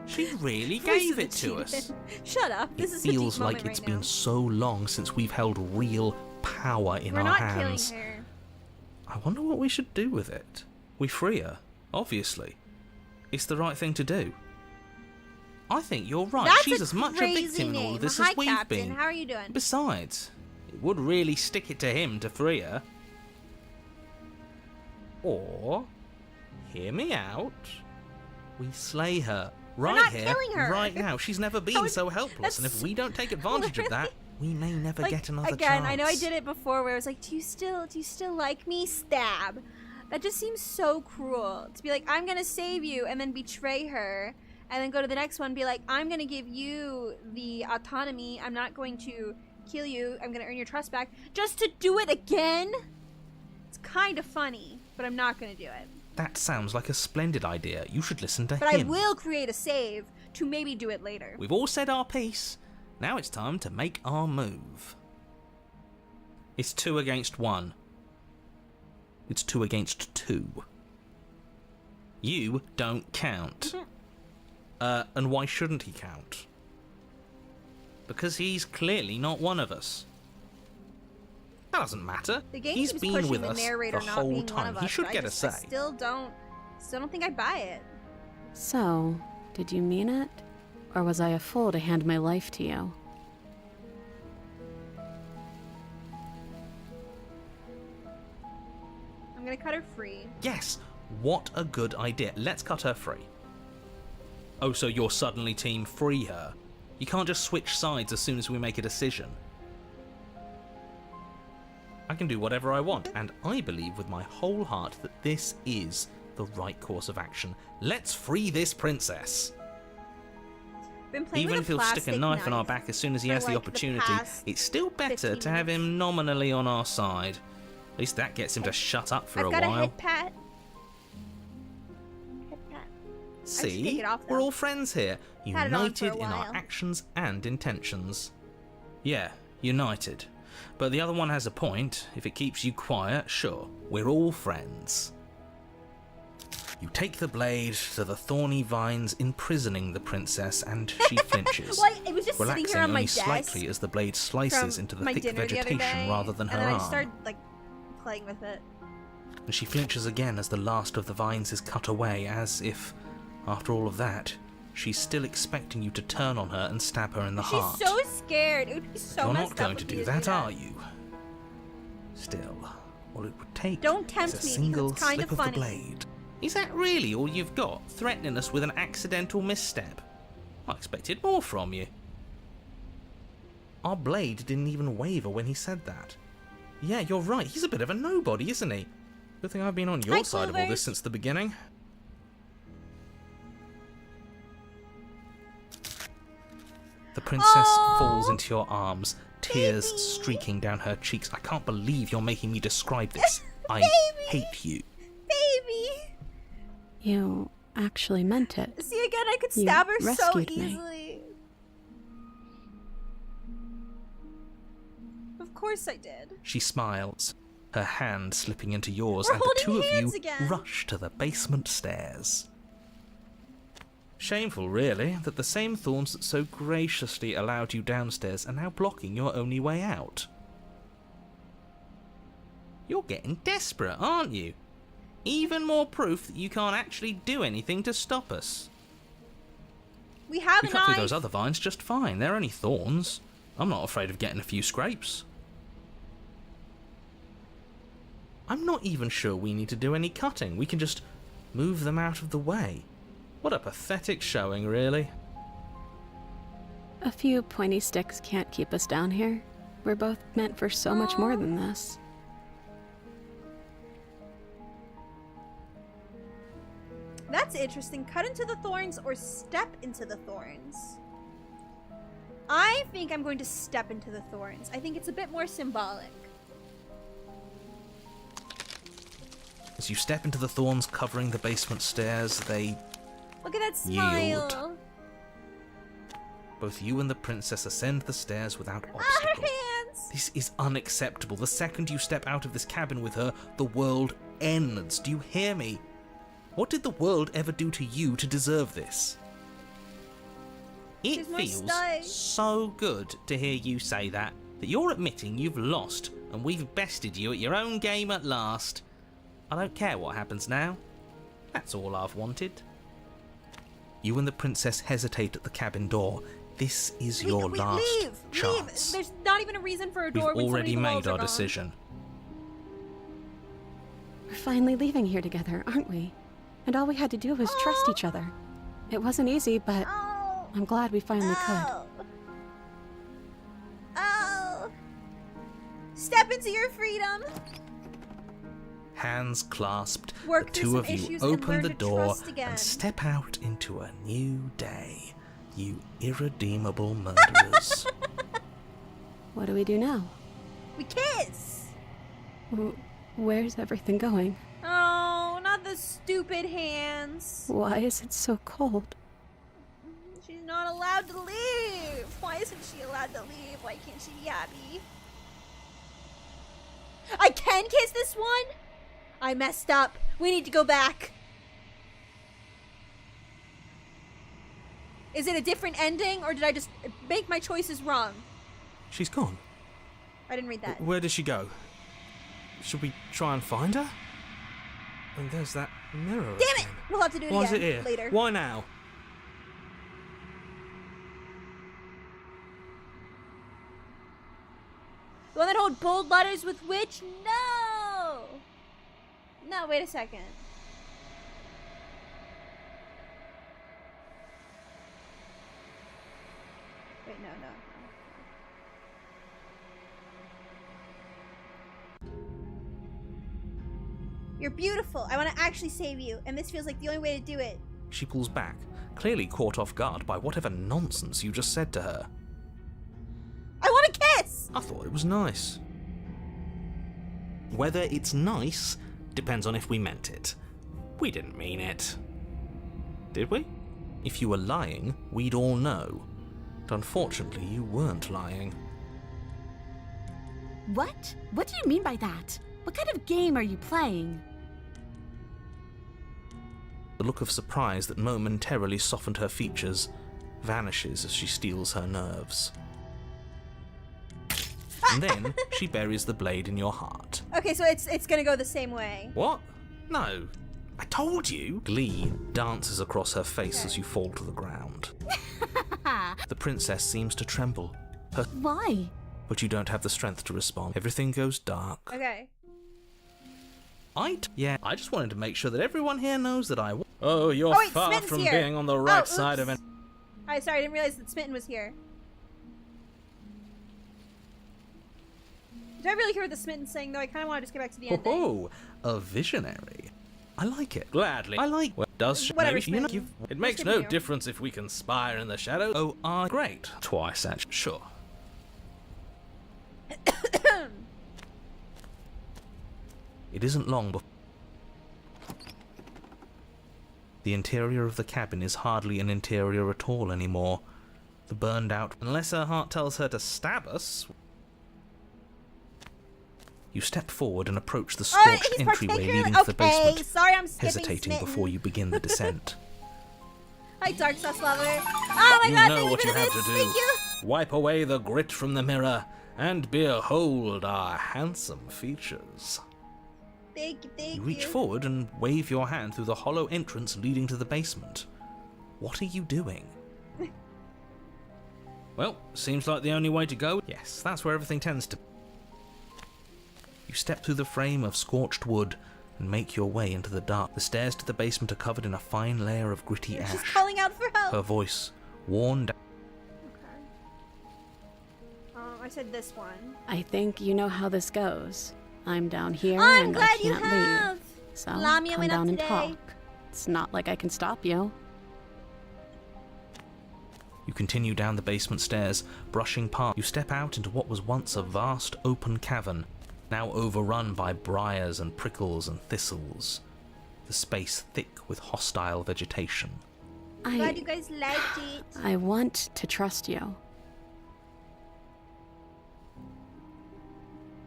She really gave it to us. Shut up. It This is a deep feels like moment it's right now. been so long since we've held real power in We're our not hands. killing her. I wonder what we should do with it. We free her, obviously. It's the right thing to do. I think you're right. That's She's a as much a crazy victim in all name. of this Hi, as we've Captain. been. How are you doing? Besides, it would really stick it to him to free her. Or, hear me out, we slay her. Right not here, killing her. right now. She's never been Oh, so helpless, and if that's we don't take advantage of that, we may never Like, get another again, chance. I know I did it before where I was like, do you still like me? Stab. That just seems so cruel. To be like, I'm gonna save you and then betray her. And then go to the next one and be like, I'm gonna give you the autonomy. I'm not going to kill you. I'm gonna earn your trust back. Just to do it again? It's kind of funny, but I'm not gonna do it. That sounds like a splendid idea. You should listen to But him. I will create a save to maybe do it later. We've all said our piece. Now it's time to make our move. It's 2 against 1. It's 2 against 2. You don't count. And why shouldn't he count? Because he's clearly not one of us. That doesn't matter. The game He's keeps been pushing with the us narrator the not whole being one time. of He us, should but get I a say. still don't think I buy it. So, did you mean it? Or was I a fool to hand my life to you? I'm gonna cut her free. Yes, what a good idea. Let's cut her free. Oh, so you're suddenly team free her. You can't just switch sides as soon as we make a decision. I can do whatever I want, and I believe with my whole heart that this is the right course of action. Let's free this princess. Been playing Even with if he'll stick a plastic knife in our back as soon as he for, has the like, opportunity, past it's still better 15 to have him minutes. nominally on our side. At least that gets him to shut up for I've a got while. a head pat. Head pat. should take See, it off, we're though. all friends here, Had it on for a united in our while. actions and intentions. Yeah, united. But the other one has a point. If it keeps you quiet, sure, we're all friends. You take the blade to the thorny vines imprisoning the princess, and she flinches, Well, it was just sitting relaxing here on my only desk slightly as the blade slices from into the my thick dinner the other vegetation day, rather than her and then arm. I started like playing with it. and she flinches again as the last of the vines is cut away, as if, after all of that, she's still expecting you to turn on her and stab her in the heart. She's so scared. It would be so You're messed not going up to if do you that, are you? Still, all it would take Don't tempt is a me, because single it's kind slip of of funny. the blade. Is that really all you've got, threatening us with an accidental misstep? I expected more from you. Our blade didn't even waver when he said that. Yeah, you're right, he's a bit of a nobody, isn't he? Good thing I've been on your Hi, side of all Clovers. this since the beginning. The princess falls into your arms, tears baby. streaking down her cheeks. I can't believe you're making me describe this. I Baby. hate you. Baby! You actually meant it. See, again, I could You stab her so rescued me. easily. Of course I did. She smiles, her hand slipping into yours, We're and the two holding of you hands again. rush to the basement stairs. Shameful, really, that the same thorns that so graciously allowed you downstairs are now blocking your only way out. You're getting desperate, aren't you? Even more proof that you can't actually do anything to stop us. We have We a cut through knife. those other vines just fine. They're only thorns. I'm not afraid of getting a few scrapes. I'm not even sure we need to do any cutting. We can just move them out of the way. What a pathetic showing, really. A few pointy sticks can't keep us down here. We're both meant for so much more than this. That's interesting. Cut into the thorns or step into the thorns? I think I'm going to step into the thorns. I think it's a bit more symbolic. As you step into the thorns covering the basement stairs, they... Look at that smile. Yield. Both you and the princess ascend the stairs without Ah, her obstacle. hands! This is unacceptable. The second you step out of this cabin with her, the world ends. Do you hear me? What did the world ever do to you to deserve this? It There's more feels stuff. so good to hear you say that you're admitting you've lost and we've bested you at your own game at last. I don't care what happens now. That's all I've wanted. You and the princess hesitate at the cabin door. This is your last leave, chance. Leave. There's not even a reason for a We've door when so already many made walls are our gone. decision. We're finally leaving here together, aren't we? And all we had to do was trust each other. It wasn't easy, but Oh. I'm glad we finally could. Oh. Oh. Step into your freedom. Hands clasped, Work the through two some of you issues and open learn the to door trust again. and step out into a new day. You irredeemable murderers. What do we do now? We kiss. Where's everything going? Oh, not the stupid hands. Why is it so cold? She's not allowed to leave. Why isn't she allowed to leave? Why can't she be happy? I can kiss this one? I messed up. We need to go back. Is it a different ending, or did I just make my choices wrong? She's gone. I didn't read that. Where did she go? Should we try and find her? And there's that mirror. Damn it! again. We'll have to do it Why is again it here? later. Why now? The one that hold bold letters with which? No! No, wait a second. Wait, no. You're beautiful. I want to actually save you, and this feels like the only way to do it. She pulls back, clearly caught off guard by whatever nonsense you just said to her. I want to kiss! I thought it was nice. Whether it's nice depends on if we meant it. We didn't mean it. Did we? If you were lying, we'd all know. But unfortunately, you weren't lying. What? What do you mean by that? What kind of game are you playing? The look of surprise that momentarily softened her features vanishes as she steels her nerves. And then she buries the blade in your heart. Okay, so it's gonna go the same way. What? No. I told you! Glee dances across her face as you fall to the ground. The princess seems to tremble. Why? But you don't have the strength to respond. Everything goes dark. Okay. Yeah, I just wanted to make sure that everyone here knows that I... Oh, you're wait, far Smitten's from here. being on the right side of it. Alright, sorry, I didn't realize that Smitten was here. Did I really hear what the Smitten's saying, though? I kind of want to just get back to the ending. Oh, a visionary. I like it. Gladly. I like... Well, does... Whatever, maybe, you know, Smitten. it makes Let's no continue. difference if we conspire in the shadows. Oh, great. Twice, actually. Sure. It isn't long before... The interior of the cabin is hardly an interior at all anymore. The burned out... Unless her heart tells her to stab us... You step forward and approach the scorched he's entryway particularly... leading to the basement, Sorry, I'm skipping hesitating Smitten. before you begin the descent. Hi, Dark Sauce Lover. Oh my You god, know thank what you you for have this. to do. Thank you. Wipe away the grit from the mirror and behold our handsome features. Thank you. You reach forward and wave your hand through the hollow entrance leading to the basement. What are you doing? Well, seems like the only way to go. Yes, that's where everything tends to... You step through the frame of scorched wood and make your way into the dark. The stairs to the basement are covered in a fine layer of gritty She's ash. calling out for help. Her voice, worn down. Okay. I said this one. I think you know how this goes. I'm down here I'm and glad I you can't have. leave. So Lamia come went up down and today. talk. It's not like I can stop you. You continue down the basement stairs, brushing past. You step out into what was once a vast open cavern, now overrun by briars and prickles and thistles. The space thick with hostile vegetation. Glad you guys liked it. I want to trust you.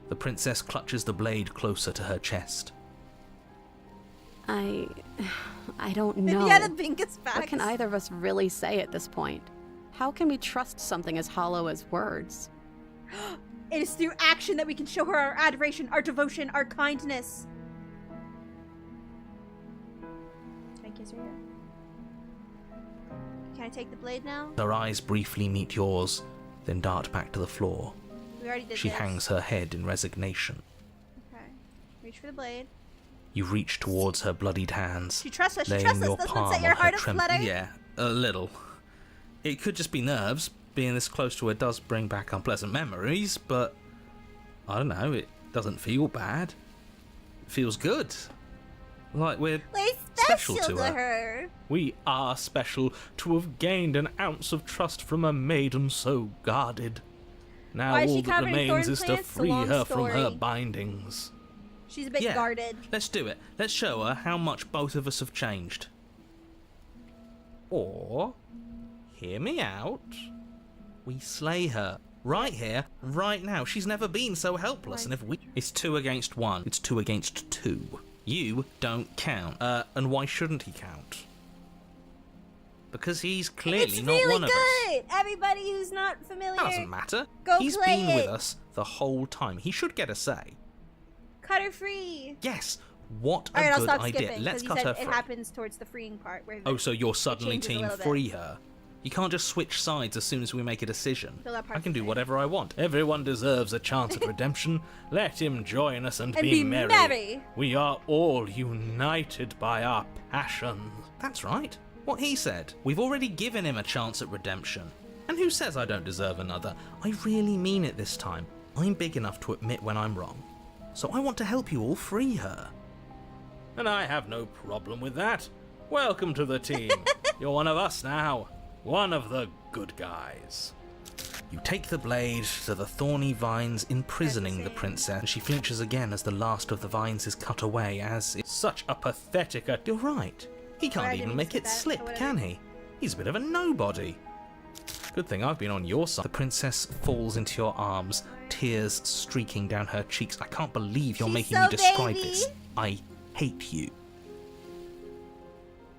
The princess clutches the blade closer to her chest. I don't know. Yeah, the biggest facts. What can either of us really say at this point? How can we trust something as hollow as words? It is through action that we can show her our adoration, our devotion, our kindness. Can I kiss her here? Can I take the blade now? Her eyes briefly meet yours, then dart back to the floor. We already did She this. hangs her head in resignation. Okay. Reach for the blade. You reach towards her bloodied hands, She trusts us. She laying trusts us. your Doesn't palm set your on her heart aflutter. Yeah, a little. It could just be nerves. Being this close to her does bring back unpleasant memories, but I don't know, it doesn't feel bad. It feels good. Like we're special to her. her. We are special to have gained an ounce of trust from a maiden so guarded. Now Why is she all that covered in remains thorn is to plants? It's a free long her from her story. bindings. She's a bit Yeah, guarded. let's do it. Let's show her how much both of us have changed. Or, hear me out, we slay her. Right here, right now. She's never been so helpless, and if we... It's 2 against 1. It's 2 against 2. You don't count. And why shouldn't he count? Because he's clearly It's not really one of us. good. Everybody who's not familiar, That doesn't matter. Go He's play been with it. us the whole time. He should get a say. cut her free. Yes, what a All right, I'll good stop idea. skipping Let's because cut you her said it free. happens towards the freeing part. Where Oh, so you're suddenly changes a team little bit. free her. You can't just switch sides as soon as we make a decision. Fill that part I can do today. whatever I want. Everyone deserves a chance at redemption. Let him join us and, And be be merry. merry. We are all united by our passion. That's right. What he said. We've already given him a chance at redemption. And who says I don't deserve another? I really mean it this time. I'm big enough to admit when I'm wrong. So I want to help you all free her. And I have no problem with that. Welcome to the team. You're one of us now. One of the good guys. You take the blade to the thorny vines imprisoning the princess, and she flinches again as the last of the vines is cut away, as it's such a pathetic... You're right. He I can't didn't even make see it that, or slip, whatever. can he? He's a bit of a nobody. Good thing I've been on your side. The princess falls into your arms, tears streaking down her cheeks. I can't believe you're She's making so me describe baby. this. I hate you.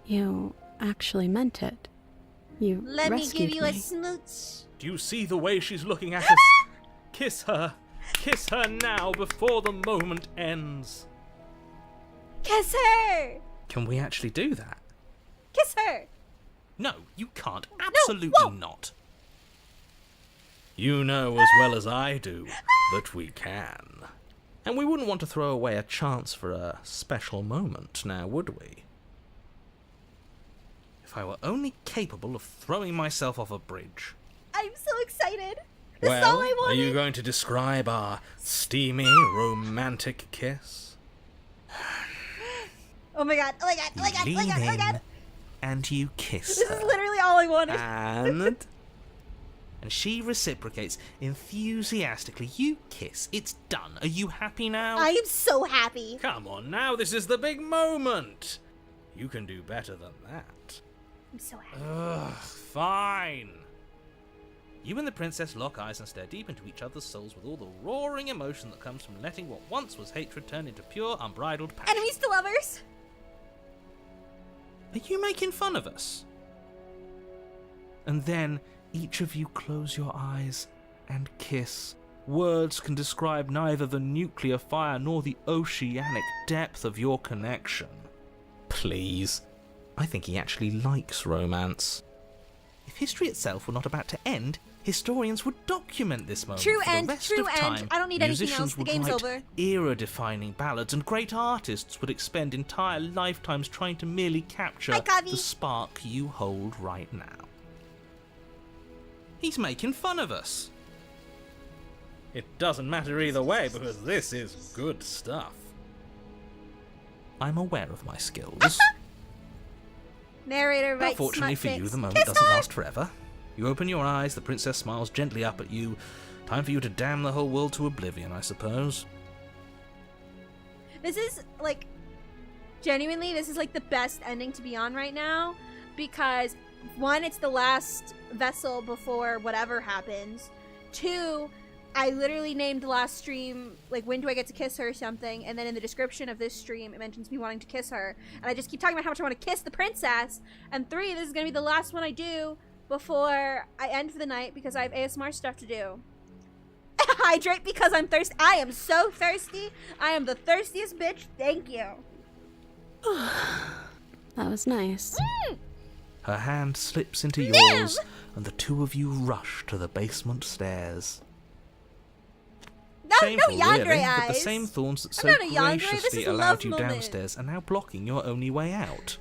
You actually meant it. You Let me rescued give you a me. smooch. Do you see the way she's looking at us? Kiss her. Kiss her now before the moment ends. Kiss her! Can we actually do that? Kiss her! No, you can't. Absolutely won't. not. You know as well as I do that we can. And we wouldn't want to throw away a chance for a special moment, now would we? If I were only capable of throwing myself off a bridge. I'm so excited. This is all I Well, are wanted. you going to describe our steamy, romantic kiss? Oh my god, oh my god, oh my god, oh my god, oh my god. And you kiss This her. is literally all I wanted. And she reciprocates enthusiastically. You kiss. It's done. Are you happy now? I am so happy. Come on now, this is the big moment. You can do better than that. I'm so happy. Ugh, fine. You and the princess lock eyes and stare deep into each other's souls with all the roaring emotion that comes from letting what once was hatred turn into pure, unbridled passion. Enemies to lovers. Are you making fun of us? And then each of you close your eyes and kiss. Words can describe neither the nuclear fire nor the oceanic depth of your connection. Please. I think he actually likes romance. If history itself were not about to end, historians would document this moment True for end, the rest true of end. time. I don't need anything Musicians else. The would game's write over. era-defining ballads, and great artists would expend entire lifetimes trying to merely capture Hi, Kavi. the spark you hold right now. He's making fun of us. It doesn't matter either way, because this is good stuff. I'm aware of my skills. Narrator writes Unfortunately smut for you, fics. the moment Kiss doesn't her! last forever. You open your eyes, the princess smiles gently up at you. Time for you to damn the whole world to oblivion, I suppose. This is, like, genuinely, this is, like, the best ending to be on right now. Because, one, it's the last vessel before whatever happens. Two, I literally named the last stream, like, when do I get to kiss her or something. And then in the description of this stream, it mentions me wanting to kiss her. And I just keep talking about how much I want to kiss the princess. And three, this is going to be the last one I do before I end for the night because I have ASMR stuff to do. Hydrate because I'm thirsty. I am so thirsty. I am the thirstiest bitch. Thank you. That was nice. Her hand slips into Ma'am! yours, and the two of you rush to the basement stairs. No, Shameful, no yandere really, eyes. but the same thorns that so I'm not a yandere, this graciously is a allowed love you moment. downstairs are now blocking your only way out.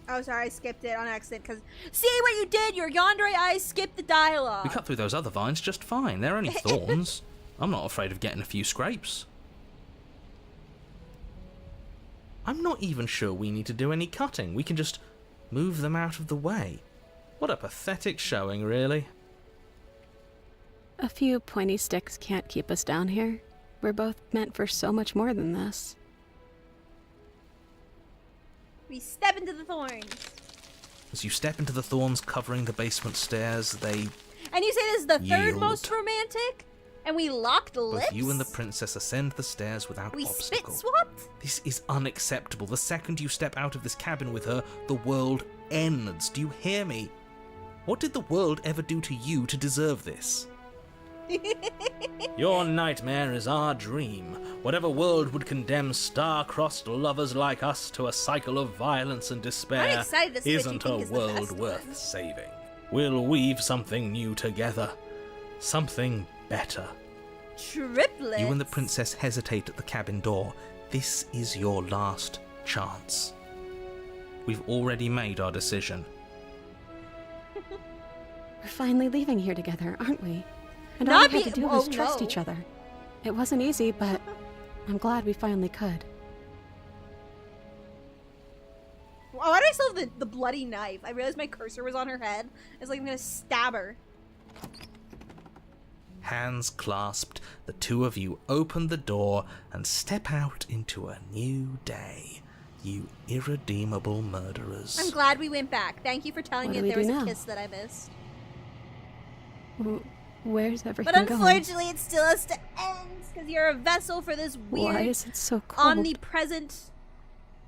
Oh, sorry, I skipped it on accident because see what you did. Your yandere eyes skipped the dialogue. We cut through those other vines just fine. They're only thorns. I'm not afraid of getting a few scrapes. I'm not even sure we need to do any cutting. We can just move them out of the way. What a pathetic showing, really. A few pointy sticks can't keep us down here. We're both meant for so much more than this. We step into the thorns. As you step into the thorns covering the basement stairs, they... And you say this is the third Yield. most romantic? And we locked lips? Both you and the princess ascend the stairs without We obstacle. spit swapped? This is unacceptable. The second you step out of this cabin with her, the world ends. Do you hear me? What did the world ever do to you to deserve this? Your nightmare is our dream. Whatever world would condemn star-crossed lovers like us to a cycle of violence and despair I'm excited to see what you isn't a think is the world best worth one. saving. We'll weave something new together. Something better. Triplets. You and the princess hesitate at the cabin door. This is your last chance. We've already made our decision. We're finally leaving here together, aren't we? And Not all we had be- to do oh, was trust no. each other. It wasn't easy, but I'm glad we finally could. Why do I still have the bloody knife? I realized my cursor was on her head. It's like I'm gonna stab her. Hands clasped, the two of you open the door and step out into a new day. You irredeemable murderers. I'm glad we went back. Thank you for telling What me do that we there do was a now? kiss that I missed. Where's everything But going? unfortunately, it still has to end because you're a vessel for this Why weird, is it so cold? omnipresent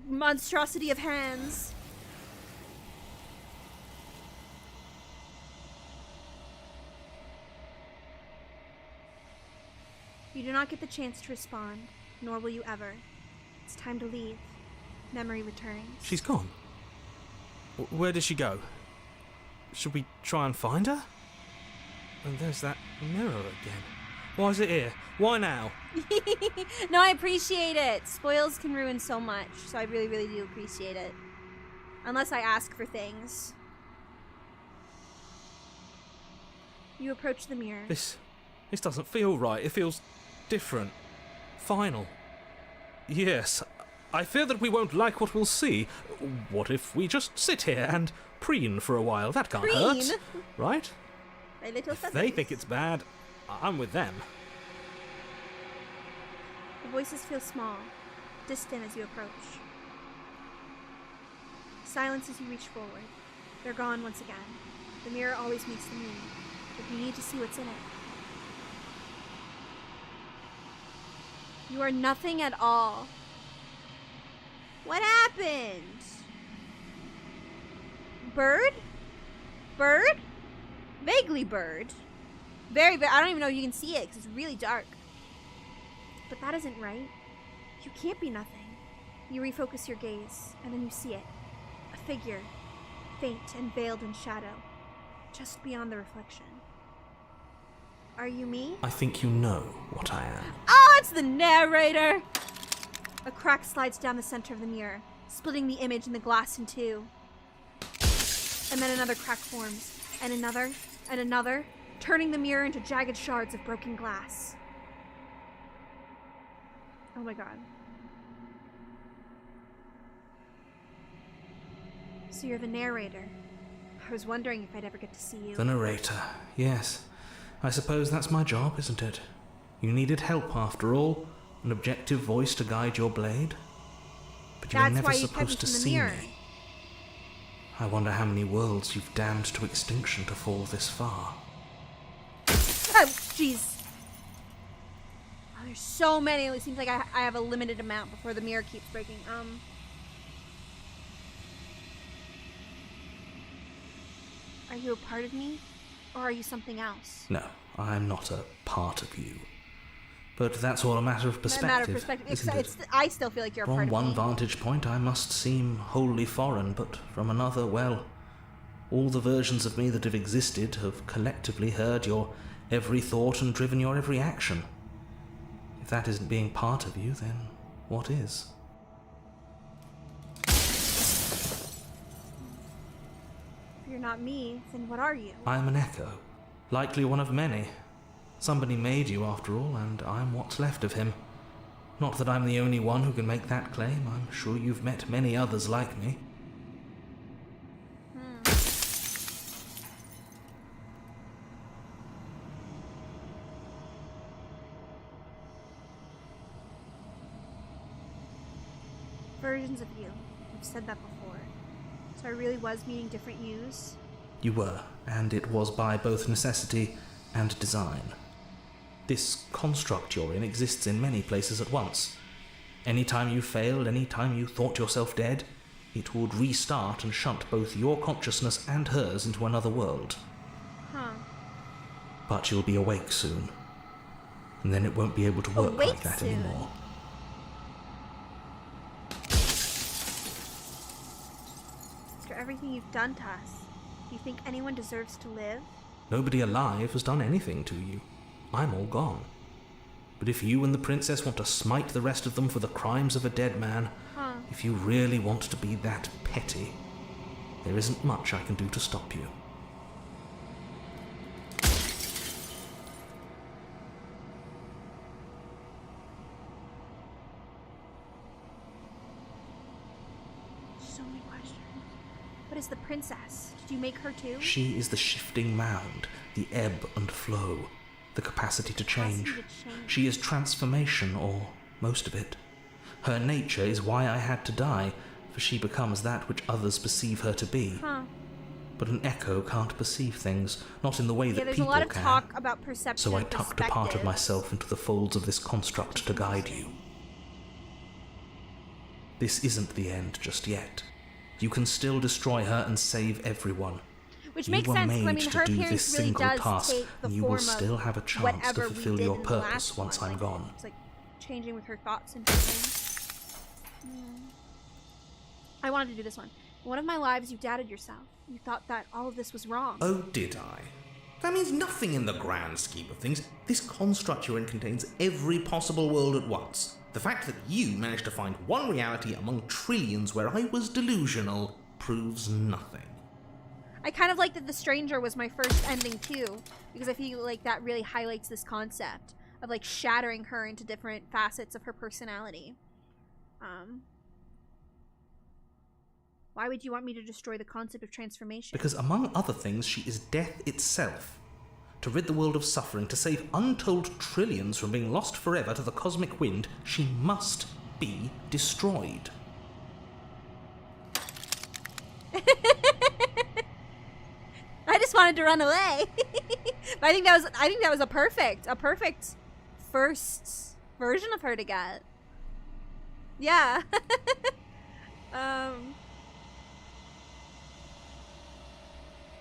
monstrosity of hands. You do not get the chance to respond, nor will you ever. It's time to leave. Memory returns. She's gone. Where did she go? Should we try and find her? And there's that mirror again. Why is it here? Why now? No, I appreciate it. Spoils can ruin so much, so I really, really do appreciate it. Unless I ask for things. You approach the mirror. This doesn't feel right. It feels different. Final. Yes, I fear that we won't like what we'll see. What if we just sit here and preen for a while? That can't hurt, right? My little If feathers. they think it's bad, I'm with them. The voices feel small, distant as you approach. Silence as you reach forward. They're gone once again. The mirror always meets the moon, but you need to see what's in it. You are nothing at all. What happened? Bird? Bird? Vaguely bird. Very, I don't even know if you can see it because it's really dark. But that isn't right. You can't be nothing. You refocus your gaze, and then you see it. A figure, faint and veiled in shadow, just beyond the reflection. Are you me? I think you know what I am. Oh, it's the narrator! A crack slides down the center of the mirror, splitting the image and the glass in two. And then another crack forms, and another, turning the mirror into jagged shards of broken glass. Oh my god. So you're the narrator. I was wondering if I'd ever get to see you. The narrator, yes. I suppose that's my job, isn't it? You needed help after all, an objective voice to guide your blade. But you were That's never why you kept supposed me to from the see mirror. me. I wonder how many worlds you've damned to extinction to fall this far. Oh, jeez. Oh, there's so many. It seems like I have a limited amount before the mirror keeps breaking. Are you a part of me? Or are you something else? No, I'm not a part of you. But that's all a matter of perspective. A matter of perspective. Isn't it? I still feel like you're a part From of one me. vantage point, I must seem wholly foreign, but from another, well, all the versions of me that have existed have collectively heard your every thought and driven your every action. If that isn't being part of you, then what is? If you're not me, then what are you? I am an echo, likely one of many. Somebody made you, after all, and I'm what's left of him. Not that I'm the only one who can make that claim. I'm sure you've met many others like me. Versions of you. I've said that before. So I really was meeting different yous? You were, and it was by both necessity and design. This construct you're in exists in many places at once. Any time you failed, any time you thought yourself dead, it would restart and shunt both your consciousness and hers into another world. Huh. But you'll be awake soon. And then it won't be able to work Awake like that soon? anymore. After everything you've done to us, do you think anyone deserves to live? Nobody alive has done anything to you. I'm all gone. But if you and the princess want to smite the rest of them for the crimes of a dead man, Huh. if you really want to be that petty, there isn't much I can do to stop you. So many questions. What is the princess? Did you make her too? She is the shifting mound, the ebb and flow, the capacity to change. Capacity to change. She is transformation, or most of it. Her nature is why I had to die, for she becomes that which others perceive her to be. Huh. But an echo can't perceive things, not in the way Yeah, that there's a people lot of can. talk about perception So I and tucked a part of perspective. myself into the folds of this construct to guide you. This isn't the end just yet. You can still destroy her and save everyone. Which You makes were sense, 'cause, made I mean, to her do appearance this really single does task, take the and you form will still of have a chance to whatever we fulfill did your in the purpose last once one, I'm I gone. think. It's like changing with her thoughts and feelings. I wanted to do this one. In one of my lives, you doubted yourself. You thought that all of this was wrong. Oh, did I? That means nothing in the grand scheme of things. This construct you're in contains every possible world at once. The fact that you managed to find one reality among trillions where I was delusional proves nothing. I kind of like that The Stranger was my first ending too, because I feel like that really highlights this concept of like shattering her into different facets of her personality. Why would you want me to destroy the concept of transformation? Because among other things, she is death itself. To rid the world of suffering, to save untold trillions from being lost forever to the cosmic wind, she must be destroyed. I just wanted to run away. But I think that was a perfect first version of her to get. Yeah.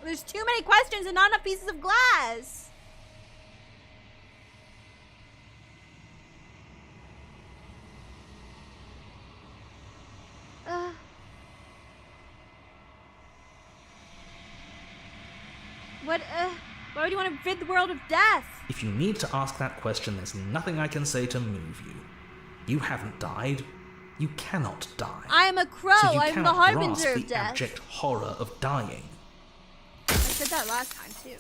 There's too many questions and not enough pieces of glass. Why would you want to rid the world of death? If you need to ask that question, there's nothing I can say to move you. You haven't died. You cannot die. I am a crow. So you I'm the cannot harbinger grasp of the death. abject horror of dying. I said that last time too.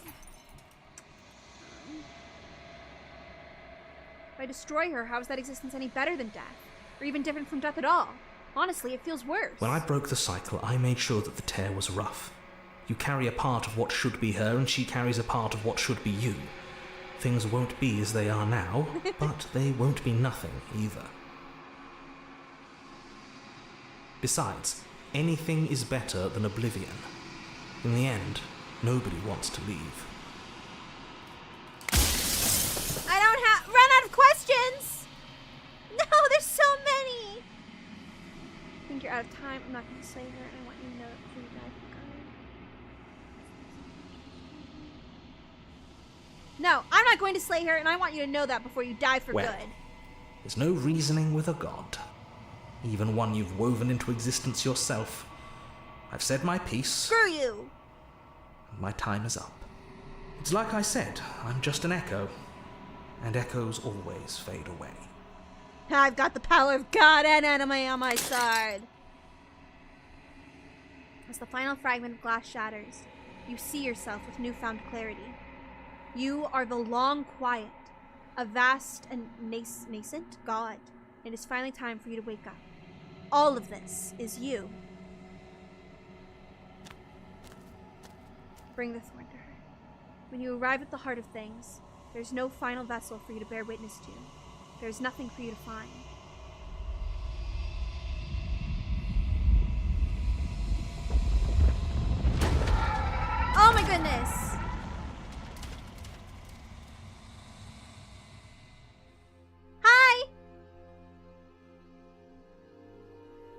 If I destroy her, how is that existence any better than death? Or even different from death at all? Honestly, it feels worse. When I broke the cycle, I made sure that the tear was rough. You carry a part of what should be her, and she carries a part of what should be you. Things won't be as they are now, but they won't be nothing either. Besides, anything is better than oblivion. In the end, nobody wants to leave. I don't run out of questions! No, there's so many! I think you're out of time. I'm not going to slay her, and I want you to know that before you die for good. No, I'm not going to slay her, and I want you to know that before you die for Well, good. There's no reasoning with a god. Even one you've woven into existence yourself. I've said my piece. Screw you! My time is up. It's like I said, I'm just an echo. And echoes always fade away. I've got the power of God and anime on my side. As the final fragment of glass shatters, you see yourself with newfound clarity. You are the long quiet, a vast and nascent God. It is finally time for you to wake up. All of this is you. Bring the thorn to her. When you arrive at the heart of things, there's no final vessel for you to bear witness to. There's nothing for you to find. Oh my goodness! Hi!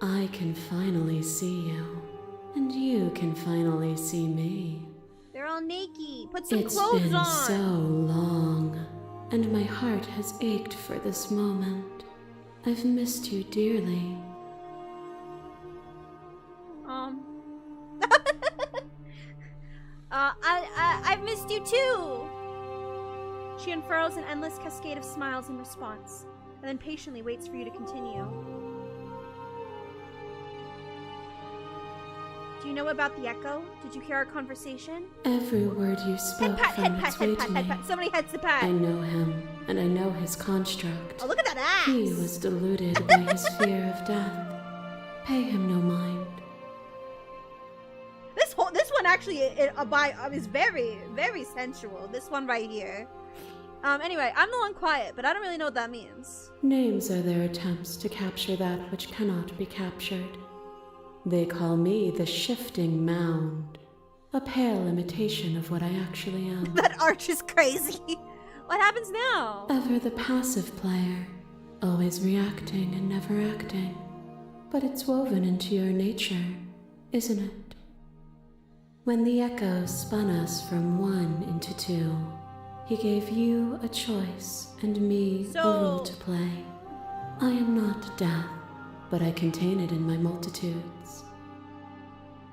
I can finally see you, and you can finally see me. They're all naked. Put some It's clothes been on. so long, and my heart has ached for this moment. I've missed you dearly. I've missed you too. She unfurls an endless cascade of smiles in response, and then patiently waits for you to continue. Do you know about the echo? Did you hear our conversation? Every word you spoke found its way to me. Head pat. Somebody heads the pat. I know him, and I know his construct. Oh, look at that ass! He was deluded by his fear of death. Pay him no mind. This one actually is very, very sensual. This one right here. Anyway, I'm the one quiet, but I don't really know what that means. Names are their attempts to capture that which cannot be captured. They call me the shifting mound, a pale imitation of what I actually am. That arch is crazy. What happens now? Ever the passive player, always reacting and never acting. But it's woven into your nature, isn't it? When the echoes spun us from one into two, he gave you a choice and me a role to play. I am not death, but I contain it in my multitudes.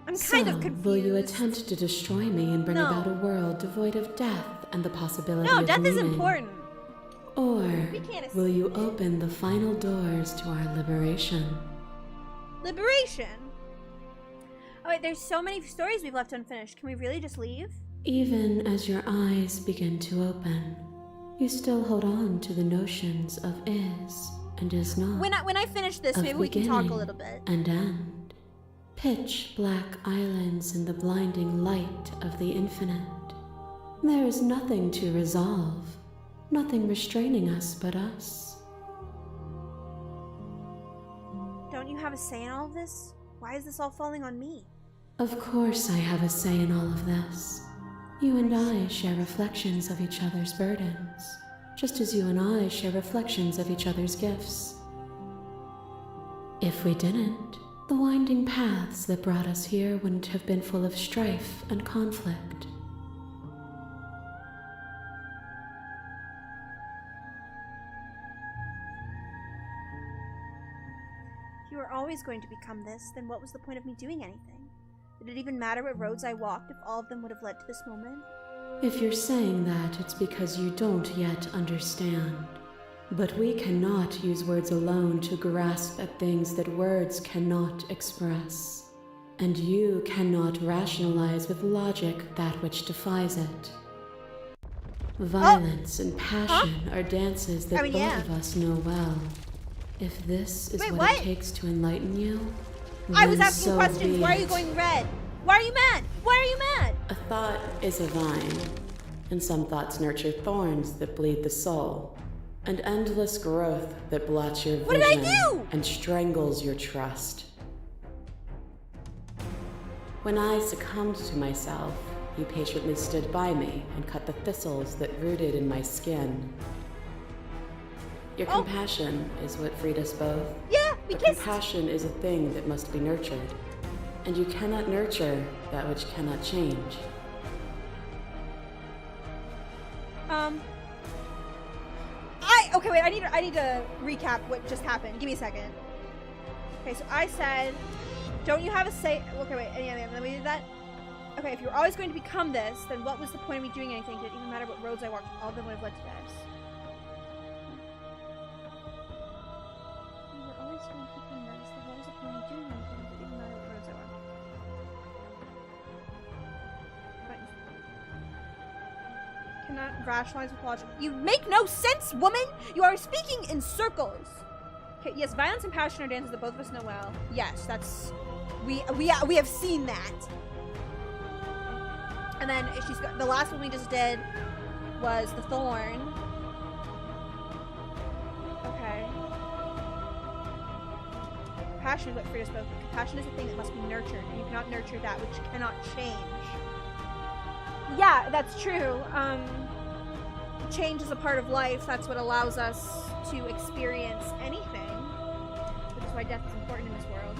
I'm kind of confused. Will you attempt to destroy me and bring about a world devoid of death and the possibility of death is meaning? important. Or will you open the final doors to our liberation? Liberation? Oh wait, there's so many stories we've left unfinished. Can we really just leave? Even as your eyes begin to open, you still hold on to the notions of is and is not. When I finish this, maybe we can talk a little bit. And end. Pitch black islands in the blinding light of the infinite. There is nothing to resolve, nothing restraining us but us. Don't you have a say in all of this? Why is this all falling on me? Of course I have a say in all of this. You and I share reflections of each other's burdens, just as you and I share reflections of each other's gifts. If we didn't, the winding paths that brought us here wouldn't have been full of strife and conflict. If you were always going to become this, then what was the point of me doing anything? Did it even matter what roads I walked if all of them would have led to this moment? If you're saying that, it's because you don't yet understand. But we cannot use words alone to grasp at things that words cannot express. And you cannot rationalize with logic that which defies it. Violence and passion are dances that both of us know well. If this is what it takes to enlighten you, I was asking questions. Why are you going red? Why are you mad? Why are you mad? A thought is a vine, and some thoughts nurture thorns that bleed the soul, and endless growth that blots your vision What did I do? and strangles your trust. When I succumbed to myself, you patiently stood by me and cut the thistles that rooted in my skin. Your compassion is what freed us both. Yeah, because compassion is a thing that must be nurtured, and you cannot nurture that which cannot change. Okay, wait, I need to recap what just happened. Give me a second. Okay, so I said, don't you have a say? Okay, wait, yeah, let me do that. Okay, if you're always going to become this, then what was the point of me doing anything? Did it even matter what roads I walked? All of them would have led to this. You were always going to become this, then what was the point of me doing anything? Did it even matter what roads I walked? Fine. Cannot rationalize with logic. You make no sense, woman! You are speaking in circles. Okay, yes, violence and passion are dances that both of us know well. Yes, that's we have seen that. And then she's got the last one we just did was the thorn. Okay. Passion is what freed us both. Compassion is a thing that must be nurtured, and you cannot nurture that which cannot change. Yeah, that's true. Change is a part of life. That's what allows us to experience anything. Which is why death is important in this world.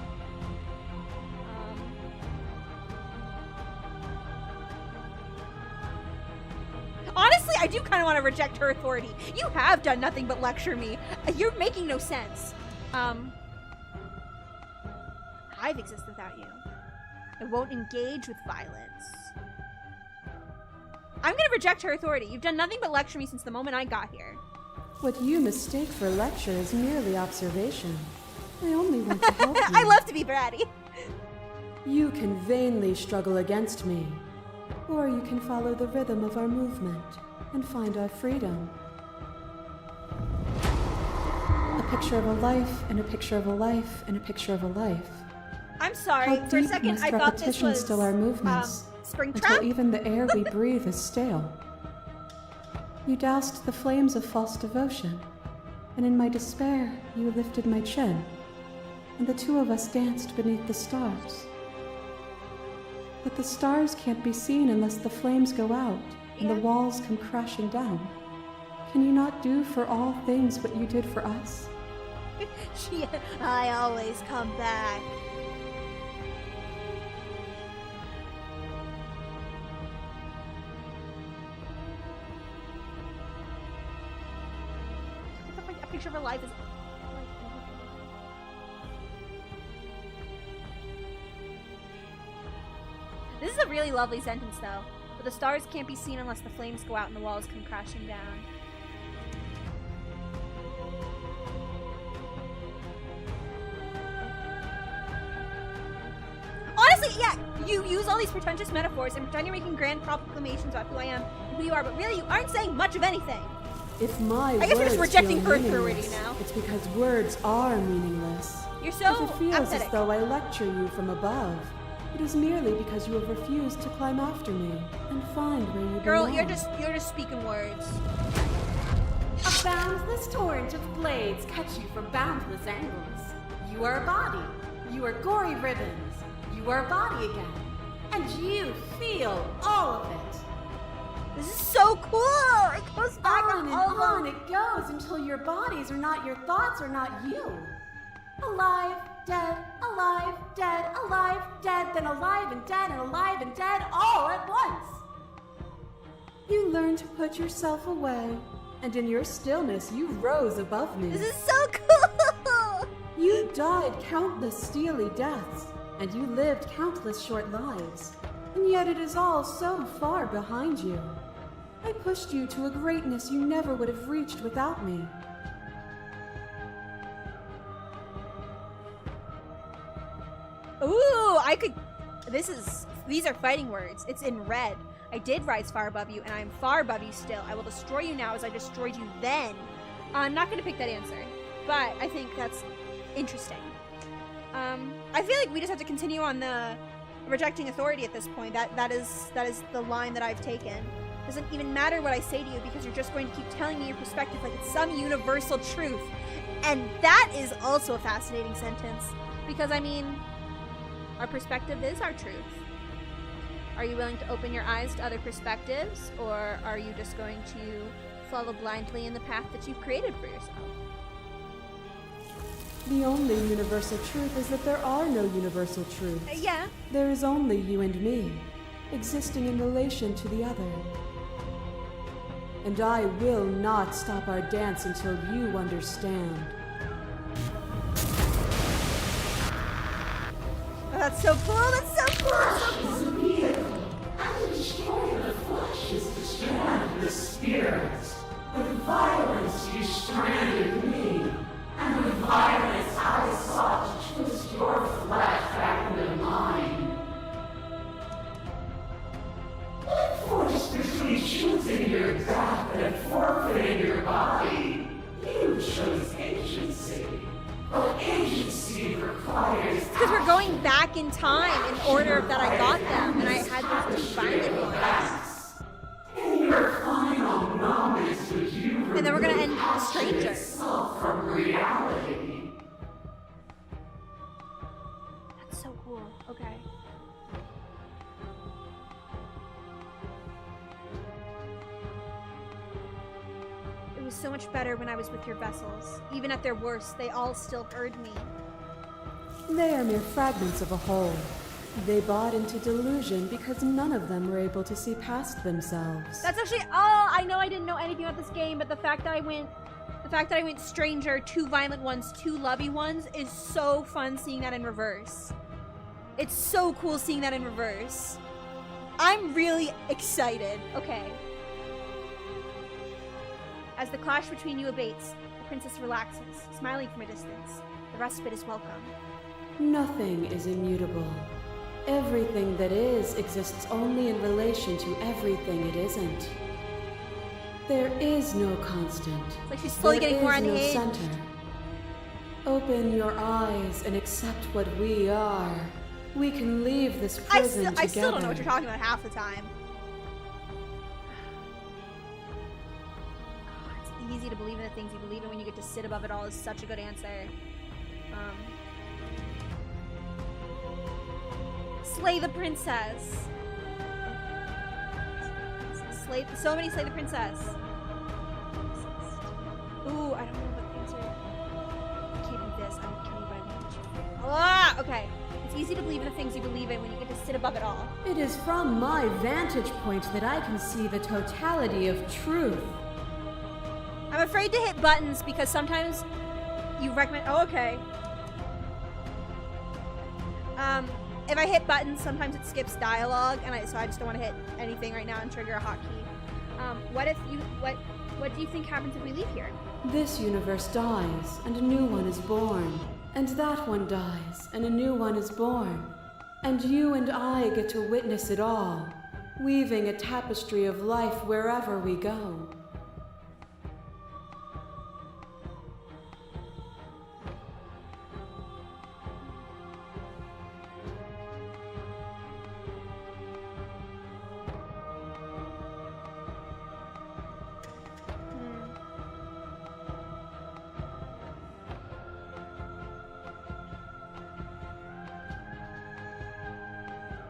Honestly, I do kind of want to reject her authority. You have done nothing but lecture me. You're making no sense. I've existed without you. I won't engage with violence. I'm gonna reject her authority. You've done nothing but lecture me since the moment I got here. What you mistake for lecture is merely observation. I only want to help you. I love to be bratty. You can vainly struggle against me, or you can follow the rhythm of our movement and find our freedom. A picture of a life, and a picture of a life, and a picture of a life. I'm sorry. For a second, I thought this was still our movements, Springtrap? until even the air we breathe is stale. You doused the flames of false devotion, and in my despair, you lifted my chin, and the two of us danced beneath the stars. But the stars can't be seen unless the flames go out and the walls come crashing down. Can you not do for all things what you did for us? I always come back. picture of her life is This is a really lovely sentence, though. But the stars can't be seen unless the flames go out and the walls come crashing down. Honestly, yeah, you use all these pretentious metaphors and pretend you're making grand proclamations about who I am and who you are, but really you aren't saying much of anything. If my I guess you're just words rejecting feel her authority meaningless, now. it's because words are meaningless. You're so If it feels apathetic. as though I lecture you from above, it is merely because you have refused to climb after me and find where you Girl, belong. you're just speaking words. A boundless torrent of blades cut you from boundless angles. You are a body. You are gory ribbons. You are a body again. And you feel all of it. This is so cool! It goes back On and all on it goes until your bodies are not your thoughts, are not you. Alive, dead, alive, dead, then alive and dead, all at once. You learn to put yourself away, and in your stillness you rose above me. This is so cool! You died countless steely deaths, and you lived countless short lives. And yet it is all so far behind you. I pushed you to a greatness you never would have reached without me. Ooh, I could... These are fighting words. It's in red. I did rise far above you, and I am far above you still. I will destroy you now as I destroyed you then. I'm not going to pick that answer, but I think that's interesting. I feel like we just have to continue on the rejecting authority at this point. That is the line that I've taken. It doesn't even matter what I say to you because you're just going to keep telling me your perspective like it's some universal truth. And that is also a fascinating sentence because, I mean, our perspective is our truth. Are you willing to open your eyes to other perspectives, or are you just going to follow blindly in the path that you've created for yourself? The only universal truth is that there are no universal truths. Yeah. There is only you and me, existing in relation to the other. And I will not stop our dance until you understand. Oh, that's so cool! That's so cool! That's so cool. And the destroyer of the flesh is the strand of the spirit. With violence you stranded me, and with violence I sought to twist your flesh back into mine. What forced between choosing your death and forfeiting your body? You chose agency. But agency requires... Because we're going back in time in order that I got them, and I had those two violent ones. In your final moments would you And then we're gonna end the stranger. yourself from reality? That's so cool. Okay. It was so much better when I was with your vessels. Even at their worst, they all still heard me. They are mere fragments of a whole. They bought into delusion because none of them were able to see past themselves. That's actually, I know I didn't know anything about this game, but the fact that I went stranger, two violent ones, two lovey ones is so fun seeing that in reverse. It's so cool seeing that in reverse. I'm really excited. Okay. As the clash between you abates, the princess relaxes, smiling from a distance. The respite is welcome. Nothing is immutable. Everything that is exists only in relation to everything it isn't. There is no constant. It's like she's slowly getting more There unhinged. is no center. Open your eyes and accept what we are. We can leave this prison together. I still don't know what you're talking about half the time. It's easy to believe in the things you believe in when you get to sit above it all is such a good answer. Slay the princess. So many slay the princess. Ooh, I don't know what the answer. I can't do this. I don't care what I want you. Ah, okay. It's easy to believe in the things you believe in when you get to sit above it all. It is from my vantage point that I can see the totality of truth. I'm I'm afraid to hit buttons because sometimes you recommend. Oh, okay. If I hit buttons, sometimes it skips dialogue, and so I just don't want to hit anything right now and trigger a hotkey. What do you think happens if we leave here? This universe dies, and a new one is born. And that one dies, and a new one is born. And you and I get to witness it all, weaving a tapestry of life wherever we go.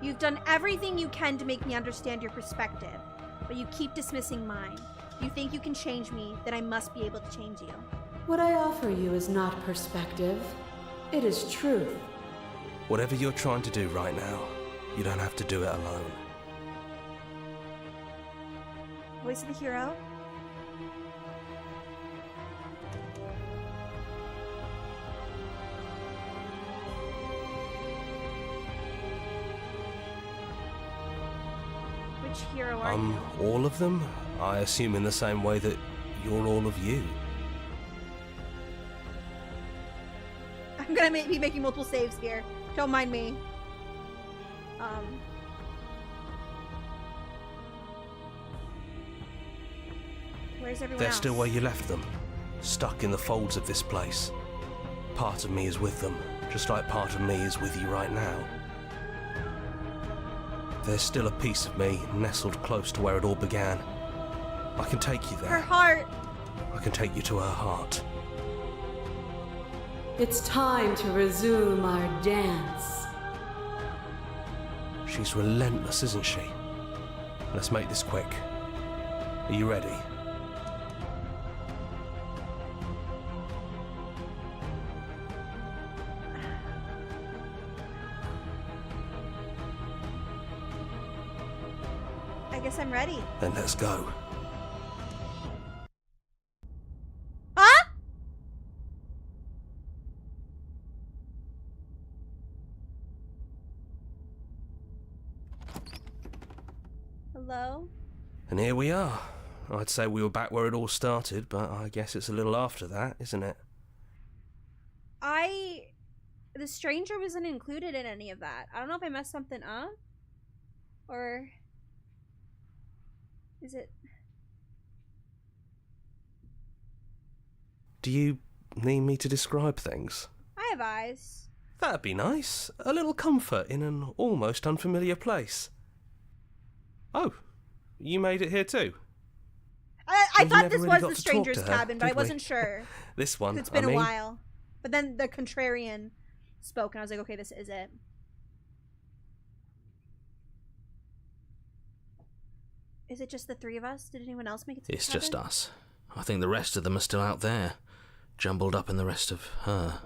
You've done everything you can to make me understand your perspective, but you keep dismissing mine. You think you can change me, then I must be able to change you. What I offer you is not perspective. It is truth. Whatever you're trying to do right now, you don't have to do it alone. Voice of the hero? Which hero are you? All of them? I assume in the same way that you're all of you. I'm gonna be making multiple saves here. Don't mind me. Where's everyone They're else? still where you left them, stuck in the folds of this place. Part of me is with them, just like part of me is with you right now. There's still a piece of me nestled close to where it all began. I can take you Her there. heart. I can take you to her heart. It's time to resume our dance. She's relentless, isn't she? Let's make this quick. Are you ready? I guess I'm ready. Then let's go. Huh? Hello? And here we are. I'd say we were back where it all started, but I guess it's a little after that, isn't it? The stranger wasn't included in any of that. I don't know if I messed something up. Or... is it... Do you need me to describe things? I have eyes. That'd be nice. A little comfort in an almost unfamiliar place. Oh, you made it here too? I We've thought never this really was got the to talk stranger's to her, cabin, but I did we? wasn't sure. This one, It's been I mean, a while. But then the contrarian spoke, and I was like, okay, this is it. Is it just the three of us? Did anyone else make it to the It's just cabin? us. I think the rest of them are still out there, jumbled up in the rest of her.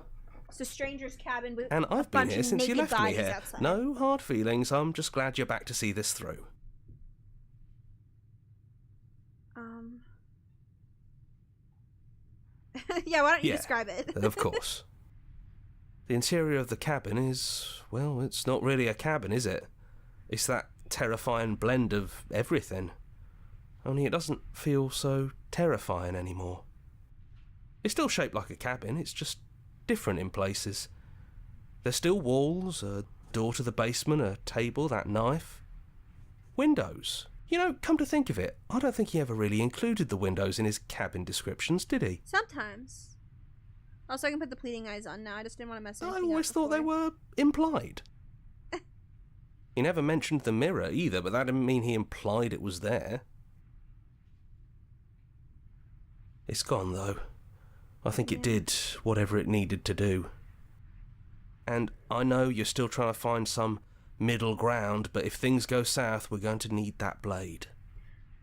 It's the stranger's cabin with And a I've been bunch here of since you naked left me bodies here. outside. No hard feelings, I'm just glad you're back to see this through. Yeah, why don't you Yeah, describe it? Of course. The interior of the cabin is, well, it's not really a cabin, is it? It's that terrifying blend of everything. Only it doesn't feel so terrifying anymore. It's still shaped like a cabin, it's just different in places. There's still walls, a door to the basement, a table, that knife. Windows. You know, come to think of it, I don't think he ever really included the windows in his cabin descriptions, did he? Sometimes. Also, I can put the pleading eyes on now. I just didn't want to mess I anything always up thought they before. were implied. He never mentioned the mirror either, but that didn't mean he implied it was there. It's gone, though. I think it did whatever it needed to do. And I know you're still trying to find some middle ground, but if things go south, we're going to need that blade.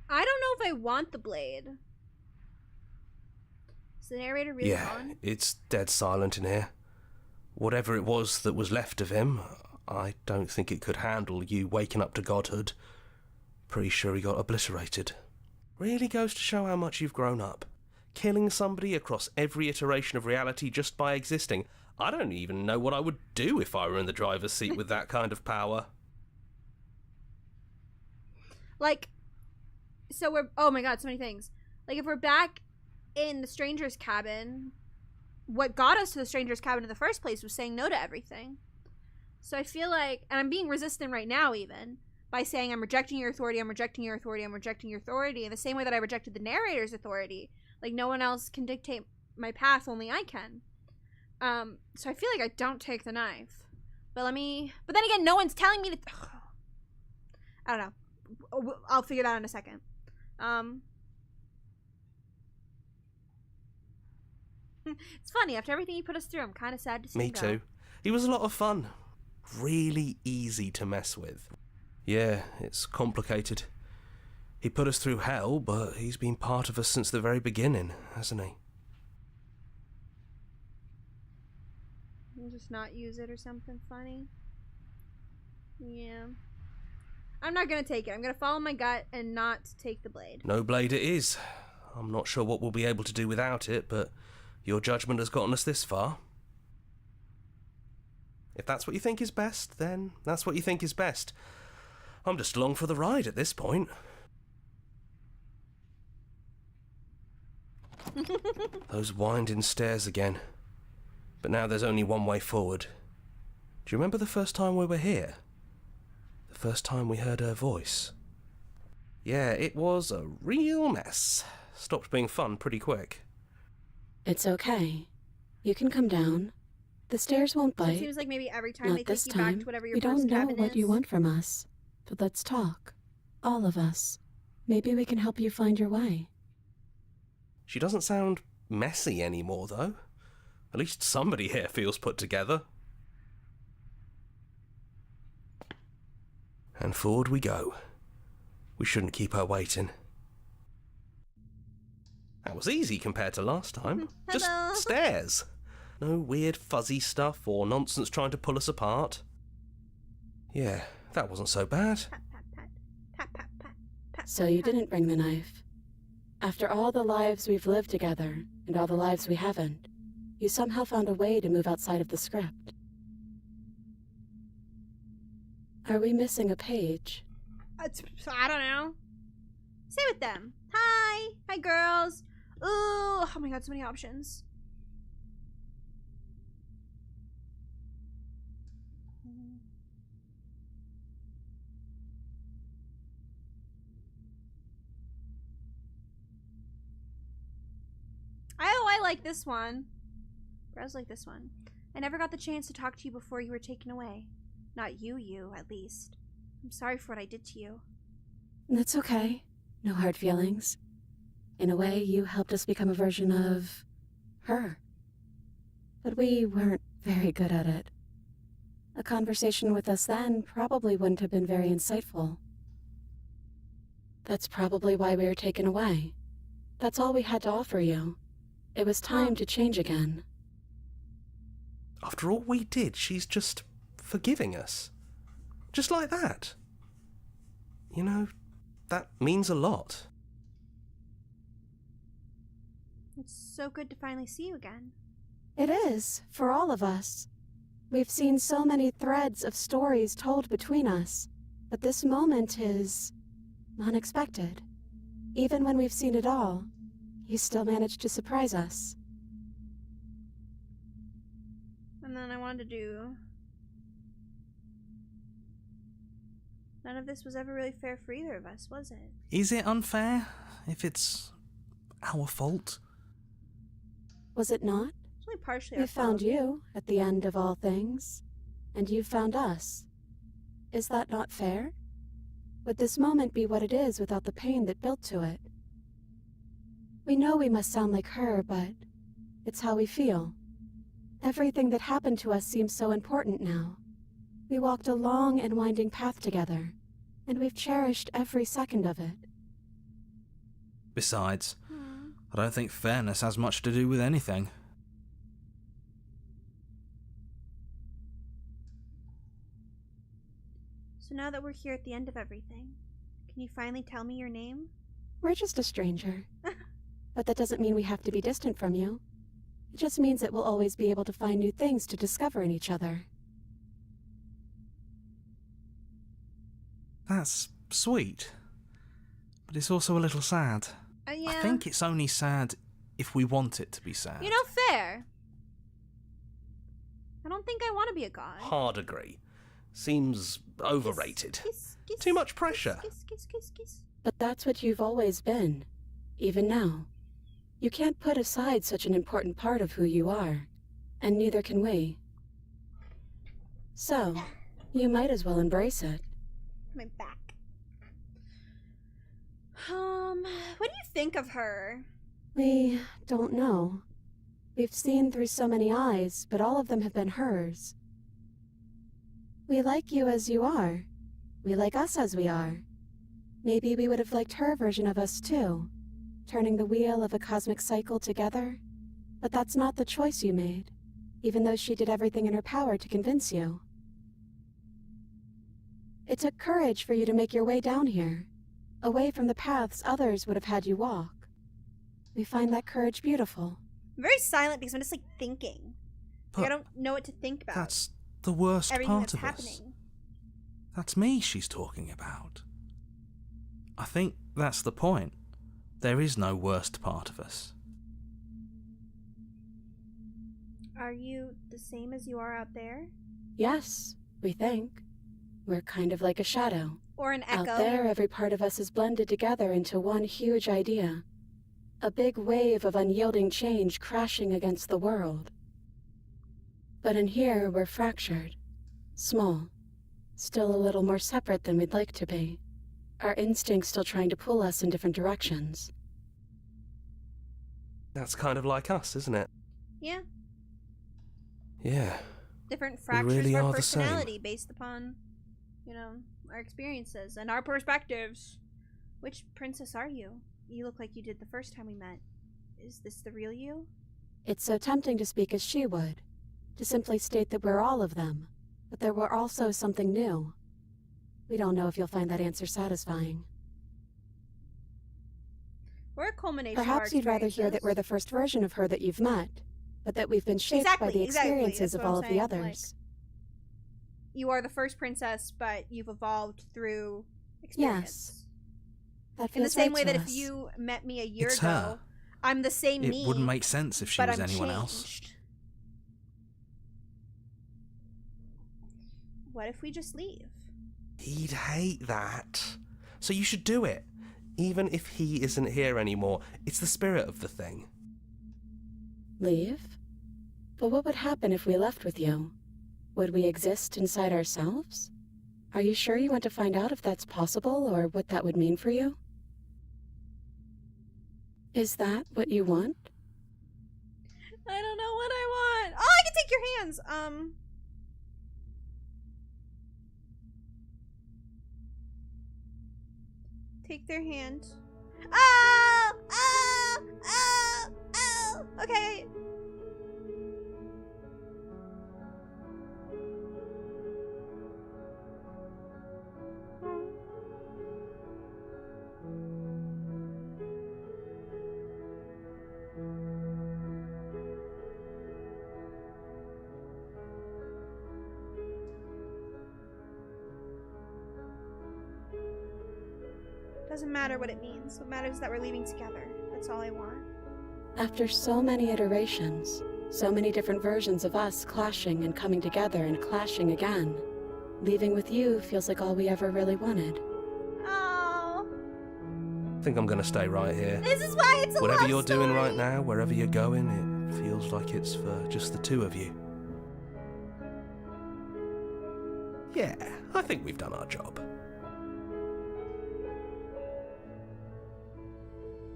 I don't know if I want the blade. Is the narrator really Yeah, on? it's dead silent in here. Whatever it was that was left of him, I don't think it could handle you waking up to godhood. Pretty sure he got obliterated. Really goes to show how much you've grown up. killing somebody across every iteration of reality just by existing. I don't even know what I would do if I were in the driver's seat with that kind of power. Like, so we're, oh my god, so many things. Like, if we're back in the stranger's cabin, what got us to the stranger's cabin in the first place was saying no to everything. So I feel like, and I'm being resistant right now even, by saying I'm rejecting your authority, I'm rejecting your authority, I'm rejecting your authority, in the same way that I rejected the narrator's authority. Like, no one else can dictate my path, only I can. So I feel like I don't take the knife. But then again, no one's telling me to, I don't know. I'll figure that out in a second. It's funny, after everything he put us through, I'm kind of sad to see him Me go. too. He was a lot of fun. Really easy to mess with. Yeah, it's complicated. He put us through hell, but he's been part of us since the very beginning, hasn't he? Just not use it or something funny. Yeah. I'm not gonna take it. I'm gonna follow my gut and not take the blade. No blade it is. I'm not sure what we'll be able to do without it, but your judgment has gotten us this far. If that's what you think is best, then that's what you think is best. I'm just along for the ride at this point. Those winding stairs again. But now there's only one way forward. Do you remember the first time we were here? The first time we heard her voice? Yeah, it was a real mess. Stopped being fun pretty quick. It's okay. You can come down. The stairs won't So it bite. seems like maybe every time Not they this take you back time. to whatever your We don't first know cabin what is. you want from us. But let's talk. All of us. Maybe we can help you find your way. She doesn't sound messy anymore, though. At least somebody here feels put together. And forward we go. We shouldn't keep her waiting. That was easy compared to last time. Just Hello. stairs. No weird fuzzy stuff or nonsense trying to pull us apart. Yeah, that wasn't so bad. Pat, pat, pat. Pat, pat, pat. Pat, So pat, you pat. didn't bring the knife. After all the lives we've lived together, and all the lives we haven't, you somehow found a way to move outside of the script. Are we missing a page? I don't know. Say with them. Hi. Hi, girls. Ooh. Oh my god, so many options. I like this one. I like this one. I never got the chance to talk to you before you were taken away. Not you, at least. I'm sorry for what I did to you. That's okay. No hard feelings. In a way, you helped us become a version of her. But we weren't very good at it. A conversation with us then probably wouldn't have been very insightful. That's probably why we were taken away. That's all we had to offer you. It was time to change again. After all we did, she's just forgiving us. Just like that. You know, that means a lot. It's so good to finally see you again. It is, for all of us. We've seen so many threads of stories told between us, but this moment is unexpected. Even when we've seen it all, you still managed to surprise us. And then I wanted to do... None of this was ever really fair for either of us, was it? Is it unfair if it's our fault? Was it not? It's only partially We our found fault. you at the end of all things, and you found us. Is that not fair? Would this moment be what it is without the pain that built to it? We know we must sound like her, but it's how we feel. Everything that happened to us seems so important now. We walked a long and winding path together, and we've cherished every second of it. Besides, I don't think fairness has much to do with anything. So now that we're here at the end of everything, can you finally tell me your name? We're just a stranger. But that doesn't mean we have to be distant from you. It just means that we'll always be able to find new things to discover in each other. That's sweet. But it's also a little sad. Yeah. I think it's only sad if we want it to be sad. You know, fair. I don't think I want to be a god. Hard agree. Seems overrated. Kiss, kiss, Too much pressure. Kiss, kiss, kiss, kiss. But that's what you've always been. Even now. You can't put aside such an important part of who you are. And neither can we. So, you might as well embrace it. My back. What do you think of her? We don't know. We've seen through so many eyes, but all of them have been hers. We like you as you are. We like us as we are. Maybe we would have liked her version of us too, turning the wheel of a cosmic cycle together. But that's not the choice you made, even though she did everything in her power to convince you. It took courage for you to make your way down here, away from the paths others would have had you walk. We find that courage beautiful. I'm very silent because I'm just like thinking. Like, I don't know what to think about. That's the worst everything part that's of happening. us. That's me she's talking about. I think that's the point. There is no worst part of us. Are you the same as you are out there? Yes, we think. We're kind of like a shadow. Or an echo? Out there, every part of us is blended together into one huge idea. A big wave of unyielding change crashing against the world. But in here, we're fractured. Small. Still a little more separate than we'd like to be. Our instincts still trying to pull us in different directions. That's kind of like us, isn't it? Yeah. Yeah. Different fractures really of our are the same. personality based upon, you know, our experiences and our perspectives. Which princess are you? You look like you did the first time we met. Is this the real you? It's so tempting to speak as she would. To simply state that we're all of them. But there were also something new. We don't know if you'll find that answer satisfying. We're a culmination of our Perhaps you'd rather hear that we're the first version of her that you've met, but that we've been shaped by the experiences of all of the others. Like, you are the first princess, but you've evolved through experience. Yes. That feels in the same right way to that if us. you met me a year It's ago, her. I'm the same me. It wouldn't make sense if she but was I'm anyone changed. else. What if we just leave? He'd hate that. So you should do it. Even if he isn't here anymore, it's the spirit of the thing. Leave? But what would happen if we left with you? Would we exist inside ourselves? Are you sure you want to find out if that's possible, or what that would mean for you? Is that what you want? I don't know what I want. Oh, I can take your hands. Take their hand. Oh! Oh! Oh! Oh! Okay. Doesn't matter what it means. What matters is that we're leaving together. That's all I want. After so many iterations, so many different versions of us clashing and coming together and clashing again, leaving with you feels like all we ever really wanted. Oh. I think I'm gonna stay right here. This is why it's a Whatever love you're doing story. right now, wherever you're going, it feels like it's for just the two of you. Yeah, I think we've done our job.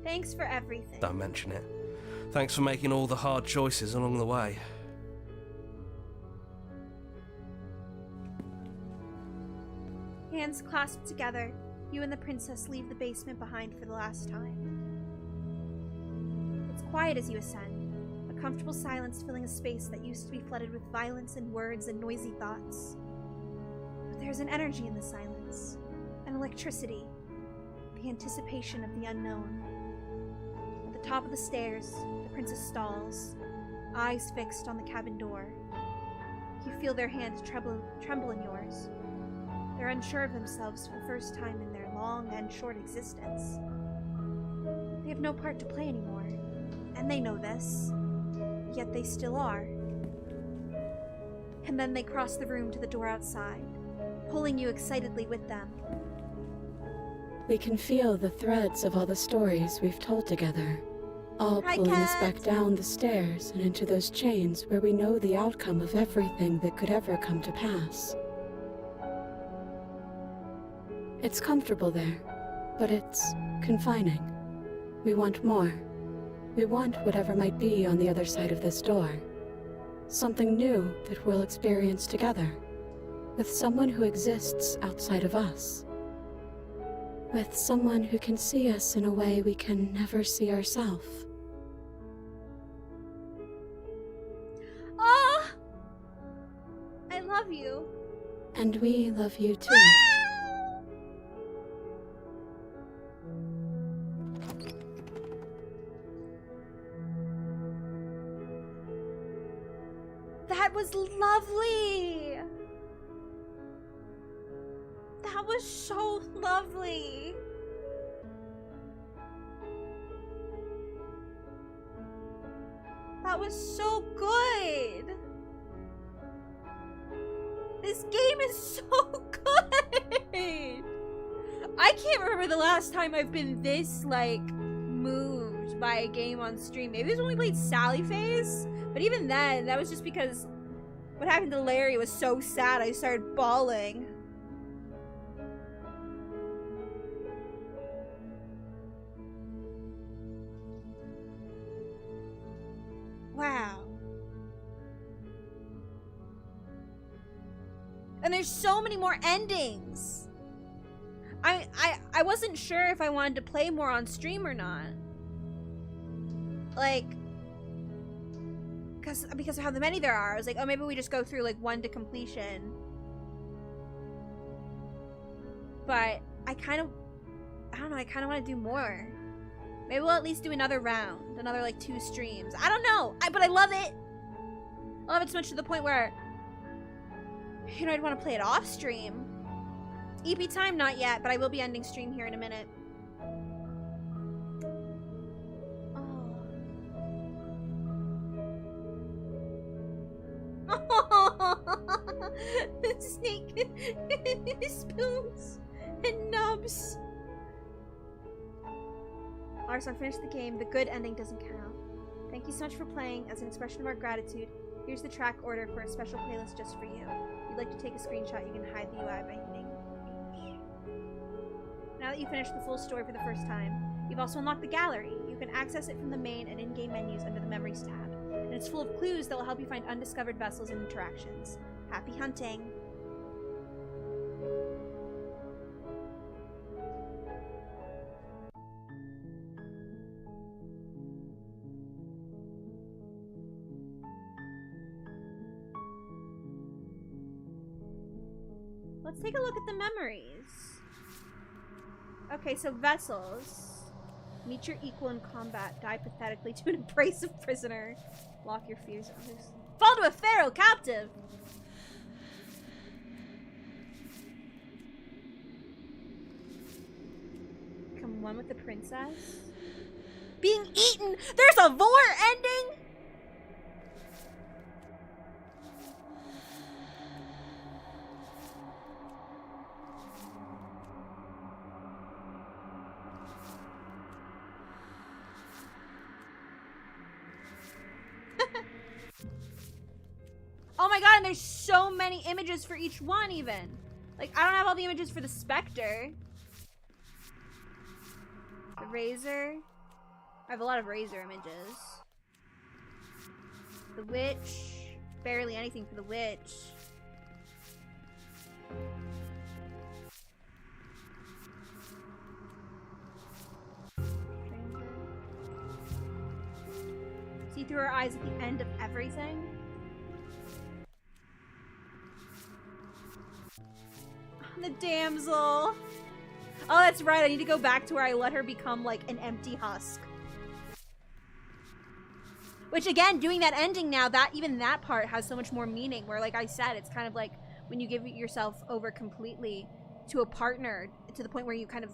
Thanks for everything. Don't mention it. Thanks for making all the hard choices along the way. Hands clasped together, you and the princess leave the basement behind for the last time. It's quiet as you ascend, a comfortable silence filling a space that used to be flooded with violence and words and noisy thoughts. But there's an energy in the silence, an electricity, the anticipation of the unknown. At the top of the stairs, the princess stalls, eyes fixed on the cabin door. You feel their hand tremble in yours. They're unsure of themselves for the first time in their long and short existence. They have no part to play anymore, and they know this, yet they still are. And then they cross the room to the door outside, pulling you excitedly with them. We can feel the threads of all the stories we've told together, all Hi, pulling us Cat. back down the stairs and into those chains where we know the outcome of everything that could ever come to pass. It's comfortable there, but it's confining. We want more. We want whatever might be on the other side of this door. Something new that we'll experience together, with someone who exists outside of us. With someone who can see us in a way we can never see ourselves. Oh! I love you. And we love you too. That was lovely. That was so lovely. That was so good. This game is so good. I can't remember the last time I've been this, like, moved by a game on stream. Maybe it was when we played Sally Phase, but even then, that was just because what happened to Larry was so sad I started bawling. Wow. And there's so many more endings. I wasn't sure if I wanted to play more on stream or not. Like, because of how many there are. I was like, oh, maybe we just go through like one to completion. But I don't know, I kind of want to do more. Maybe we'll at least do another round, another like 2 streams. I don't know, but I love it. I love it so much to the point where, you know, I'd want to play it off stream. EP time, not yet, but I will be ending stream here in a minute. Oh. Snake spoons and nubs. Arson, finish the game. The good ending doesn't count. Thank you so much for playing. As an expression of our gratitude, here's the track order for a special playlist just for you. If you'd like to take a screenshot, you can hide the UI by hitting H. Now that you've finished the full story for the first time, you've also unlocked the gallery. You can access it from the main and in-game menus under the Memories tab. And it's full of clues that will help you find undiscovered vessels and interactions. Happy hunting! Let's take a look at the memories. Okay, so vessels. Meet your equal in combat. Die pathetically to an abrasive prisoner. Lock your fears. Fall to a pharaoh captive. Become one with the princess. Being eaten. There's a vor ending. Oh my god, and there's so many images for each one even. Like, I don't have all the images for the Spectre. The Razor. I have a lot of Razor images. The Witch. Barely anything for the Witch. See through her eyes at the end of everything. The damsel. Oh, that's right. I need to go back to where I let her become like an empty husk. Which again, doing that ending now, that even that part has so much more meaning, where like I said, it's kind of like when you give yourself over completely to a partner to the point where you kind of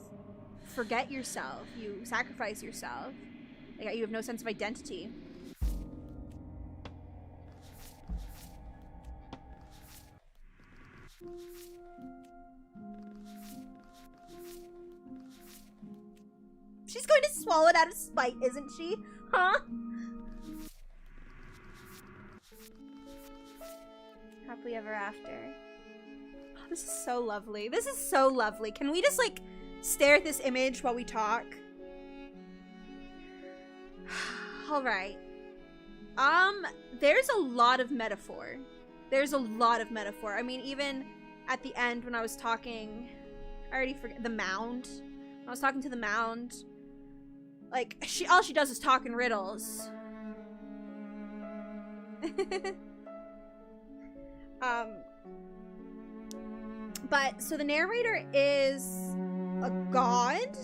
forget yourself, you sacrifice yourself, like you have no sense of identity. She's going to swallow it out of spite, isn't she? Huh? Happily ever after. Oh, this is so lovely. This is so lovely. Can we just like stare at this image while we talk? All right. There's a lot of metaphor. There's a lot of metaphor. I mean, even at the end when I was talking, I already forget, the mound. When I was talking to the mound, like, all she does is talk in riddles. But, so the narrator is a god?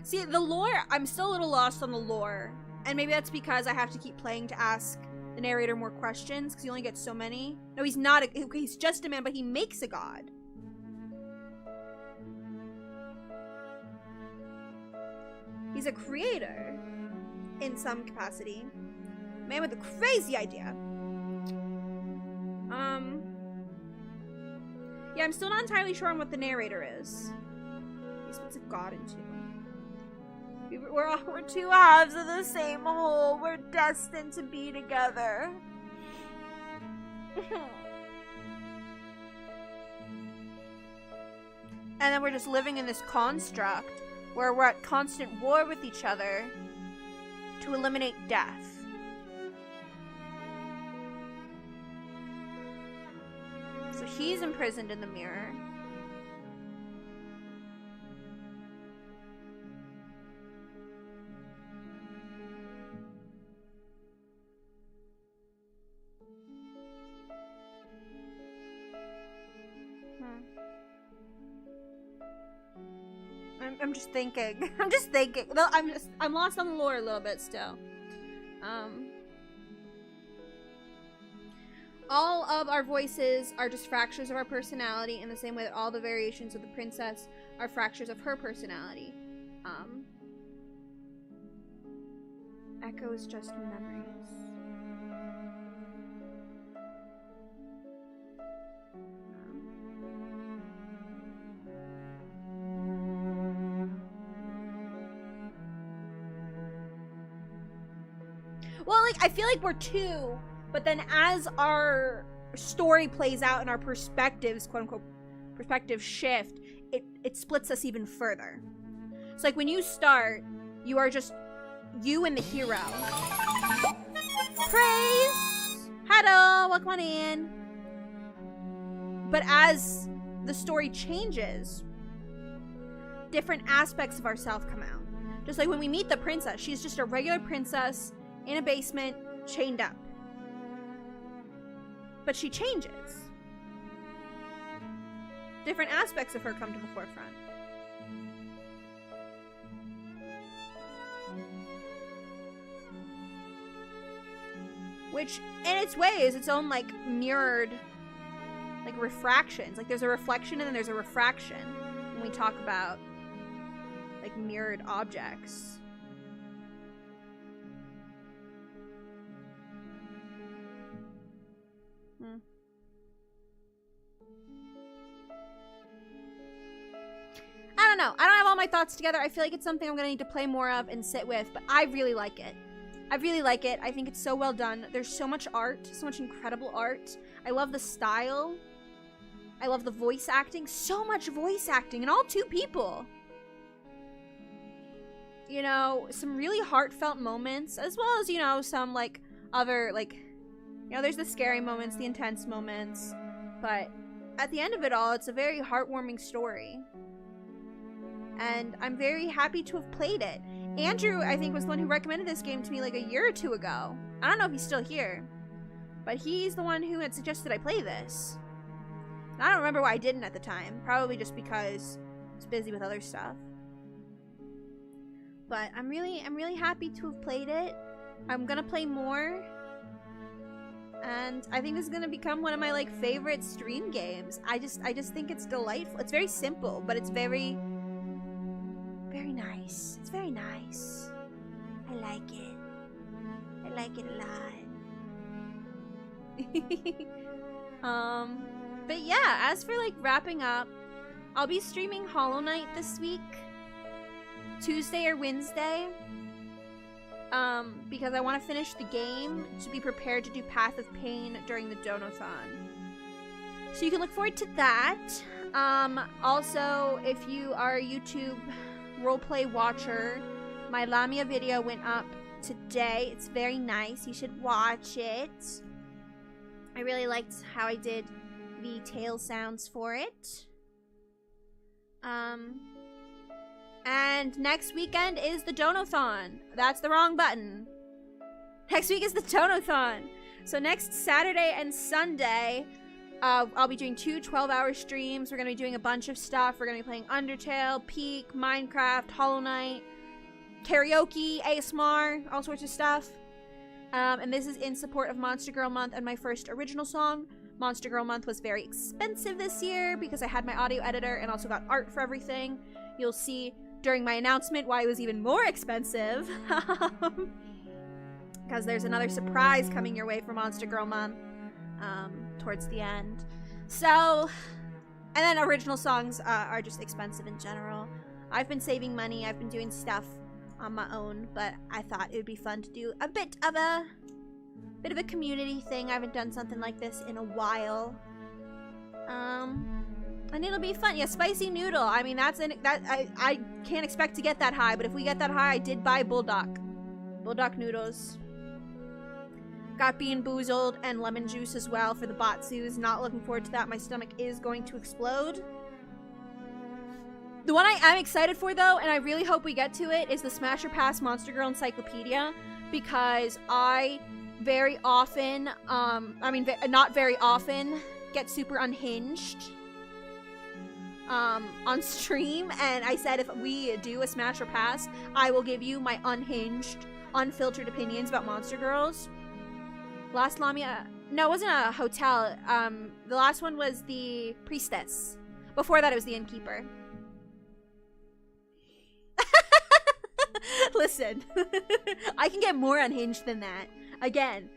See, the lore, I'm still a little lost on the lore. And maybe that's because I have to keep playing to ask the narrator more questions, because he only gets so many. No, he's not he's just a man, but he makes a god. He's a creator, in some capacity. Man with a crazy idea. Yeah, I'm still not entirely sure on what the narrator is. He splits a god in two. We're two halves of the same whole. We're destined to be together. And then we're just living in this construct where we're at constant war with each other to eliminate death. So he's imprisoned in the mirror. I'm just thinking. I'm just thinking. No, I'm lost on the lore a little bit still. All of our voices are just fractures of our personality in the same way that all the variations of the princess are fractures of her personality. Echoes just memories. Well, like, I feel like we're two, but then as our story plays out and our perspectives, quote-unquote, perspectives shift, it splits us even further. So, like, when you start, you are just you and the hero. Praise! Hello, welcome on in. But as the story changes, different aspects of ourselves come out. Just like when we meet the princess, she's just a regular princess in a basement, chained up. But she changes. Different aspects of her come to the forefront. Which, in its way, is its own, like, mirrored, like, refractions. Like, there's a reflection and then there's a refraction when we talk about, like, mirrored objects. I don't know. I don't have all my thoughts together. I feel like it's something I'm going to need to play more of and sit with, but I really like it. I really like it. I think it's so well done. There's so much art, so much incredible art. I love the style. I love the voice acting. So much voice acting, and all two people. You know, some really heartfelt moments, as well as, you know, some, like, other, like, you know, there's the scary moments, the intense moments, but at the end of it all, it's a very heartwarming story. And I'm very happy to have played it. Andrew, I think, was the one who recommended this game to me like a year or two ago. I don't know if he's still here, but he's the one who had suggested I play this. And I don't remember why I didn't at the time. Probably just because I was busy with other stuff. But I'm really happy to have played it. I'm gonna play more. And I think this is gonna become one of my like favorite stream games. I just think it's delightful. It's very simple, but it's very nice. It's very nice. I like it. I like it a lot. But yeah, as for like wrapping up, I'll be streaming Hollow Knight this week, Tuesday or Wednesday. Because I want to finish the game to be prepared to do Path of Pain during the Donathon. So you can look forward to that. Also, if you are a YouTube roleplay watcher, my Lamia video went up today. It's very nice. You should watch it. I really liked how I did the tail sounds for it. And next weekend is the Donathon. That's the wrong button. Next week is the Donathon. So next Saturday and Sunday, I'll be doing 2 12-hour streams. We're going to be doing a bunch of stuff. We're going to be playing Undertale, Peak, Minecraft, Hollow Knight, karaoke, ASMR, all sorts of stuff. And this is in support of Monster Girl Month and my first original song. Monster Girl Month was very expensive this year because I had my audio editor and also got art for everything. You'll see during my announcement why it was even more expensive. Because there's another surprise coming your way for Monster Girl Month towards the end. So, and then original songs are just expensive in general. I've been saving money. I've been doing stuff on my own, but I thought it would be fun to do a bit of a community thing. I haven't done something like this in a while. And it'll be fun. Yeah, spicy noodle. I mean, I can't expect to get that high, but if we get that high, I did buy Bulldog noodles. Got Bean Boozled and lemon juice as well for the Batsus. Not looking forward to that. My stomach is going to explode. The one I am excited for, though, and I really hope we get to it, is the Smasher Pass Monster Girl Encyclopedia, because I very often, not very often, get super unhinged on stream, and I said if we do a Smasher Pass, I will give you my unhinged, unfiltered opinions about Monster Girls. Last Lamia, no, it wasn't a hotel. The last one was the Priestess. Before that, it was the Innkeeper. Listen, I can get more unhinged than that. Again,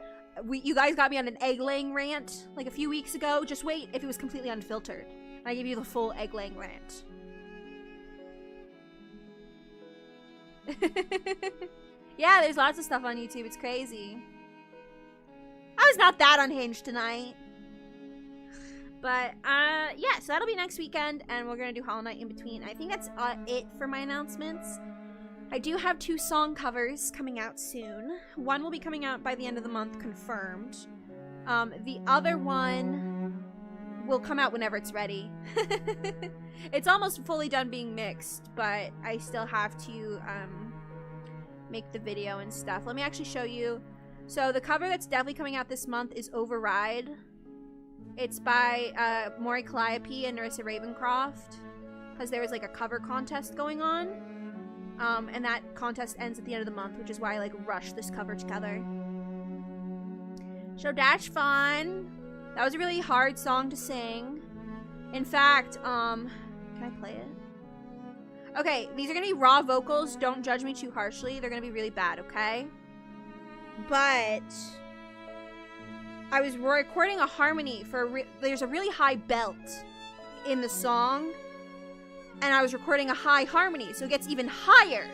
you guys got me on an egg-laying rant like a few weeks ago. Just wait if it was completely unfiltered. I give you the full egg-laying rant. Yeah, there's lots of stuff on YouTube. It's crazy. I was not that unhinged tonight. But, yeah, so that'll be next weekend, and we're gonna do Hollow Knight in between. I think that's it for my announcements. I do have 2 song covers coming out soon. One will be coming out by the end of the month, confirmed. The other one will come out whenever it's ready. It's almost fully done being mixed, but I still have to make the video and stuff. Let me actually show you. So the cover that's definitely coming out this month is Override. It's by Maury Calliope and Nerissa Ravencroft, because there was like a cover contest going on. And that contest ends at the end of the month, which is why I like rushed this cover together. So that's fun. That was a really hard song to sing. In fact, can I play it? Okay, these are gonna be raw vocals. Don't judge me too harshly. They're gonna be really bad, okay? But I was recording a harmony for there's a really high belt in the song. And I was recording a high harmony, so it gets even higher.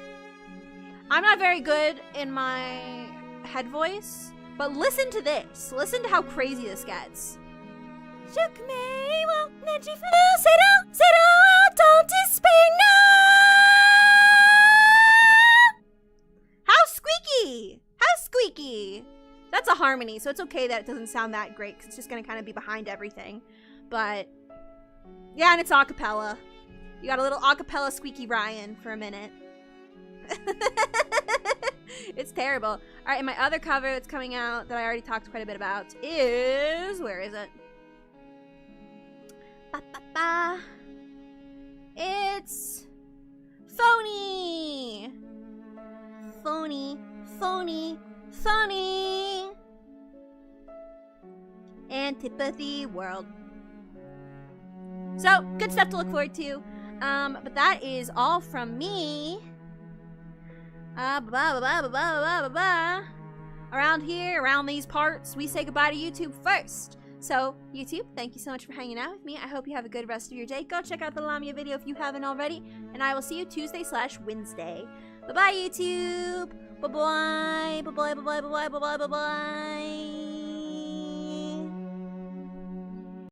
I'm not very good in my head voice, but listen to this. Listen to how crazy this gets. Shook me, won't let you feel. Sit out, don't despair now. How squeaky! How squeaky! That's a harmony, so it's okay that it doesn't sound that great, because it's just going to kind of be behind everything. But, yeah, and it's a cappella. You got a little acapella Squeaky Ryan for a minute. It's terrible. Alright, and my other cover that's coming out that I already talked quite a bit about is... Where is it? It's... Phony! phony, phony, phony. Antipathy world. So, good stuff to look forward to. But that is all from me. Around here, around these parts, we say goodbye to YouTube first. So, YouTube, thank you so much for hanging out with me. I hope you have a good rest of your day. Go check out the Lamia video if you haven't already. And I will see you Tuesday/Wednesday. Bye-bye, YouTube. Bye-bye. Bye-bye, bye-bye, bye-bye, bye-bye, bye-bye.